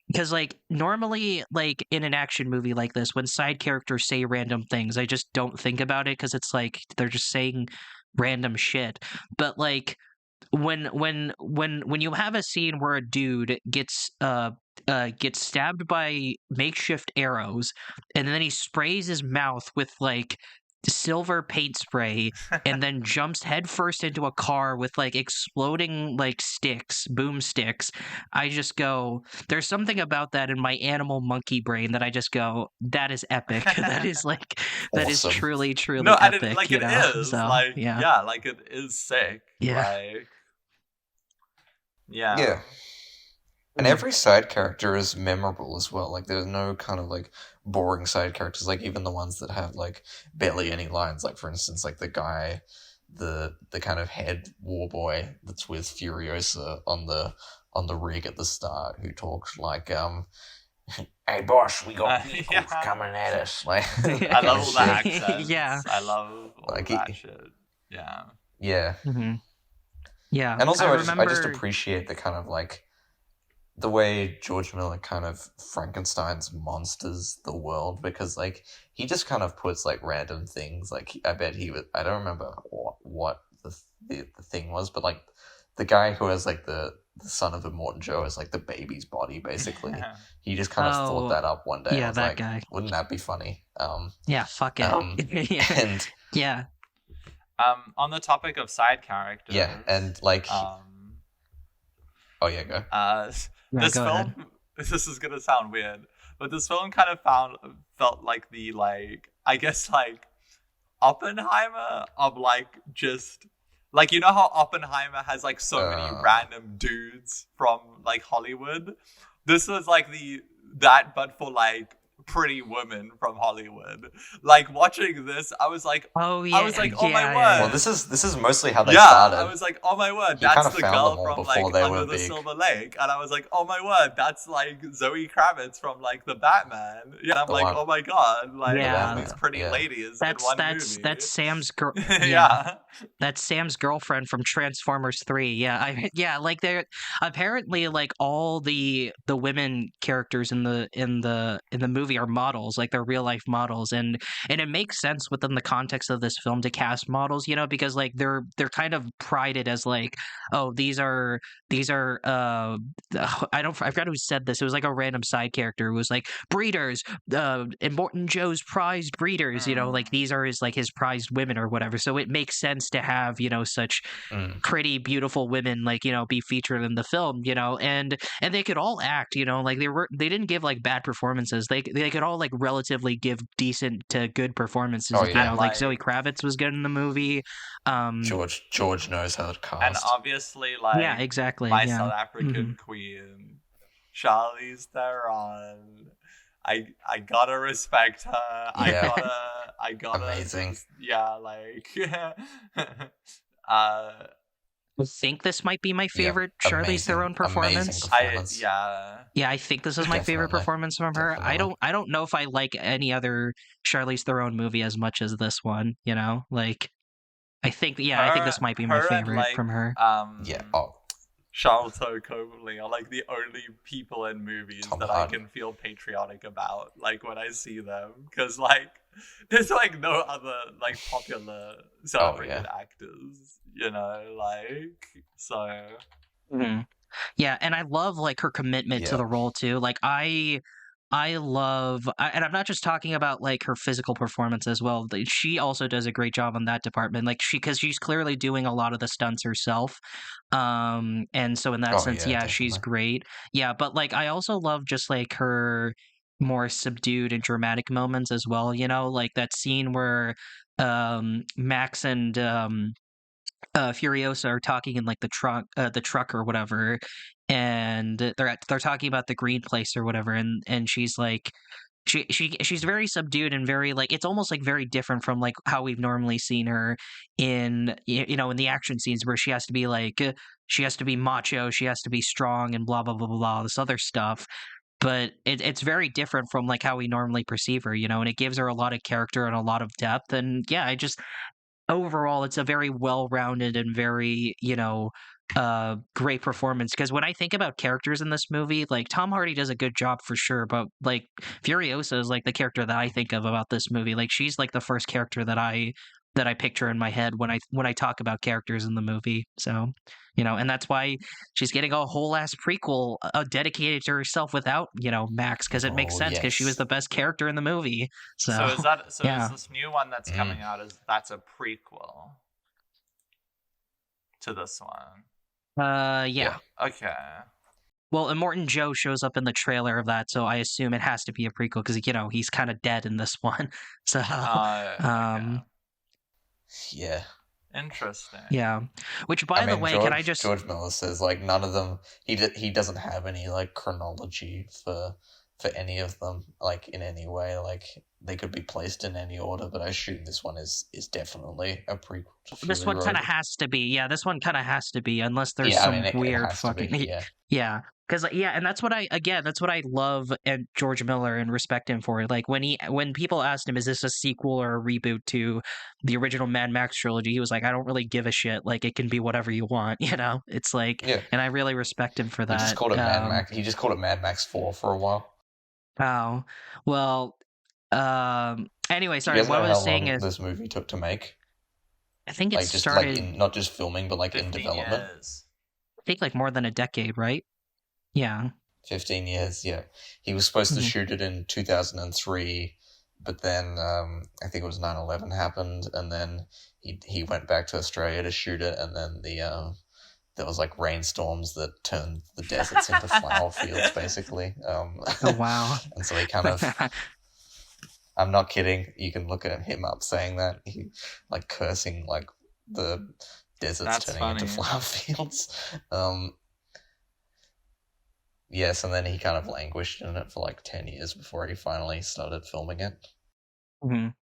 Because, like, normally, like, in an action movie like this, when side characters say random things, I just don't think about it, because it's like they're just saying random shit. But, like, when you have a scene where a dude gets stabbed by makeshift arrows, and then he sprays his mouth with, like, silver paint spray, and then jumps headfirst into a car with like exploding like boomsticks, I just go, there's something about that in my animal monkey brain that I just go, that is epic. That is like that is
Awesome.
truly
No, and
epic.
like
you
it
know?
is
So,
like
yeah.
yeah, like it is sick.
Yeah.
Like yeah.
Yeah. And every side character is memorable as well. Like, there's no kind of, like, boring side characters. Like, even the ones that have, like, barely any lines. Like, for instance, like, the guy, the kind of head war boy that's with Furiosa on the rig at the start, who talks like, hey, boss, we got vehicles
Yeah.
coming at us. Like,
I love all the accents.
Yeah.
I love all
Like,
that shit. Yeah.
Yeah.
Mhm. Yeah.
And also, I just
remember.
appreciate the kind of, like, the way George Miller kind of Frankenstein's monsters the world, because like he just kind of puts like random things. Like I bet he would. I don't remember what the thing was, but like the guy who has like the son of Immortan Joe is like the baby's body basically. He just kind of thought that up one day.
Yeah,
I was
that
like,
guy.
wouldn't that be funny?
Yeah, fuck it. Yeah.
And
Yeah.
On the topic of side characters.
yeah, and like oh yeah, go.
Yeah,
This
go
film,
ahead.
this is gonna sound weird, but this film kind of felt like the like, I guess like Oppenheimer of like just like, you know how Oppenheimer has like so many random dudes from like Hollywood. This was like that, but for like pretty women from Hollywood. Like watching this, I was like,
Oh yeah.
I was like, oh my
yeah,
word.
yeah.
Well, this is mostly how they
Yeah,
started.
I was like, oh my word,
You kind
that's
of
the
found
girl
them all
from
before
like
they
Under
were
the
big.
Silver Lake, and I was like, oh my word, that's like Zoe Kravitz from like the Batman. Yeah, and I'm
The
like,
one.
oh my god, like
Yeah.
all these pretty
Yeah.
ladies in one movie.
That's Sam's girl.
Yeah.
That's Sam's girlfriend from Transformers 3. Yeah, like they're apparently like all the women characters in the movie are models, like they're real life models, and it makes sense within the context of this film to cast models, you know, because like they're kind of prided as like, oh, these are I forgot who said this. It was like a random side character who was like breeders, Immortan Joe's prized breeders, you know, like these are his prized women or whatever. So it makes sense to have, you know, such pretty beautiful women like, you know, be featured in the film, you know, and they could all act, you know, like they didn't give like bad performances. They could all like relatively give decent to good performances.
Oh,
You
yeah.
know, like Zoe Kravitz was good in the movie.
George knows how to cast.
And obviously, like,
Yeah, exactly.
my
Yeah.
South African queen, Charlize Theron. I gotta respect her.
Yeah.
I gotta
Amazing.
just- yeah, like
I think this might be my favorite Charlize
amazing,
Theron performance.
amazing performance.
Yeah, I think this is my favorite
Definitely.
performance from her.
Definitely.
I don't know if I like any other Charlize Theron movie as much as this one, you know? Like I think this might be my
her and,
favorite
like,
from her.
Yeah. Oh,
Charlotte Copley are like the only people in movies
Tom
that
Hardy.
I can feel patriotic about, like when I see them, because like there's like no other like popular celebrated actors, you know, like so.
Mhm. Yeah, and I love like her commitment to
Yeah.
the role too. Like I love, and I'm not just talking about like her physical performance as well. She also does a great job on that department. Like because she's clearly doing a lot of the stunts herself. And so in that
Oh
sense,
yeah,
yeah, she's
definitely.
great. Yeah, but like I also love just like her more subdued and dramatic moments as well. You know, like that scene where Max and Furiosa are talking in like the truck or whatever, and they're talking about the green place or whatever, and she's like, she's very subdued and very like it's almost like very different from like how we've normally seen her in you know in the action scenes where she has to be like she has to be macho, she has to be strong and blah blah blah blah blah this other stuff. But it's very different from like how we normally perceive her, you know, and it gives her a lot of character and a lot of depth. And yeah, I just overall it's a very well-rounded and very great performance because when I think about characters in this movie, like Tom Hardy does a good job for sure, but like Furiosa is like the character that I think of about this movie. Like she's like the first character that I picture in my head when I talk about characters in the movie. So and that's why she's getting a whole ass prequel dedicated to herself without Max, because it makes
Oh
sense because she was
yes.
the best character in the movie.
So
So
is
yeah.
this new one that's
Mm.
coming out, is that's a prequel to this one?
Yeah.
Yeah.
Okay.
Well, Immortan Joe shows up in the trailer of that, so I assume it has to be a prequel because he's kind of dead in this one. So,
Okay.
um,
Yeah.
Interesting.
yeah. Which,
I
by the
mean,
way, can I just
George Miller says like none of them. He doesn't have any like chronology for any of them like in any way. Like they could be placed in any order, but I assume this one is definitely a prequel to
this
Fury
one kind
Road.
of has to be. Yeah, this one kind of has to be, unless there's
Yeah, I mean
some
it
weird
has to be.
fucking
Yeah.
yeah. Because yeah, and that's what I love and George Miller and respect him for. Like when people asked him, "Is this a sequel or a reboot to the original Mad Max trilogy?" He was like, "I don't really give a shit. Like it can be whatever you want." It's like,
Yeah.
and I really respect him for
He just
that.
called it Mad Max. He just called it Mad Max 4 for a while.
Oh, well. Anyway,
Do you
sorry.
guys
What
know
I
how
was saying
long
is,
this movie took to make?
I think it
Like just like
started.
in not just filming, but like in
15
development.
years.
I think like more than a decade, right? Yeah.
15 years, yeah. He was supposed to
Mhm.
shoot it in 2003, but then I think it was 9/11 happened, and then he went back to Australia to shoot it, and then there was like rainstorms that turned the deserts into flower fields, basically.
Oh wow.
And so he kind of, I'm not kidding, you can look at him up saying that, he like cursing like the deserts
That's
turning into
funny.
flower fields. Yes, and then he kind of languished in it for like 10 years before he finally started filming it.
Mhm.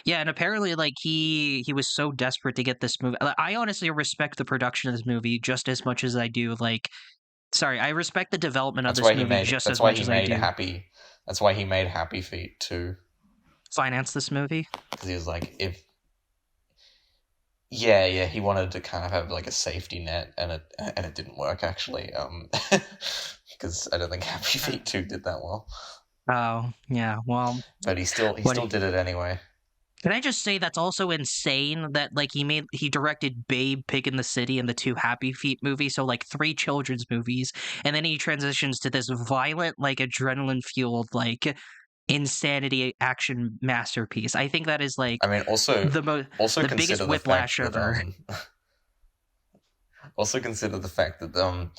Yeah, and apparently, like he was so desperate to get this movie. I honestly respect the production of this movie just as much as I do. Like, sorry, I respect the development of
That's
this
why he
movie
made
just
that's
as
why
much
he
as I
made
do
Happy that's why he made Happy Feet too,
finance this movie.
because he was like, if yeah, he wanted to kind of have like a safety net, and it didn't work actually, because I don't think Happy Feet 2 did that well,
Oh yeah, well,
but he
what
still did it anyway.
can I just say that's also insane that like he directed Babe, Pig in the City, and the two Happy Feet movies, so like three children's movies, and then he transitions to this violent, like adrenaline fueled, like insanity action masterpiece. I think that is like
I mean, also
the biggest
consider the
whiplash
fact that
ever.
also consider the fact that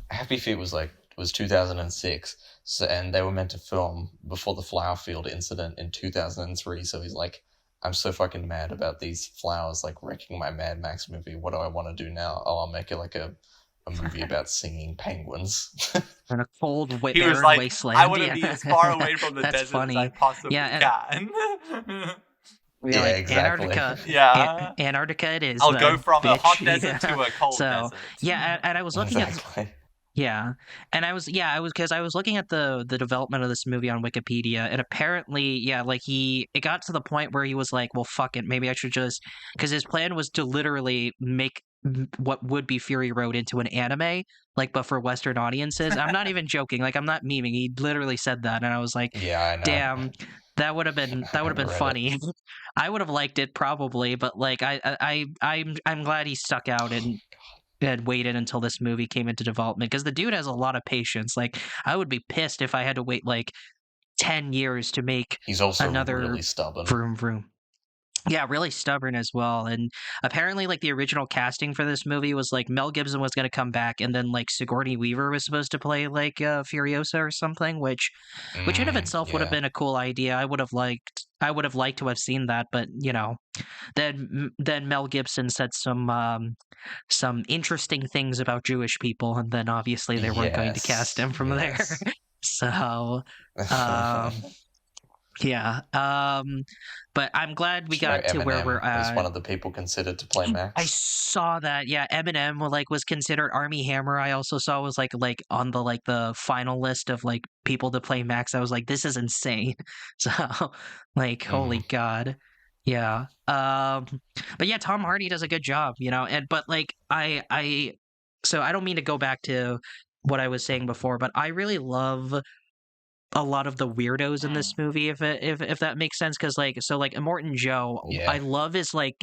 Happy Feet was 2006, so, and they were meant to film before the flower field incident in 2003. So he's like, I'm so fucking mad about these flowers like wrecking my Mad Max movie. What do I want to do now? Oh, I'll make it like a movie about singing penguins.
In a cold,
He was
barren
like,
wasteland.
I want to
Yeah.
be as far away from the
That's
desert as I
funny.
possibly
Yeah,
can.
yeah,
Yeah,
like
exactly.
Yeah.
Antarctica it is.
I'll
then,
go from a hot
bitch.
desert
Yeah.
to a cold
So
desert.
yeah, and I was looking at
Exactly.
yeah, and I was because I was looking at the development of this movie on Wikipedia, and apparently, yeah, like it got to the point where he was like, well, fuck it, maybe I should just because his plan was to literally make what would be Fury Road into an anime, like but for Western audiences. I'm not even joking, like I'm not memeing. He literally said that, and I was like,
Yeah, I know.
damn. That would have been
Read it.
funny. I would have liked it probably, but like I'm glad he stuck out and and waited until this movie came into development because the dude has a lot of patience. Like, I would be pissed if I had to wait like 10 years to make
He's also
another
really stubborn.
Vroom Vroom. Yeah, really stubborn as well. And apparently, like, the original casting for this movie was like Mel Gibson was going to come back, and then like Sigourney Weaver was supposed to play like Furiosa or something, which in of itself would have
Yeah.
been a cool idea. I would have liked to have seen that, but then Mel Gibson said some interesting things about Jewish people, and then obviously they weren't going to cast him from there.
Yes.
So, um, yeah. But I'm glad we got to where we're
Eminem was
at.
one of the people considered to play
I
Max.
saw that. Yeah, Eminem was considered. Army Hammer I also saw was like on the final list of like people to play Max. I was like, this is insane. So like, holy God. Yeah. But yeah, Tom Hardy does a good job, but like so I don't mean to go back to what I was saying before, but I really love a lot of the weirdos in this movie, if that makes sense, because like Immortan Joe,
Yeah.
I love his like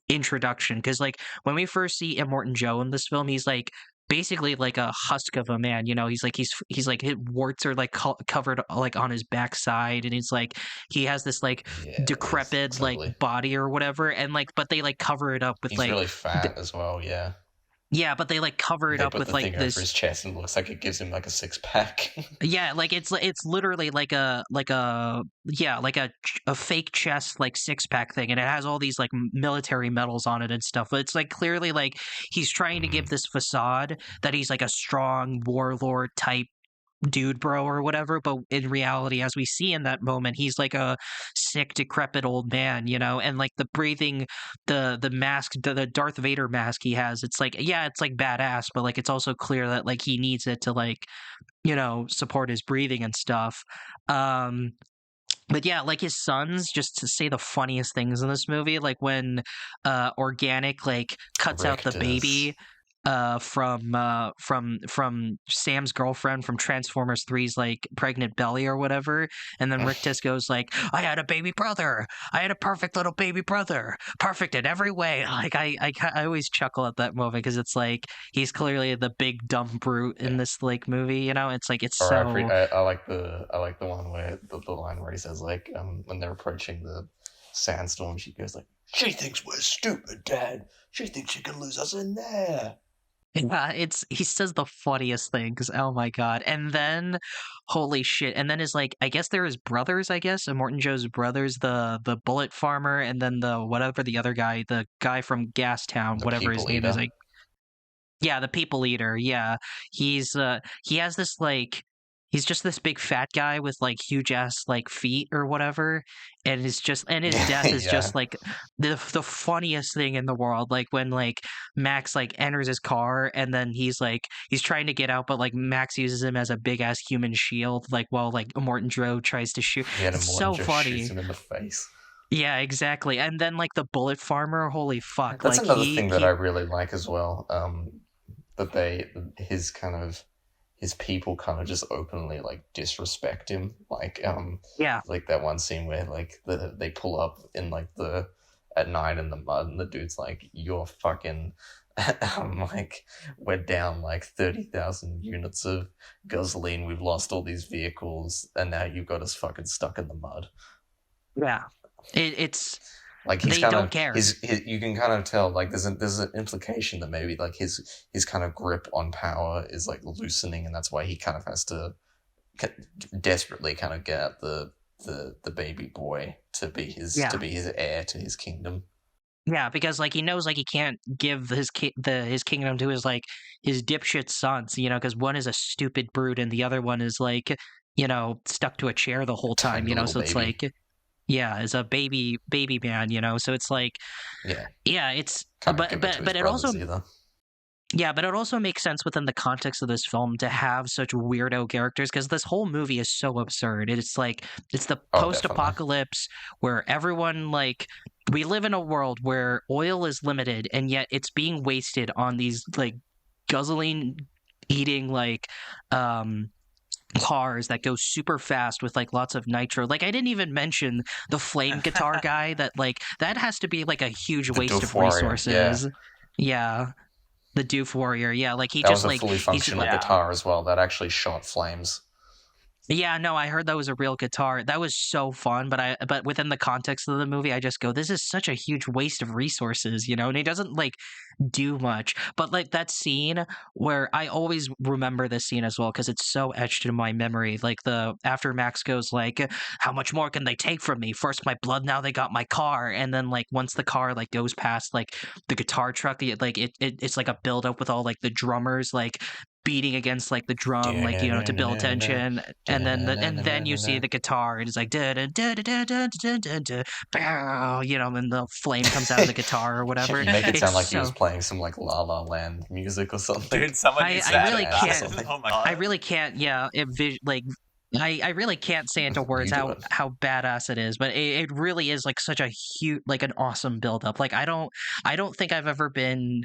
introduction, because like when we first see Immortan Joe in this film, he's like basically like a husk of a man, he's like he's like his warts are like covered like on his backside, and he's like he has this like decrepit like body or whatever, and like but they like cover it up with
he's
like
really fat as well.
Yeah, but they like cover it up with like this
over his chest, and it looks like it gives him like a 6-pack.
Yeah, like it's literally like a fake chest like 6-pack thing, and it has all these like military medals on it and stuff. But it's like clearly like he's trying to give this facade that he's like a strong warlord type dude bro or whatever, but in reality, as we see in that moment, he's like a sick decrepit old man, and like the breathing, the mask, the Darth Vader mask he has, it's like, yeah, it's like badass, but like it's also clear that like he needs it to like support his breathing and stuff. But yeah, like his sons just to say the funniest things in this movie, like when Organic like cuts out the baby from Sam's girlfriend from Transformers 3's like pregnant belly or whatever, and then Rictus goes like, I had a baby brother, I had a perfect little baby brother, perfect in every way. Like I always chuckle at that moment, because it's like he's clearly the big dumb brute in this like movie, it's like it's
I like the one where the line where he says like when they're approaching the sandstorm, she goes like, she thinks we're stupid, Dad, she thinks she can lose us in there.
Yeah, he says the funniest things. Oh my God. And then holy shit. And then like I guess they're his brothers, Immortan Joe's brothers, the bullet farmer, and then the whatever the other guy, the guy from Gastown, whatever his name is. Like, yeah, the people eater. Yeah. He has this like he's just this big fat guy with like huge ass like feet or whatever, and his death is just like the funniest thing in the world. Like when like Max like enters his car, and then he's trying to get out, but like Max uses him as a big ass human shield, like while like Immortan Joe tries to shoot. It's so funny.
Shoots him in the face.
Yeah, exactly. And then like the bullet farmer, holy fuck!
That's
like
another thing that I really like as well. That his people kind of just openly like disrespect him, like like that one scene where like they pull up in like at night in the mud, and the dude's like, you're fucking like, we're down like 30,000 units of gasoline, we've lost all these vehicles, and now you've got us fucking stuck in the mud.
Yeah, it's
like
they don't care.
You can kind of tell like there's an implication that maybe like his kind of grip on power is like loosening, and that's why he kind of has to desperately kind of get at the baby boy to be his heir to his kingdom.
Yeah, because like he knows like he can't give his kingdom to his dipshit sons, because one is a stupid brute and the other one is like stuck to a chair the whole time, so it's like. Yeah, as a baby man, so it's like, it's but it also
either.
Yeah, but it also makes sense within the context of this film to have such weirdo characters, because this whole movie is so absurd. It's like it's the post-apocalypse where everyone like we live in a world where oil is limited, and yet it's being wasted on these like guzzling eating like cars that go super fast with like lots of nitro. Like I didn't even mention the flame guitar guy that has to be like a huge waste of resources. Yeah. the Doof Warrior. Yeah, like he
That
just
was a
like
fully functional
Yeah.
guitar as well. That actually shot flames.
Yeah, no, I heard that was a real guitar. That was so fun, but within the context of the movie, I just go, this is such a huge waste of resources, and he doesn't like do much. But like that scene where I always remember this scene as well because it's so etched in my memory. Like the after Max goes like, how much more can they take from me? First my blood, now they got my car. And then like once the car like goes past like the guitar truck, it's like a build up with all like the drummers like beating against like the drum like to build tension, and then you see the guitar and it's like da da da da da da da da da, and the flame comes out of the guitar or whatever.
You make it sound
It's
like he was
so
playing some like La La Land music or something.
Dude, someone
I-
needs
I
that
really
ass.
can't-
Oh my god.
I really can't I really can't say into words
You do
how
it.
how badass it is, but it really is like such a huge, like an awesome build up. Like I don't think I've ever been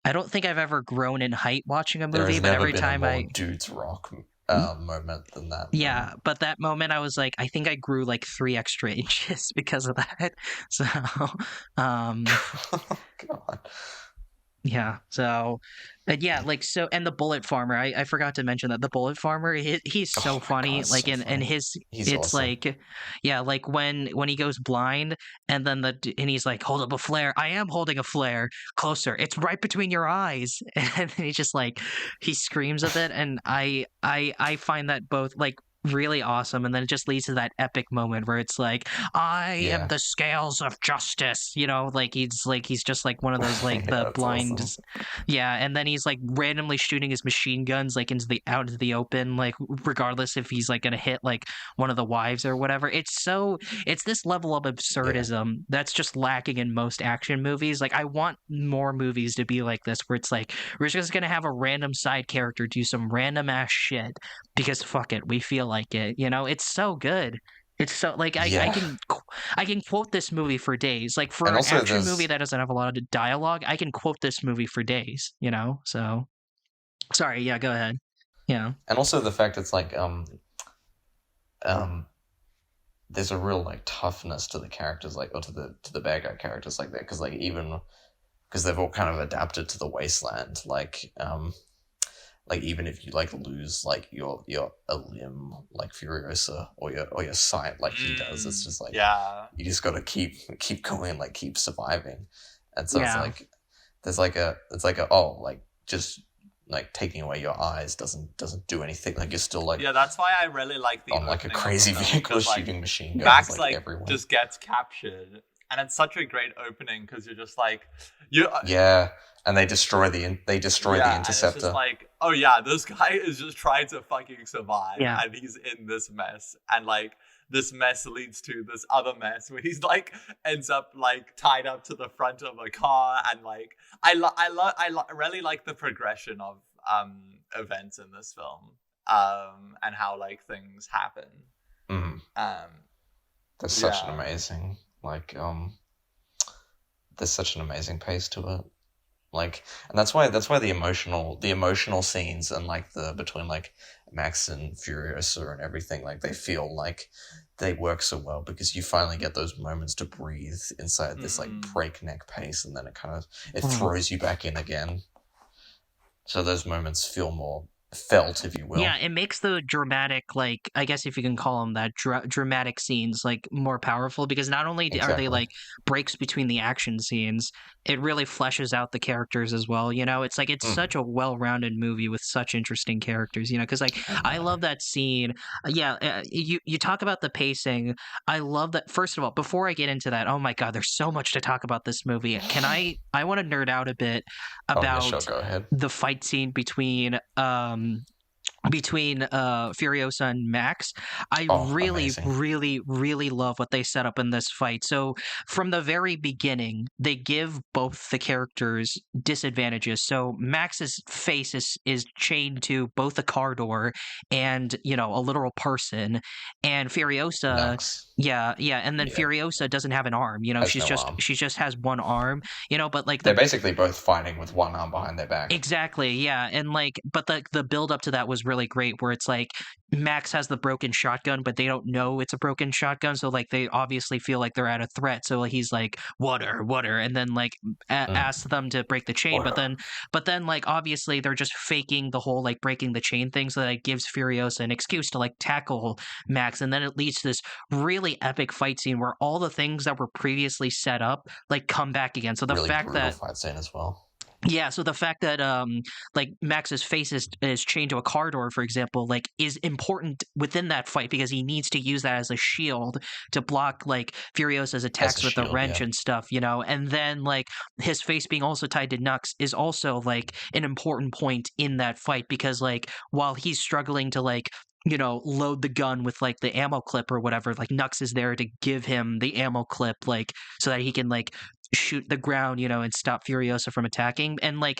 I don't think I've ever grown in height watching a
There
movie,
has
but
never
every
been
time
a more dudes rock moment than that.
yeah, but that moment I was like, I think I grew like 3 extra inches because of that. So, um,
God.
yeah. So, yeah, like so, and the bullet farmer. I forgot to mention that the bullet farmer. He's
Oh
so
my
funny.
God,
Like
so
in
funny.
his,
He's
it's
awesome.
like, yeah, like when he goes blind, and then and he's like, hold up a flare. I am holding a flare. Closer. It's right between your eyes. And then he just like he screams a bit, and I find that both like really awesome, and then it just leads to that epic moment where it's like I
Yeah.
am the scales of justice, like he's just like one of those like
Yeah,
the
that's
blind
awesome.
yeah, and then he's like randomly shooting his machine guns like out into the open, like regardless if he's like gonna hit like one of the wives or whatever. It's this level of absurdism that's just lacking in most action movies. Like I want more movies to be like this, where it's like we're just gonna have a random side character do some random ass shit because fuck it, we feel like it. It's so good. It's so like
Yeah.
I can quote this movie for days. Like for
And
an
also
action
there's-
movie that doesn't have a lot of dialogue, I can quote this movie for days. So sorry, yeah, go ahead. Yeah,
And also the fact it's like there's a real like toughness to the characters, like, or to the bad guy characters like that, because like even because they've all kind of adapted to the wasteland, like even if you like lose like your a limb like Furiosa or your sight like he does, it's just like
yeah.
you just got to keep going, like keep surviving. And so
Yeah.
it's like there's like a oh, like just like taking away your eyes doesn't do anything, like you're still like
Yeah, that's why I really like the
on like a
opening of
crazy
the film,
vehicle
'cause, like,
shooting machine guns
Max
like everywhere.
just gets captured, and it's such a great opening because you're just like you.
Yeah, and they destroy the
And
interceptor.
it's just like, oh yeah, this guy is just trying to fucking survive,
Yeah.
and he's in this mess, and like this mess leads to this other mess where he's like ends up like tied up to the front of a car, and like I really like the progression of events in this film, and how like things happen.
Mhm. There's such an amazing there's such an amazing pace to it, like, and that's why the emotional scenes and like the between like Max and Furiosa and everything, like they feel like they work so well because you finally get those moments to breathe inside this like breakneck pace, and then it throws you back in again. So those moments feel more felt, if you will.
Yeah, it makes the dramatic, like, I guess if you can call them that, dramatic scenes, like, more powerful, because not only are they,
Exactly.
like, breaks between the action scenes, it really fleshes out the characters as well, It's like, it's such a well-rounded movie with such interesting characters, because, like, I love that scene. You talk about the pacing. I love that. First of all, before I get into that, oh my God, there's so much to talk about this movie. I want to nerd out a bit about
Sure, go ahead.
the fight scene between Furiosa and Max. I really,
amazing.
really, really love what they set up in this fight. So from the very beginning, they give both the characters disadvantages. So Max's face is chained to both a car door and, a literal person. And Furiosa,
Max.
yeah, and then
Yeah.
Furiosa doesn't have an arm.
Has
She's
no
just
arm.
she just has one arm. But like
They're basically both fighting with one arm behind their back.
exactly, yeah, and like, but the build up to that was really great, where it's like Max has the broken shotgun, but they don't know it's a broken shotgun, so like they obviously feel like they're at a threat. So he's like, water, and then like asks them to break the chain, but then like obviously they're just faking the whole like breaking the chain thing, so that it gives Furiosa an excuse to like tackle Max, and then it leads to this really epic fight scene where all the things that were previously set up like come back again. So the
Really
fact
brutal
that
fight scene as well.
yeah, so the fact that like Max's face is chained to a car door, for example, like is important within that fight because he needs to use that as a shield to block like Furiosa's
As a
attacks with the
shield,
wrench
yeah.
and stuff, you know. And then like his face being also tied to Nux is also like an important point in that fight because like while he's struggling to like load the gun with like the ammo clip or whatever, like Nux is there to give him the ammo clip, like so that he can like shoot the ground, and stop Furiosa from attacking. And like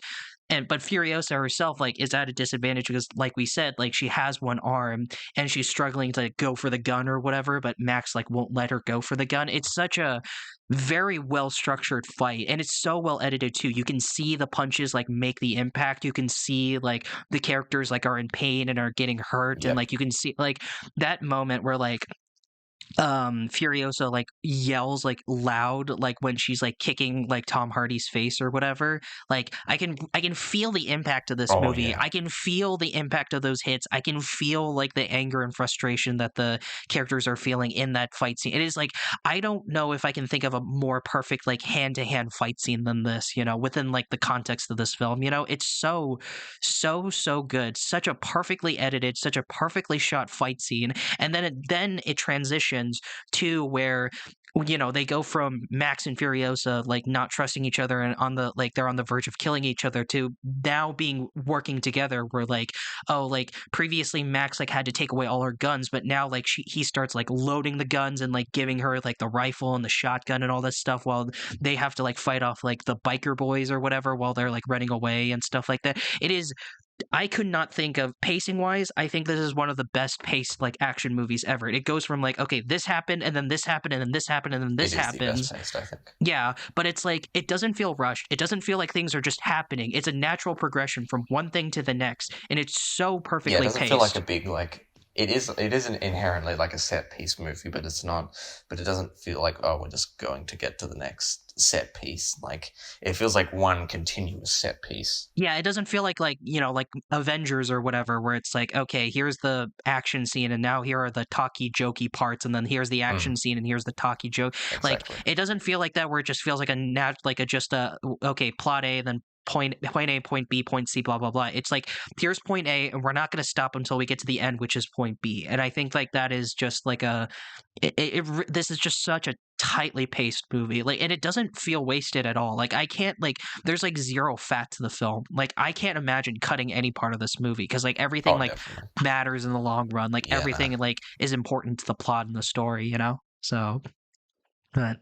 but Furiosa herself like is at a disadvantage because like we said, like she has one arm and she's struggling to go for the gun or whatever, but Max like won't let her go for the gun. It's such a very well structured fight, and it's so well edited too. You can see the punches like make the impact. You can see like the characters like are in pain and are getting hurt, and
Yep.
like you can see like that moment where like Furiosa like yells like loud like when she's like kicking like Tom Hardy's face or whatever. Like I can feel the impact of this
Oh
movie.
yeah.
I can feel the impact of those hits. I can feel like the anger and frustration that the characters are feeling in that fight scene. It is like I don't know if I can think of a more perfect like hand-to-hand fight scene than this, within like the context of this film. It's so good. Such a perfectly edited, such a perfectly shot fight scene, and then it transitions to where they go from Max and Furiosa like not trusting each other and on the like they're on the verge of killing each other to now being working together, where like like previously Max like had to take away all her guns, but now like he starts like loading the guns and like giving her like the rifle and the shotgun and all this stuff while they have to like fight off like the biker boys or whatever while they're like running away and stuff like that. It is I could not think of pacing wise. I think this is one of the best paced like action movies ever. It goes from like, okay, this happened and then this happened and then this happened and then this
It is the
happens.
best paced, I think.
Yeah, but it's like it doesn't feel rushed. It doesn't feel like things are just happening. It's a natural progression from one thing to the next, and it's so
Yeah, it
perfectly
doesn't feel like
paced.
a big like. It isn't inherently like a set piece movie, but it's not. But it doesn't feel like, oh, we're just going to get to the next set piece. Like it feels like one continuous set piece.
Yeah, it doesn't feel like like Avengers or whatever, where it's like, okay, here's the action scene, and now here are the talky jokey parts, and then here's the action scene, and here's the talky joke. Like
Exactly.
it doesn't feel like that, where it just feels like just a okay plot A, then point A, point B, point C, blah blah blah. It's like here's point A, and we're not going to stop until we get to the end, which is point B. And I think like that is just like this is just such a tightly paced movie, like, and it doesn't feel wasted at all. Like I can't like there's like zero fat to the film. Like I can't imagine cutting any part of this movie because like everything
Oh,
like
definitely.
matters in the long run. Like
Yeah.
everything like is important to the plot and the story. So, but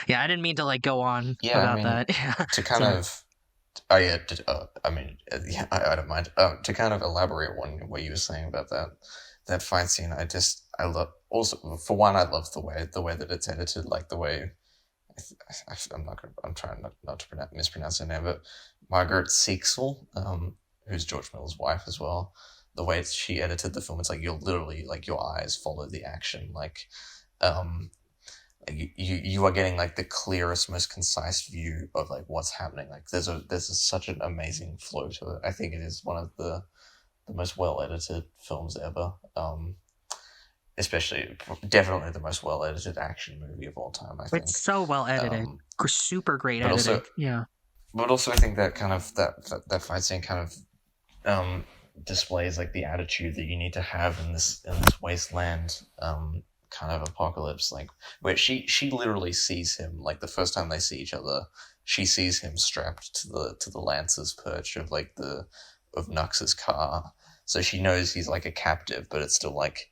yeah, I didn't mean to like go on
Yeah, I
about
mean,
that.
to kind
So,
of. Oh yeah, I mean, yeah, I don't mind. To kind of elaborate on what you were saying about that fight scene, I love also for one, I love the way that it's edited, like the way I'm trying not to mispronounce her name, but Margaret Sixel, who's George Miller's wife as well. The way she edited the film, it's like you're literally like your eyes follow the action, like um you are getting like the clearest, most concise view of like what's happening. Like such an amazing flow to it. I think it is one of the most well edited films ever. Especially definitely the most well edited action movie of all time, I think.
it's so well edited,
Um,
super great
but
editing.
also
Yeah.
but also I think that kind of that fight scene kind of displays like the attitude that you need to have in this wasteland kind of apocalypse, like where she literally sees him, like the first time they see each other, she sees him strapped to the Lancer's perch of like of Nux's car, so she knows he's like a captive, but it's still like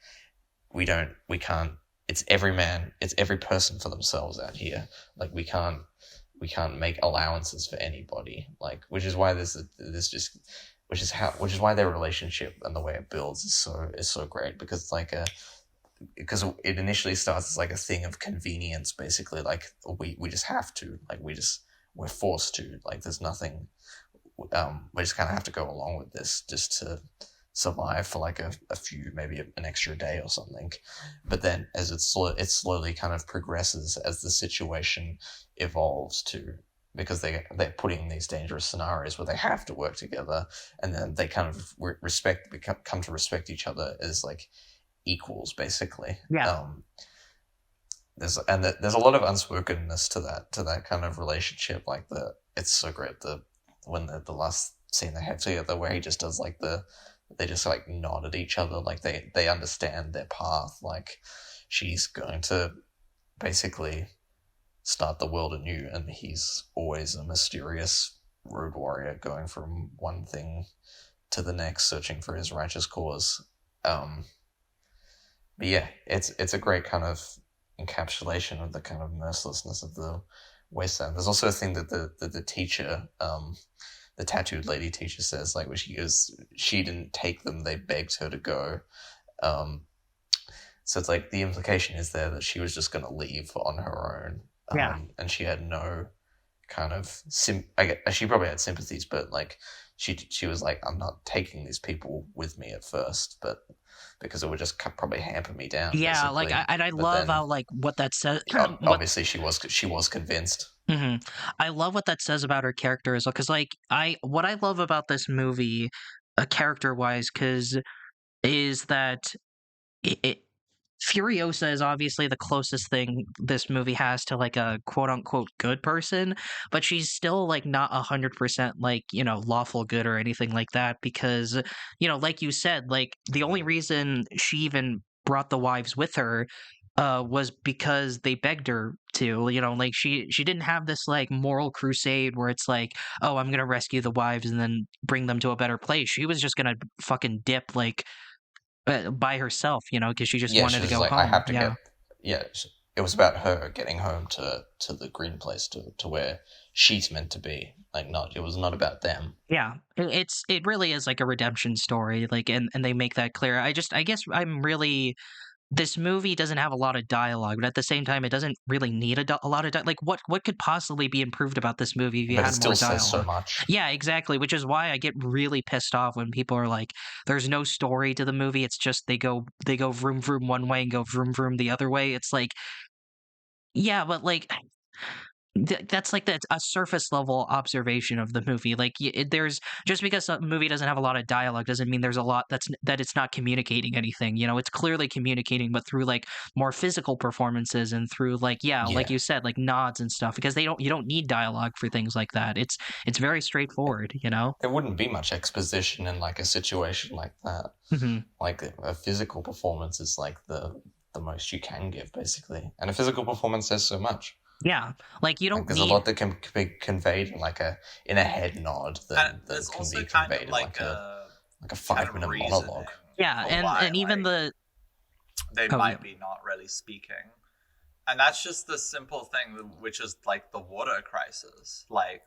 we can't, it's every person for themselves out here, like we can't make allowances for anybody, like which is why which is why their relationship and the way it builds is so great, because it's like because it initially starts as like a thing of convenience, basically, like we just have to, like we're forced to, like there's nothing, we just kind of have to go along with this just survive for like a few, maybe an extra day or something. But then as it slowly kind of progresses as the situation evolves to, because they're putting in these dangerous scenarios where they have to work together, and then they kind of come to respect each other as like equals, basically.
Yeah.
There's a lot of unspokenness to that kind of relationship. Like it's so great when the last scene they have together, where he just does like they just like nod at each other, like they understand their path. Like she's going to basically start the world anew, and he's always a mysterious road warrior going from one thing to the next, searching for his righteous cause. But yeah, it's a great kind of encapsulation of the kind of mercilessness of the West End. There's also a thing that the teacher, the tattooed lady teacher, says, like, where she goes, she didn't take them, they begged her to go. So it's like the implication is there that she was just going to leave on her own. And she had no kind of she probably had sympathies, but like she was like, I'm not taking these people with me at first, but because it would just probably hamper me down.
Yeah,
basically.
I love how like what that says.
Obviously, she was convinced.
Mm-hmm. I love what that says about her character as well, because like what I love about this movie, character wise, is that it Furiosa is obviously the closest thing this movie has to like a quote unquote good person, but she's still like not 100% like, lawful good or anything like that, because, like you said, like the only reason she even brought the wives with her was because they begged her to, like she didn't have this like moral crusade where it's like, oh, I'm gonna rescue the wives and then bring them to a better place. She was just gonna fucking dip like by herself, because she just wanted to go
like,
home.
I have to it was about her getting home to the green place, to where she's meant to be. Like, it was not about them.
Yeah, it really is like a redemption story, like, and they make that clear. I guess this movie doesn't have a lot of dialogue, but at the same time, it doesn't really need a lot of like what could possibly be improved about this movie if you
But it
had more
still says so
dialogue?
much.
Yeah, exactly. Which is why I get really pissed off when people are like, "There's no story to the movie. It's just they go vroom vroom one way and go vroom vroom the other way." It's like, yeah, but like that's like that's a surface level observation of the movie. Like there's just because a movie doesn't have a lot of dialogue doesn't mean there's a lot that it's not communicating anything. It's clearly communicating, but through like more physical performances and through like like you said, like nods and stuff. Because you don't need dialogue for things like that. It's very straightforward.
There wouldn't be much exposition in like a situation like that.
Mm-hmm.
Like a physical performance is like the most you can give, basically, and a physical performance says so much.
Yeah, like you don't.
Like, there's a lot that can be conveyed in a head nod that can be conveyed in like a 5-minute monologue.
Yeah, and even
they might be not really speaking, and that's just the simple thing, which is like the water crisis. Like,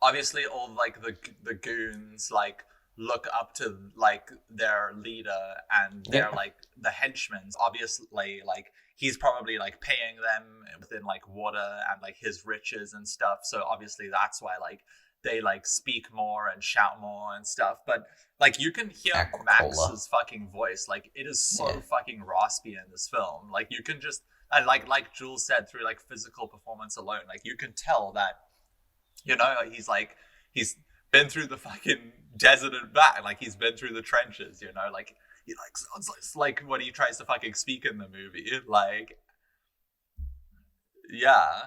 obviously, all like the goons like look up to like their leader, and they're like the henchmen. Obviously, like he's probably like paying them within like water and like his riches and stuff. So obviously that's why like they like speak more and shout more and stuff. But like you can hear Max's fucking voice. Like it is so fucking raspy in this film. Like you can just, and like Jules said, through like physical performance alone, like you can tell that, he's been through the fucking desert and back. Like he's been through the trenches, like he like sounds like what he tries to fucking speak in the movie. Like, yeah.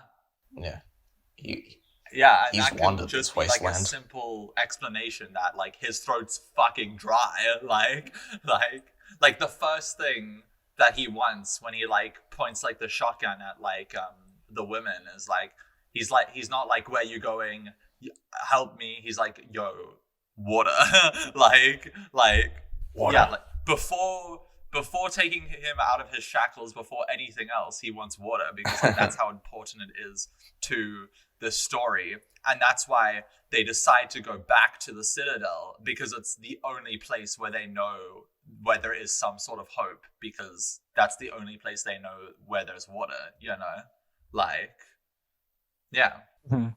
He's wandered this wasteland.
Like a simple explanation that like his throat's fucking dry. Like the first thing that he wants when he like points like the shotgun at like the women is like he's not like, where you going? Help me. He's like, yo, water. like water. Yeah, like before taking him out of his shackles, before anything else, he wants water, because like, that's how important it is to the story. And that's why they decide to go back to the Citadel, because it's the only place where they know where there is some sort of hope, because that's the only place they know where there's water, like, yeah.
Mm-hmm.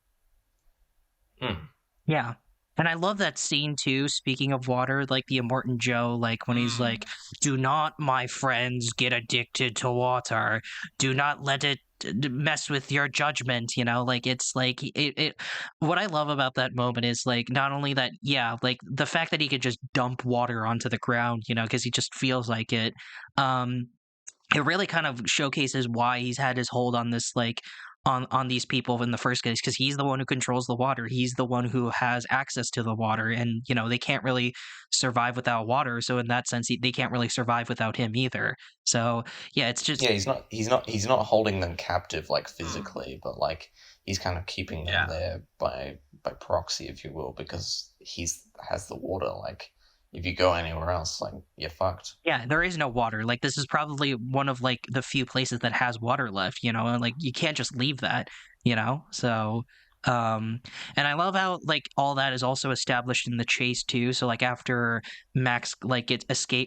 Yeah. And I love that scene too. Speaking of water, like the Immortan Joe, like when he's like, "Do not, my friends, get addicted to water. Do not let it mess with your judgment." Like it's like it. What I love about that moment is like not only that, yeah, like the fact that he could just dump water onto the ground, because he just feels like it. Um, it really kind of showcases why he's had his hold on this like on these people in the first place, because he's the one who controls the water, he's the one who has access to the water, and they can't really survive without water, so in that sense they can't really survive without him either. So yeah, it's just
Yeah, he's not holding them captive like physically, but like he's kind of keeping them
Yeah.
there by proxy, if you will, because he's has the water. Like if you go anywhere else, like you're fucked.
yeah, there is no water. Like this is probably one of like the few places that has water left, and like you can't just leave that. So um and I love how like all that is also established in the chase too. So like after Max like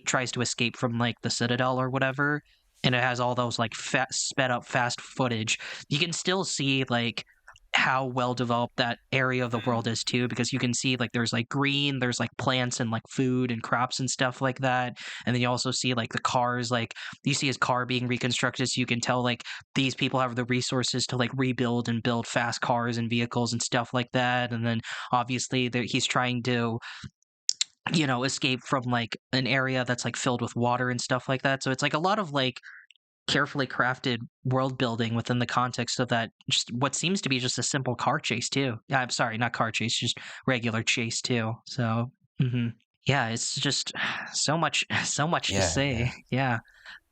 tries to escape from like the Citadel or whatever, and it has all those like sped up fast footage, you can still see like how well developed that area of the world is too, because you can see like there's like green, there's like plants and like food and crops and stuff like that. And then you also see like the cars, like you see his car being reconstructed, so you can tell like these people have the resources to like rebuild and build fast cars and vehicles and stuff like that. And then obviously he's trying to escape from like an area that's like filled with water and stuff like that. So it's like a lot of like carefully crafted world building within the context of that, just what seems to be just a simple car chase too. I'm sorry, not car chase, just regular chase too. So yeah, it's just so much to
Yeah, yeah.
say. Yeah.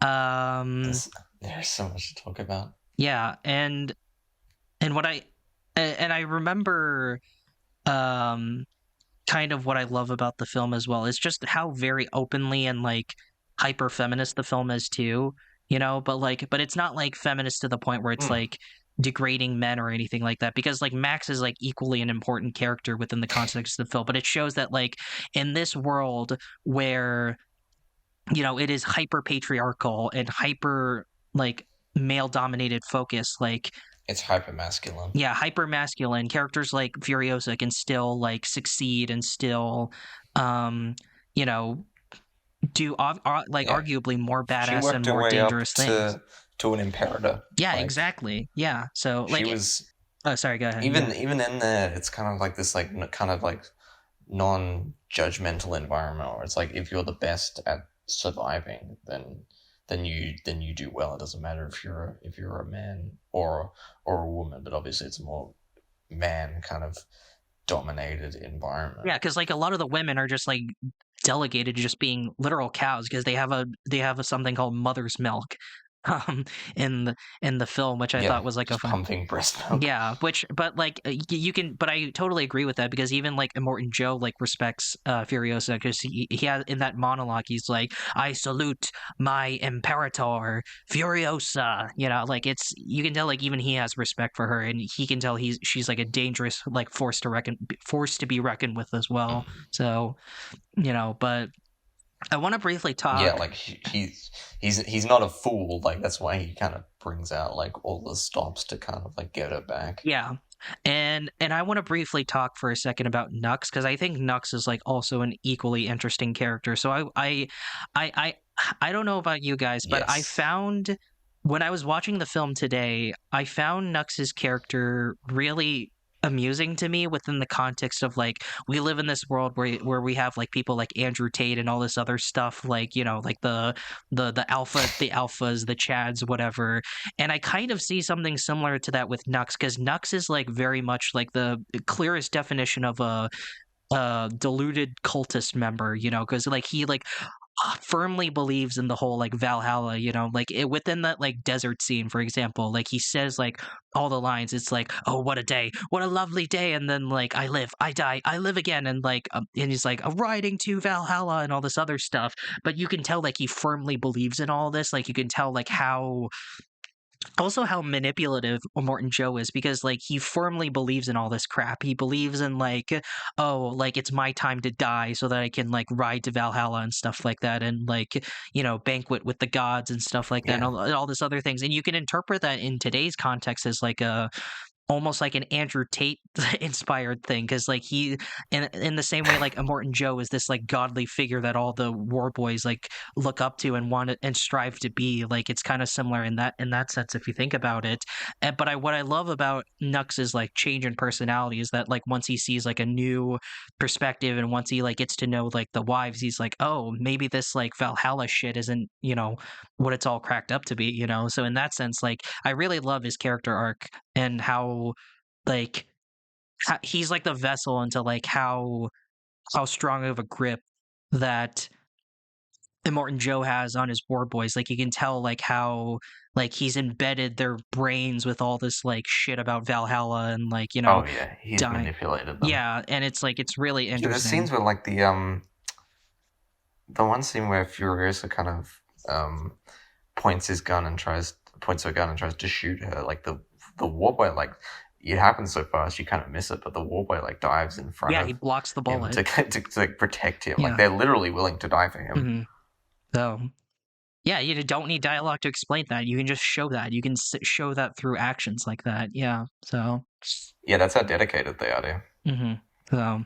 um
There's so much to talk about.
yeah, and what I remember, um kind of what I love about the film as well is just how very openly and like hyper feminist the film is too, but it's not like feminist to the point where it's
Mm.
like degrading men or anything like that, because like Max is like equally an important character within the context of the film, but it shows that like in this world where it is hyper patriarchal and hyper like male dominated focus, like
It's hyper masculine.
yeah, hyper masculine characters like Furiosa can still like succeed and still, um, you know, do like
Yeah,
arguably more
she
badass and
worked her
more
way up
dangerous things.
to an imperator.
Yeah,
Like
exactly. Yeah. So
she
like,
was
oh, sorry, go ahead.
even
Yeah.
even in there. It's kind of like this like kind of like non-judgmental environment where it's like if you're the best at surviving, then you do well. It doesn't matter if you're a man or a woman, but obviously it's a more man kind of dominated environment.
Yeah, because like a lot of the women are just like delegated to just being literal cows, because they have a something called mother's milk, um, in the film, which I
Yeah,
thought was like a
just
fun.
pumping breast milk.
Yeah, but like you can, but I totally agree with that, because even like Immortan Joe like respects Furiosa, because he has in that monologue he's like, "I salute my imperator Furiosa," like it's, you can tell like even he has respect for her, and he can tell she's like a dangerous like force to be reckoned with as well. So but I want to briefly
Yeah,
talk.
like he's not a fool. Like that's why he kind of brings out like all the stops to kind of like get her back.
Yeah. And I want to briefly talk for a second about Nux, because I think Nux is like also an equally interesting character. So I don't know about you guys, but I
Yes.
found, when I was watching the film today, I found Nux's character really amusing to me, within the context of like we live in this world where we have like people like Andrew Tate and all this other stuff, like like the alphas, the chads, whatever. And I kind of see something similar to that with Nux, because Nux is like very much like the clearest definition of a deluded cultist member, because like he like firmly believes in the whole like Valhalla, like within that like desert scene, for example, like he says like all the lines, it's like, "Oh, what a day, what a lovely day," and then like, "I live, I die, I live again," and like and he's like, "Riding to Valhalla," and all this other stuff. But you can tell like he firmly believes in all this, like you can tell like how manipulative Morton Joe is, because like he firmly believes in all this crap. He believes in like, oh, like it's my time to die so that I can like ride to Valhalla and stuff like that, and like banquet with the gods and stuff like that, and
Yeah.
all this other things. And you can interpret that in today's context as like almost like an Andrew Tate inspired thing, because like he in the same way like Immortan Joe is this like godly figure that all the war boys like look up to and want to, and strive to be. Like it's kind of similar in that sense if you think about it. But what I love about Nux's like change in personality is that like once he sees like a new perspective, and once he like gets to know like the wives, he's like, oh, maybe this like Valhalla shit isn't, what it's all cracked up to be, so in that sense, like I really love his character arc, and how like he's like the vessel into like how strong of a grip that Immortan Joe has on his war boys. Like you can tell like how like he's embedded their brains with all this like shit about Valhalla, and like
Oh yeah, he's
dying.
manipulated them.
Yeah, and it's like it's really
Yeah,
interesting.
there's scenes where like the one scene where Furiosa kind of points her gun and tries to shoot her. Like the war boy, like it happens so fast you kind of miss it, but the war boy like dives in front
Yeah,
of
he blocks the
him
bullet.
to like, protect him.
Yeah.
Like they're literally willing to die for him.
Mm-hmm. So, yeah, you don't need dialogue to explain that. You can just show that. You can show that through actions like that. Yeah. So.
Yeah, that's how dedicated they are to.
Mm-hmm. So.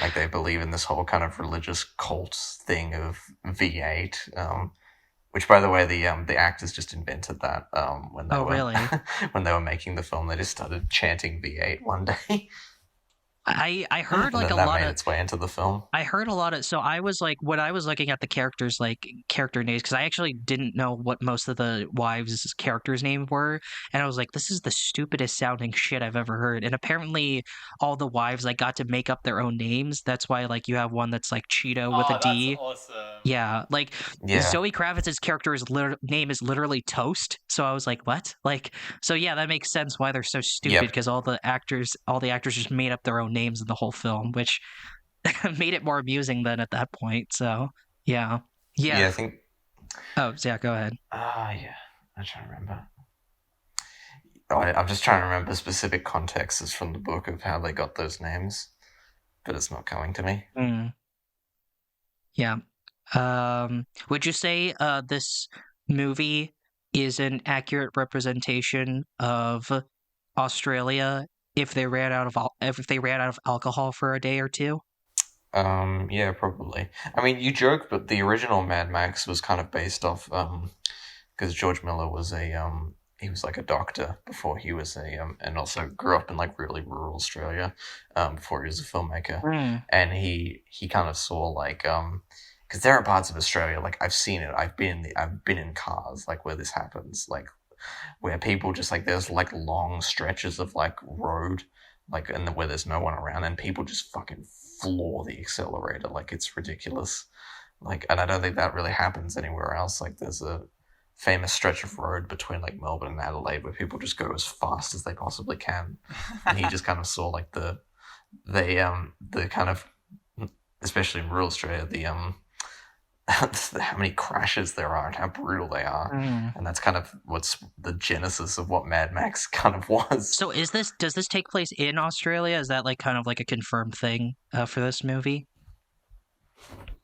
Like they believe in this whole kind of religious cult thing of V8. Which, by the way, the actors just invented that when they were
really?
when they were making the film. They just started chanting V8 one day.
I heard like
and then
a
that
lot
made
of
its way into the film.
I heard a lot of so I was like when I was looking at the characters like character names, because I actually didn't know what most of the wives' characters' names were, and I was like, this is the stupidest sounding shit I've ever heard. And apparently all the wives like got to make up their own names. That's why like you have one that's like Cheeto with a D.
That's awesome.
Yeah, like
Yeah.
Zoe Kravitz's character's name is literally Toast. So I was like, what? Like, so yeah, that makes sense why they're so stupid, because all the actors just made up their own names in the whole film, which made it more amusing than at that point. So yeah.
I think.
Oh yeah, go ahead.
Yeah, I'm trying to remember. I'm just trying to remember specific contexts from the book of how they got those names, but it's not coming to me.
Yeah. Would you say this movie is an accurate representation of Australia if they ran out of alcohol for a day or two?
Yeah, probably. I mean, you joke, but the original Mad Max was kind of based off because George Miller was he was like a doctor before he was and also grew up in like really rural Australia before he was a filmmaker. And he kind of saw like because there are parts of Australia, like I've seen it, I've been in cars like where this happens, like where people just like there's like long stretches of like road, like and where there's no one around, and people just fucking floor the accelerator, like it's ridiculous. Like, and I don't think that really happens anywhere else. Like there's a famous stretch of road between like Melbourne and Adelaide where people just go as fast as they possibly can, and he just kind of saw like the kind of, especially in rural Australia, how many crashes there are and how brutal they are, and that's kind of what's the genesis of what Mad Max kind of was.
So does this take place in Australia? Is that like kind of like a confirmed thing for this movie?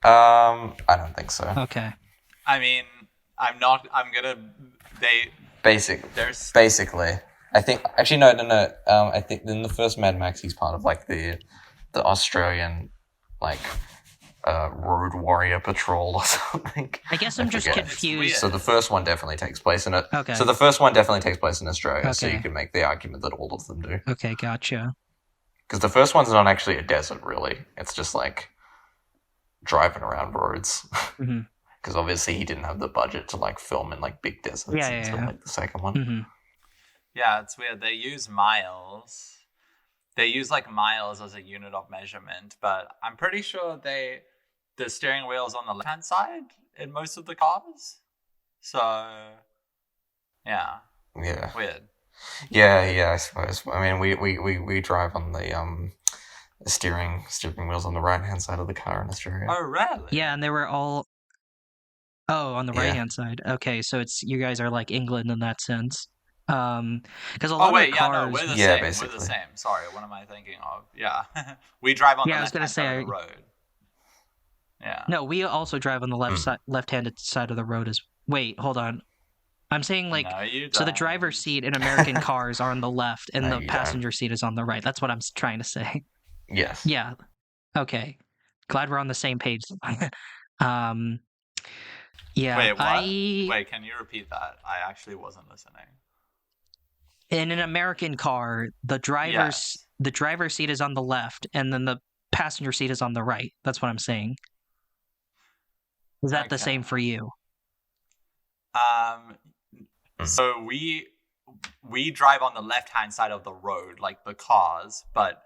I don't think so.
Okay.
I mean,
Basically, I think actually no. I think in the first Mad Max he's part of like the Australian like road warrior patrol or something.
I guess I'm just confused.
So the first one definitely takes place in it.
Okay.
So the first one definitely takes place in Australia.
Okay.
So you can make the argument that all of them do.
Okay, gotcha.
Because the first one's not actually a desert, really. It's just like driving around roads. Because obviously he didn't have the budget to like film in like big deserts until like the second one.
Yeah, it's weird. They use miles. They use like miles as a unit of measurement, but I'm pretty sure the steering wheel's on the left-hand side in most of the cars. So, yeah.
Yeah.
Weird.
Yeah, I suppose. I mean, we drive on the steering wheels on the right-hand side of the car in Australia.
Oh, really?
Yeah, and they were all... Oh, on the right-hand side. Okay, so you guys are like England in that sense. Because a lot of the cars...
we're the
yeah,
same.
basically.
We're the same. Sorry, what am I thinking of? Yeah. We drive on the left-hand side of the road. Yeah.
No, we also drive on the left-handed side of the road as... Wait, hold on. I'm saying like,
No, you
so the
don't.
driver's seat in American cars are on the left and
No,
the
you
passenger seat is on the right. That's what I'm trying to say.
Yes.
Yeah. Okay. Glad we're on the same page. um, yeah,
Wait, what? Wait, can you repeat that? I actually wasn't listening.
in an American car, the
Yes.
driver's seat is on the left and then the passenger seat is on the right. That's what I'm saying. Is that the same for
Okay.
you?
So we drive on the left hand side of the road, like the cars, but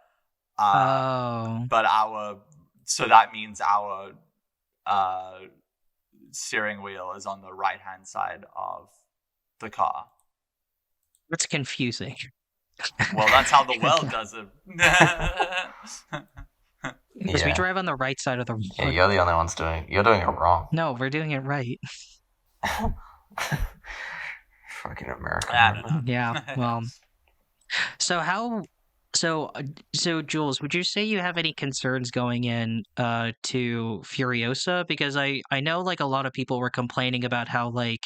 Oh.
our so that means our uh steering wheel is on the right hand side of the car.
That's confusing.
Well, that's how the world does it.
Because we
Yeah.
drive on the right side of the
Yeah,
road.
you're the only ones you're doing it wrong.
No, we're doing it right.
Fucking America.
I don't know.
Yeah, well. So Jules, would you say you have any concerns going in to Furiosa? Because I know like a lot of people were complaining about how like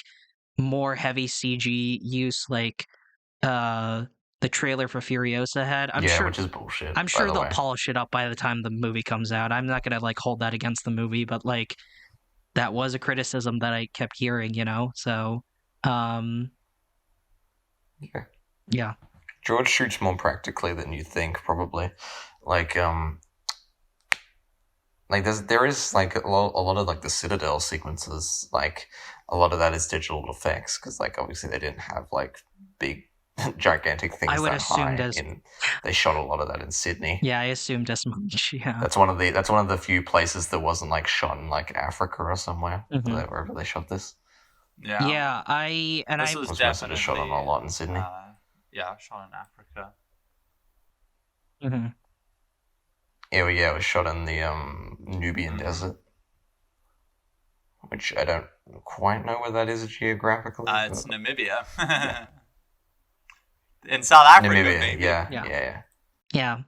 more heavy CG use like the trailer for Furiosa had.
Which is bullshit.
I'm
by
sure
the
they'll
way.
polish it up by the time the movie comes out. I'm not gonna like hold that against the movie, but like that was a criticism that I kept hearing, you know? So
Yeah.
yeah.
George shoots more practically than you think, probably. Like there is like a lot of like the Citadel sequences, like a lot of that is digital effects because like obviously they didn't have like big gigantic things
I would
that
assume
high. They shot a lot of that in Sydney.
Yeah, I assumed as much. Yeah.
That's one of the few places that wasn't like shot in like Africa or somewhere wherever they shot this.
Yeah.
Yeah,
This was
was
definitely
mostly shot on a lot in Sydney.
Shot in Africa.
Mm-hmm.
Yeah, it was shot in the Nubian desert, which I don't quite know where that is geographically.
It's Namibia. In South Africa,
Namibia,
maybe.
yeah.
Yeah.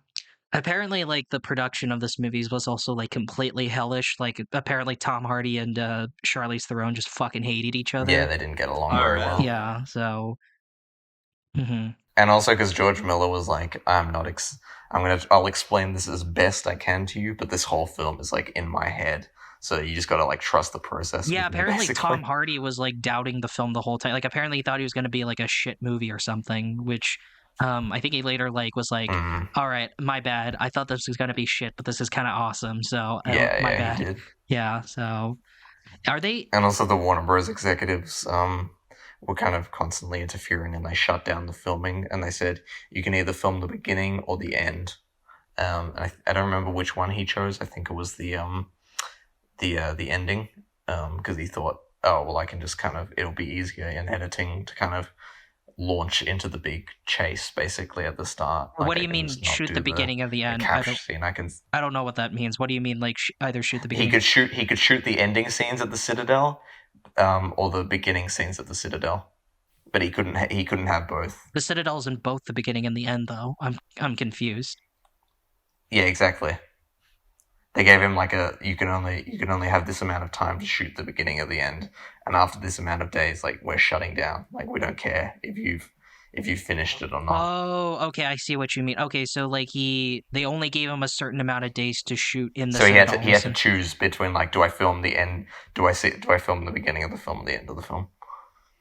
Apparently, like the production of this movie was also like completely hellish. Like apparently, Tom Hardy and Charlize Theron just fucking hated each other.
Yeah, they didn't get along
Oh,
very
really?
well.
Yeah. So. Mm-hmm.
And also because George Miller was like, I'll explain this as best I can to you, but this whole film is like in my head. So you just gotta like trust the process.
Yeah,
with me,
apparently
basically.
Tom Hardy was like doubting the film the whole time. Like apparently he thought he was going to be like a shit movie or something, which I think he later like was like, all right, my bad. I thought this was going to be shit, but this is kind of awesome. So my bad.
He did.
Yeah, so are they?
And also the Warner Bros. Executives were kind of constantly interfering, and they shut down the filming. And they said you can either film the beginning or the end. And I don't remember which one he chose. I think it was the ending, because he thought, oh well, I can just kind of it'll be easier in editing to kind of launch into the big chase basically at the start.
What do you mean shoot the beginning of the end? I don't know what that means. What do you mean like either shoot the beginning?
He could shoot the ending scenes at the Citadel, or the beginning scenes at the Citadel, but he couldn't have both.
The Citadel's in both the beginning and the end, though. I'm confused.
Yeah, exactly. They gave him like you can only have this amount of time to shoot the beginning of the end, and after this amount of days, like we're shutting down. Like we don't care if you've finished it or not.
Oh, okay, I see what you mean. Okay, so like they only gave him a certain amount of days to shoot in the.
So he had to choose between like, do I film the end? Do I film the beginning of the film or the end of the film?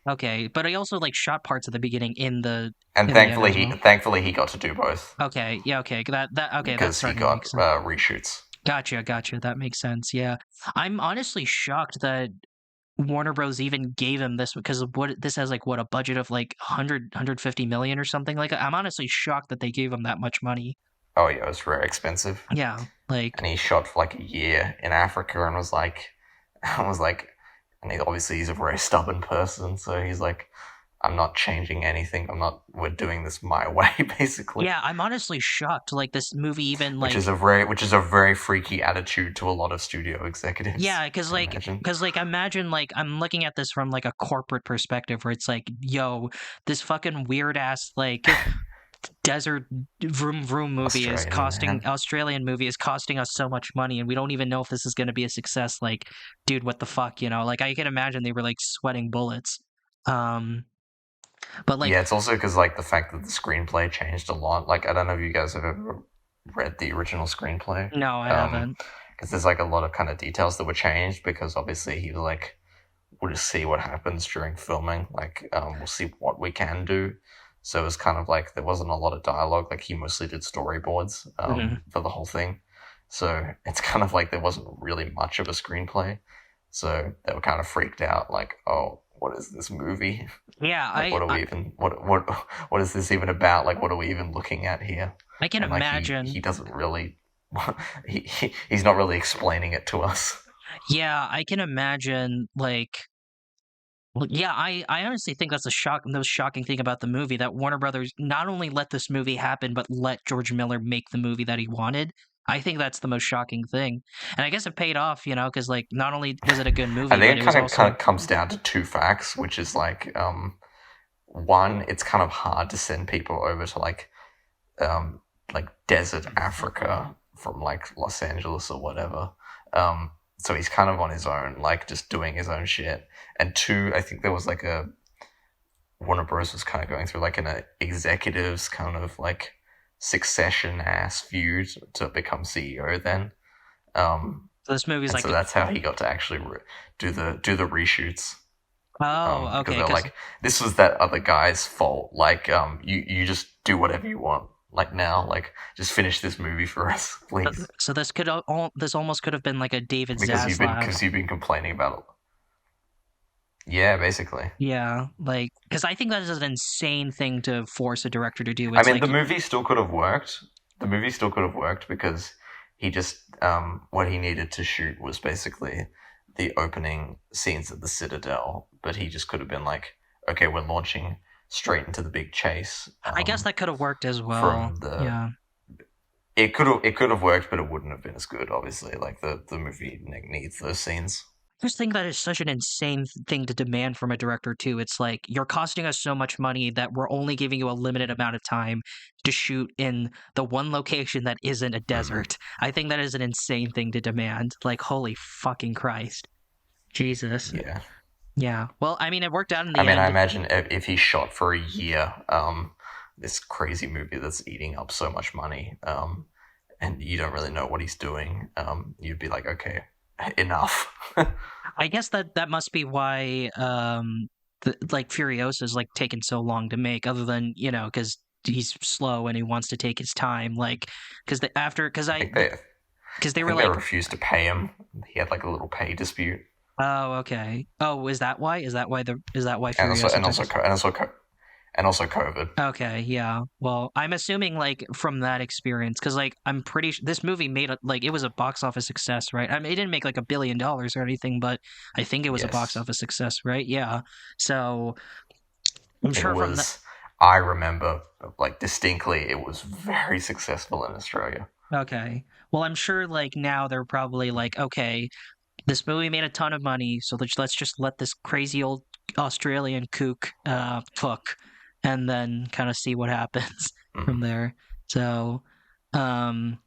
Okay, but he also like shot parts of the beginning in the.
And thankfully he got to do both.
Okay, yeah, okay, that okay,
because he got reshoots.
Gotcha. That makes sense. Yeah, I'm honestly shocked that Warner Bros. Even gave him this because of this has like a budget of like 150 million or something like that. I'm honestly shocked that they gave him that much money.
Oh yeah, it was very expensive.
Yeah, like.
And he shot for like a year in Africa and was like, and he's a very stubborn person, so he's like, I'm not changing anything. We're doing this my way, basically.
Yeah, I'm honestly shocked. Like this movie, even like,
which is a very freaky attitude to a lot of studio executives.
Yeah, because imagine like I'm looking at this from like a corporate perspective, where it's like, yo, this fucking weird ass like desert vroom movie Australian movie is costing us so much money, and we don't even know if this is going to be a success. Like, dude, what the fuck, you know? Like, I can imagine they were like sweating bullets. Um, but like,
Yeah, it's also because like the fact that the screenplay changed a lot. Like I don't know if you guys have ever read the original screenplay.
no, I haven't.
Because there's like a lot of kind of details that were changed because obviously he was like, we'll just see what happens during filming. Like, we'll see what we can do. So it was kind of like there wasn't a lot of dialogue. Like he mostly did storyboards
Mhm.
for the whole thing. So it's kind of like there wasn't really much of a screenplay. So they were kind of freaked out. Like, oh, what is this movie?
Yeah,
Like, what are we even? What is this even about? Like, what are we even looking at here?
I can
And like
imagine.
he doesn't really. He's not really explaining it to us.
Yeah, I can imagine. Like, well, yeah, I honestly think that's the most shocking thing about the movie that Warner Brothers not only let this movie happen, but let George Miller make the movie that he wanted. I think that's the most shocking thing, and I guess it paid off, because like not only was it a good
I
movie, but
think
it
it
was
kind
also
of comes down to two facts, which is like one, it's kind of hard to send people over to um, like desert Africa from like Los Angeles or whatever. So he's kind of on his own, like just doing his own shit. And two, I think there was like a Warner Bros. Was kind of going through like an executives kind of like succession ass feud to become CEO then.
so this movie's
And
like,
so that's how he got to actually do the reshoots.
oh,
Because
okay,
they're
because
like, this was that other guy's fault. Like, you just do whatever you want. Like now, like just finish this movie for us, please,
so this almost could have been like a David Zaslav.
because you've been complaining about it. Yeah, basically.
Yeah, like because I think that is an insane thing to force a director to do.
I
It's
mean,
like,
the movie still could have worked. The movie still could have worked because he just what he needed to shoot was basically the opening scenes at the Citadel, but he just could have been like, okay, we're launching straight into the big chase.
I guess that could have worked as well.
From the
Yeah.
it could have worked, but it wouldn't have been as good. Obviously, like the movie needs those scenes.
I just think that is such an insane thing to demand from a director too. It's like you're costing us so much money that we're only giving you a limited amount of time to shoot in the one location that isn't a
Mm-hmm.
desert. I think that is an insane thing to demand. Like, holy fucking Christ. Jesus.
Yeah.
Yeah. Well, I mean, it worked out in
I
the
mean, I
end.
imagine if he shot for a year, this crazy movie that's eating up so much money, and you don't really know what he's doing, you'd be like, okay, enough.
I guess that must be why like Furiosa is like taking so long to make, other than because he's slow and he wants to take his time, like because
I think they,
because
I
they were
think they
like,
refused to pay him. He had like a little pay dispute,
oh, okay, oh, is that why
and also
Furiosa
and
took
also
his.
and also COVID.
Okay, yeah. Well, I'm assuming like from that experience, because like I'm pretty this movie made like it was a box office success, right? I mean, it didn't make like $1 billion or anything, but I think it was a box
Yes,
office success, right? Yeah. So I'm
it
sure from that.
was. I remember like distinctly, it was very successful in Australia.
Okay. Well, I'm sure like now they're probably like, okay, this movie made a ton of money, so let's just let this crazy old Australian kook cook, and then kind of see what happens from
Mm.
there. So, um,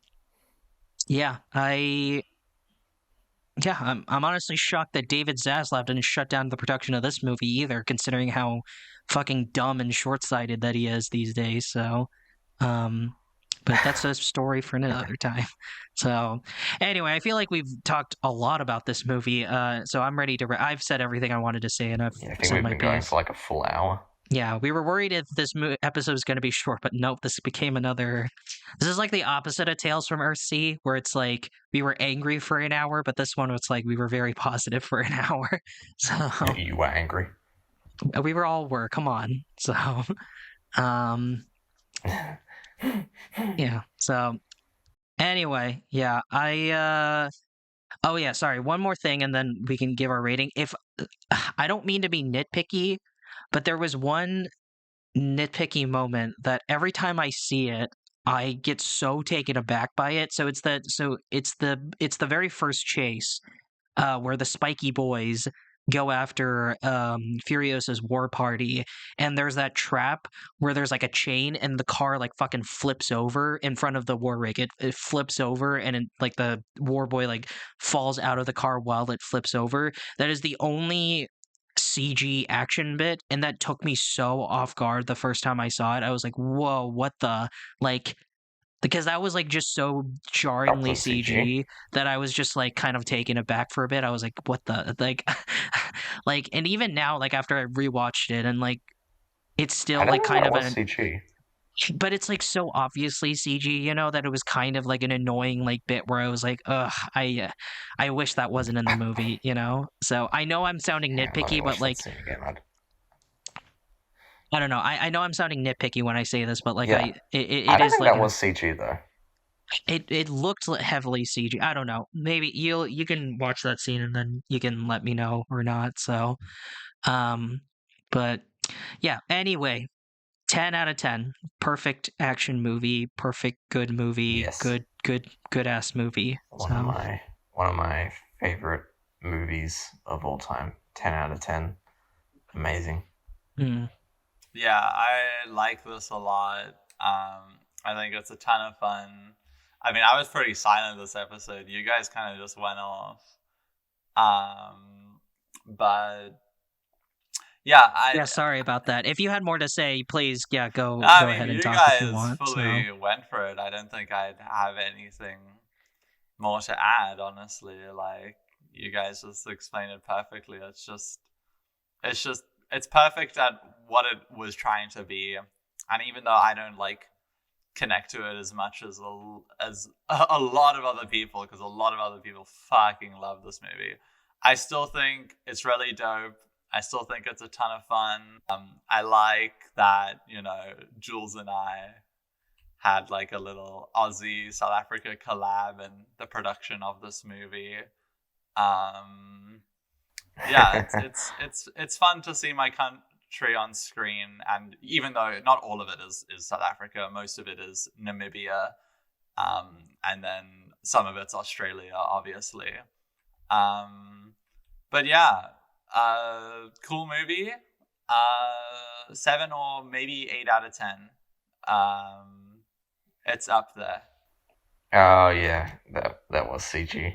yeah, I'm honestly shocked that David Zaslav didn't shut down the production of this movie either, considering how fucking dumb and short-sighted that he is these days. So, um, but that's a story for another time. So, anyway, I feel like we've talked a lot about this movie. So I'm ready to. I've said everything I wanted to say, and I've
Yeah, I think
said
we've
my
been going
piece.
for like a full hour.
Yeah, we were worried if this episode was going to be short, but nope, this became another. This is like the opposite of Tales from Earthsea, where it's like we were angry for an hour, but this one was like we were very positive for an hour. So
You were angry.
we were. Come on. So, um, yeah. So anyway, yeah, Oh yeah, sorry. One more thing, and then we can give our rating. If I don't mean to be nitpicky, but there was one nitpicky moment that every time I see it, I get so taken aback by it. So it's the very first chase where the Spiky Boys go after Furiosa's war party, and there's that trap where there's like a chain, and the car like fucking flips over in front of the war rig. It flips over, and like the war boy like falls out of the car while it flips over. That is the only CG action bit, and that took me so off guard the first time I saw it. I was like, "Whoa, what the like?" Because that was like just so
That
jarringly
was CG.
CG that I was just like kind of taken aback for a bit. I was like, "What the like?" Like, and even now, like after I rewatched it, and like it's
I
still
don't
like
know
kind
that
of
was
an,
CG.
but it's like so obviously CG, that it was kind of like an annoying like bit where I was like, ugh, I wish that wasn't in the movie. So I know I'm sounding
Yeah, let me
nitpicky, but
watch that
like
scene again.
I don't know. I know I'm sounding nitpicky when I say this, but like
Yeah, I
it
don't
is
think
like
that was CG though.
it looked heavily CG. I don't know. Maybe you can watch that scene and then you can let me know or not. So, um, but yeah. Anyway, 10 out of 10. Perfect action movie. Perfect good movie.
Yes,
Good ass movie.
one of
So,
my favorite movies of all time. 10 out of 10. Amazing.
mm,
Yeah, I like this a lot. I think it's a ton of fun. I mean, I was pretty silent this episode. You guys kind of just went off. But yeah,
yeah. Sorry about that. If you had more to say, please, yeah,
I
go
mean,
ahead and
you
talk if you
guys
want. So,
fully went for it. I don't think I'd have anything more to add, honestly. Like, you guys just explained it perfectly. It's perfect at what it was trying to be. And even though I don't like connect to it as much as a lot of other people, because a lot of other people fucking love this movie, I still think it's really dope. I still think it's a ton of fun. I like that, Jules and I had like a little Aussie South Africa collab in the production of this movie. Yeah, it's fun to see my country on screen, and even though not all of it is South Africa, most of it is Namibia, and then some of it's Australia, obviously. But yeah, cool movie. 7 or maybe 8 out of 10. It's up there.
Oh yeah, that was CG.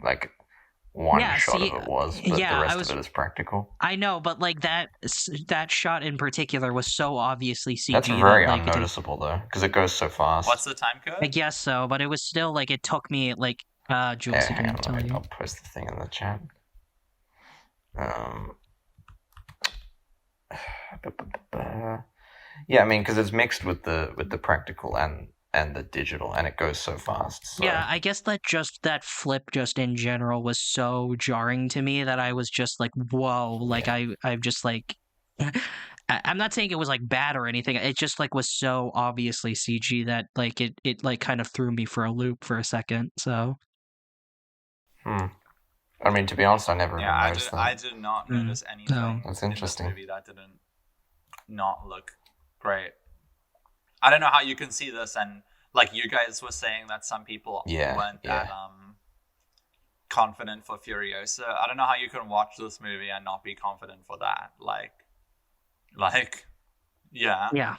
Like one
yeah.
shot
See,
of it was, but
yeah,
the rest of it is practical.
I know, but like that shot in particular was so obviously
That's
CG that
very
like it did.
unnoticeable though, because it goes so fast.
What's the time
I
code?
guess so, but it was still like it took me like Jules,
Yeah,
you
hang
can
on,
tell you.
I'll post the thing in the chat. Yeah, I mean, because it's mixed with the practical and the digital, and it goes so fast. So.
Yeah, I guess that flip just in general was so jarring to me that I was just like, whoa, like
Yeah.
I'm just like I'm not saying it was like bad or anything. It just like was so obviously CG that like it like kind of threw me for a loop for a second. So
I mean, to be honest, I never even noticed that.
I did not notice anything
no.
That's
in this
interesting.
movie that didn't not look great. I don't know how you can see this, and like you guys were saying that some people weren't that confident for Furiosa. I don't know how you can watch this movie and not be confident for that. Like, yeah.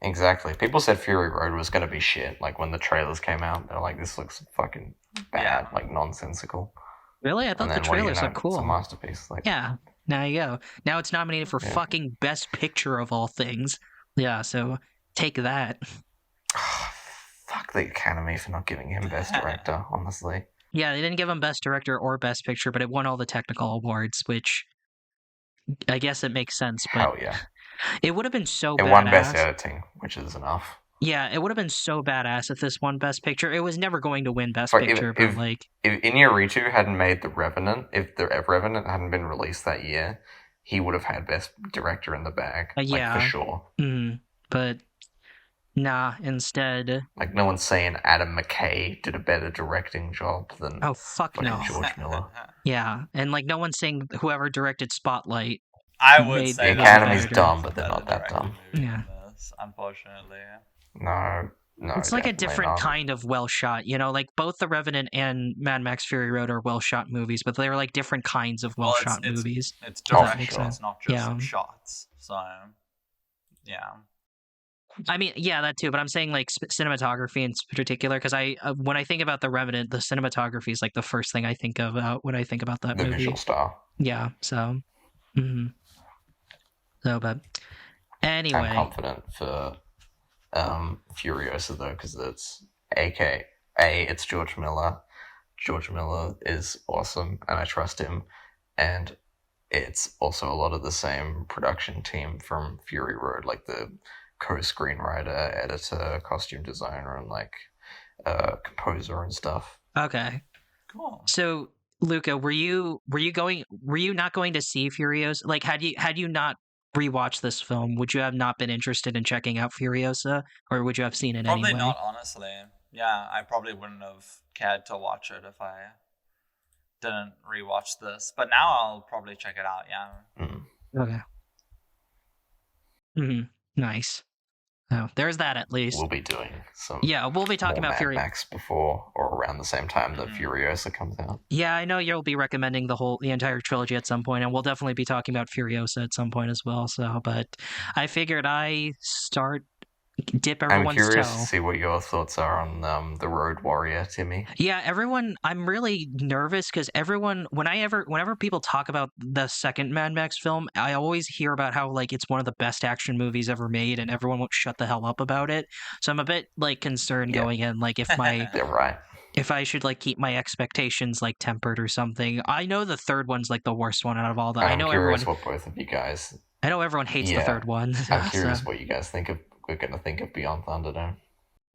Exactly. People said Fury Road was going to be shit. Like when the trailers came out, they're like, "This looks fucking bad, like nonsensical."
Really? I thought the trailers looked cool.
It's a masterpiece. Like,
yeah. Now you go. Now it's nominated for fucking Best Picture of all things. Yeah, so take that.
Fuck the Academy for not giving him Best Director, honestly.
Yeah, they didn't give him Best Director or Best Picture, but it won all the technical awards, which I guess it makes sense. But
hell yeah,
it would have been so
it
badass.
won Best Editing, which is enough.
Yeah, it would have been so badass if this won Best Picture. It was never going to win Best Picture, but like
if Iñárritu hadn't made The Revenant, if The Revenant hadn't been released that year, he would have had Best Director in the bag, like, for sure.
But nah, instead,
like no one's saying Adam McKay did a better directing job than George Miller.
Yeah, and like no one's saying whoever directed Spotlight.
I would say
the Academy's dumb, but they're not that dumb.
Yeah, unfortunately.
No,
it's like a different kind of well shot, like both The Revenant and Mad Max Fury Road are well shot movies, but they're like different kinds of well shot movies.
It's direction, it's not just shots. So, yeah.
I mean, yeah, that too, but I'm saying like cinematography in particular, because when I think about The Revenant, the cinematography is like the first thing I think of when I think about that movie.
The visual style.
Yeah, so Hmm. So, but
I'm
anyway,
confident for Furiosa though, because it's it's George Miller. George Miller is awesome, and I trust him. And it's also a lot of the same production team from Fury Road, like the co-screenwriter, editor, costume designer, and like composer and stuff.
okay.
Cool.
So, Luca, were you not going to see Furiosa? Like, had you not rewatched this film, would you have not been interested in checking out Furiosa, or would you have seen it
Probably
anyway?
not, honestly. Yeah, I probably wouldn't have cared to watch it if I didn't rewatch this. But now I'll probably check it out, yeah.
Okay. Nice. Oh, there's that at least.
We'll be doing some
Yeah, we'll be talking
more
about
Mad Max before or around the same time that
Mhm.
Furiosa comes out.
Yeah, I know you'll be recommending the entire trilogy at some point, and we'll definitely be talking about Furiosa at some point as well. So, but I figured dip
I'm
everyone's
curious
toe.
to see what your thoughts are on the Road Warrior, Timmy.
Yeah, everyone. I'm really nervous because whenever people talk about the second Mad Max film, I always hear about how like it's one of the best action movies ever made, and everyone won't shut the hell up about it. So I'm a bit like concerned
Yeah.
going in, like
They're right.
if I should like keep my expectations like tempered or something. I know the third one's like the worst one out of all the.
I'm curious what both of you guys.
I know everyone hates the
Yeah.
third one.
I'm curious
so-
what you guys think of. We're gonna think of Beyond Thunderdome.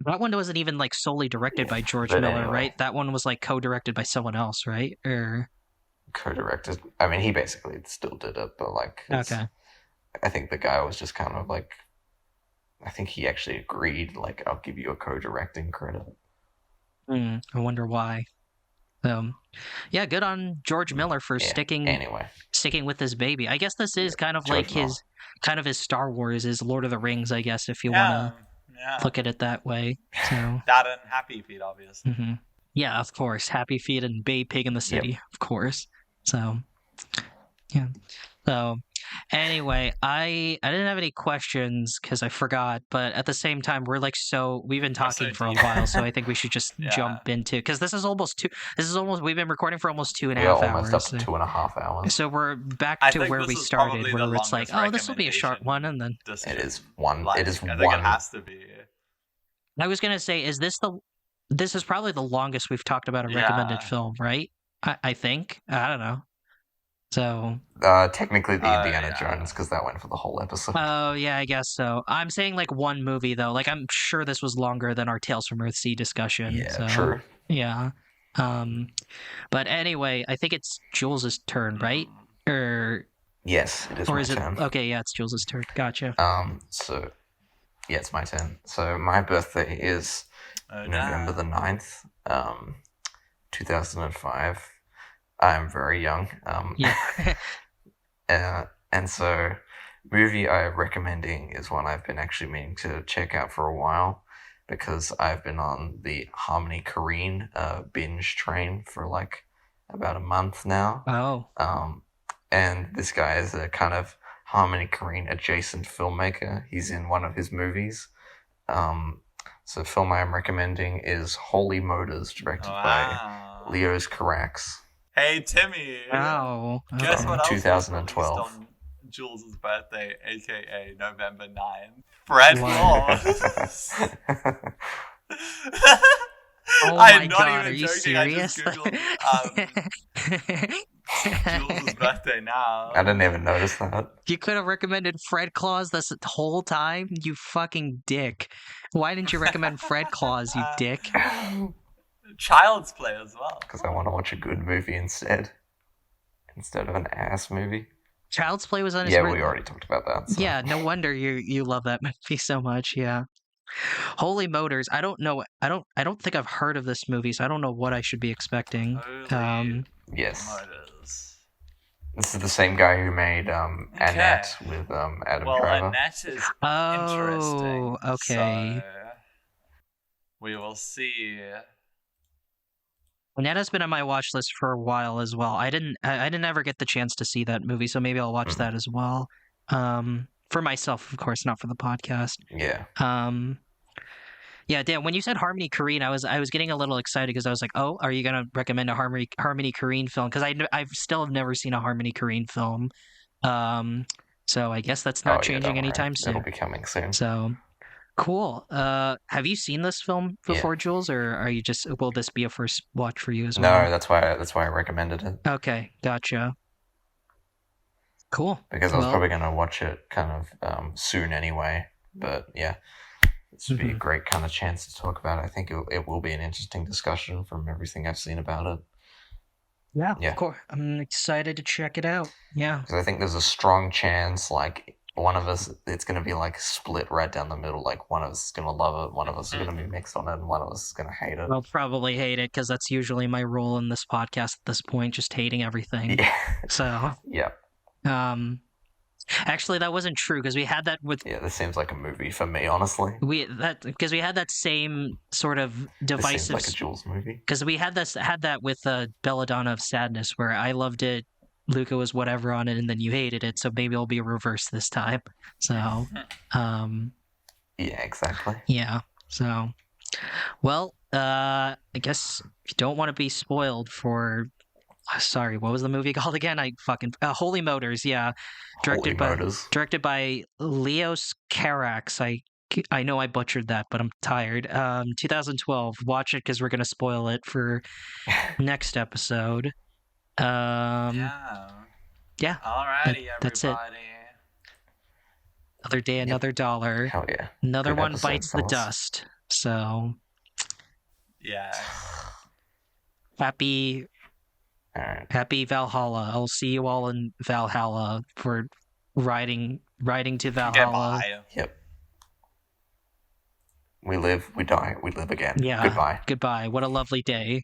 That one wasn't even like solely directed by George
But
Miller,
anyway.
right? That one was like co-directed by someone else, right? Or
Co-directed. I mean, he basically still did it, but like,
okay.
I think the guy was just kind of like. I think he actually agreed. Like, I'll give you a co-directing credit.
I wonder why. Yeah, good on George Miller for
Yeah,
sticking
Anyway,
with this baby. I guess this is kind of
George
like his Star Wars, his Lord of the Rings, I guess, if you
Yeah,
want
yeah.
to look at it that way. So
That and Happy Feet, obviously.
yeah, of course, Happy Feet and Bay Pig in the City, of course. So yeah. So anyway, I didn't have any questions because I forgot, but at the same time, we've been talking for a
deep.
while, so I think we should just
Yeah.
jump into because we've been recording for almost 2.5
we are
hours.
almost up to 2.5 hours.
So we're back
I
to
think
where
this
we
is
started,
probably the
where it's like,
longest
oh, this will be a short
recommendation
one, and then
this
It
can,
is one.
like,
It is
I think
one.
it has to be.
I was gonna say, this is probably the longest we've talked about a recommended
Yeah.
film, right? I think. I don't know. So
Technically, the Indiana
yeah.
Jones, because that went for the whole episode.
oh yeah, I guess so. I'm saying like one movie though. Like I'm sure this was longer than our Tales from Earthsea discussion.
Yeah,
so,
true.
Yeah. But anyway, I think it's Jules's turn, right? Or
Yes, it is
or
my
is it
turn.
okay? Yeah, it's Jules's turn. Gotcha.
So yeah, it's my turn. So my birthday is November the 9th, 2005. I'm very young.
Yeah.
And so, movie I'm recommending is one I've been actually meaning to check out for a while because I've been on the Harmony Korine binge train for like about a month now.
Oh.
And this guy is a kind of Harmony Korine adjacent filmmaker. He's in one of his movies. So the film I'm recommending is Holy Motors, directed by Leos Carax.
Hey Timmy.
Oh.
Guess
From
what else
2012.
was released on Jules' birthday, aka November 9th? Fred Claus.
Oh
I'm
my
not
god,
even
are you
joking.
serious?
I just googled Jules' birthday now.
I didn't even notice that.
You could have recommended Fred Claus this whole time, you fucking dick. Why didn't you recommend Fred Claus, you dick?
Child's Play as well.
Because I want to watch a good movie instead of an ass movie.
Child's Play was on his
Yeah, we already talked about that. So.
Yeah, no wonder you love that movie so much. Yeah. Holy Motors. I don't know. I don't think I've heard of this movie, so I don't know what I should be expecting.
Yes.
Motors.
This is the same guy who made Annette with Adam
Well,
Driver.
Annette is
Oh,
interesting.
okay.
So we will see.
Annette has been on my watch list for a while as well. I didn't ever get the chance to see that movie, so maybe I'll watch that as well. For myself, of course, not for the podcast.
Yeah.
Yeah, Dan, when you said Harmony Korine, I was getting a little excited because I was like, oh, are you gonna recommend a Harmony Korine film? Because I've still have never seen a Harmony Korine film. So I guess that's
Oh
not
yeah, don't
changing
worry.
anytime
It'll
soon.
be coming soon.
So cool. Have you seen this film
Yeah.
before, Jules, or will this be a first watch for you as
No,
well?
that's why I recommended it.
Okay, gotcha. Cool.
Because I was
Well,
probably going to watch it kind of soon anyway. But yeah, this would be a great kind of chance to talk about it. I think it will be an interesting discussion from everything I've seen about it.
yeah,
Yeah.
of course. I'm excited to check it out. Yeah.
Because I think there's a strong chance, like, one of us, it's going to be like split right down the middle. Like, one of us is going to love it, one of us is going to be mixed on it, and one of us is going to hate it.
I'll probably hate it because that's usually my role in this podcast at this point, just hating everything.
Yeah.
So,
Yeah.
Actually, that wasn't true because we had that with
Yeah, this seems like a movie for me, honestly.
because we had that same sort of
This
divisive
seems like a Jules movie.
because we had that with Belladonna of Sadness where I loved it, Luca was whatever on it, and then you hated it. So maybe it'll be a reverse this time. So,
Yeah, exactly.
yeah. So, well, I guess if you don't want to be spoiled for. Sorry, what was the movie called again? Holy Motors. Yeah, directed by Leos Carax. I know I butchered that, but I'm tired. 2012. Watch it because we're gonna spoil it for next episode.
Yeah.
Yeah.
Alrighty,
That's it.
everybody.
Another day, another dollar.
Hell yeah.
Another
Good
one
episode,
bites the
fellas.
dust. So
Yeah.
happy
All right.
Happy Valhalla. I'll see you all in Valhalla for riding to Valhalla.
Goodbye.
Yep. We live, we die, we live again.
Yeah.
Goodbye.
Goodbye. What a lovely day.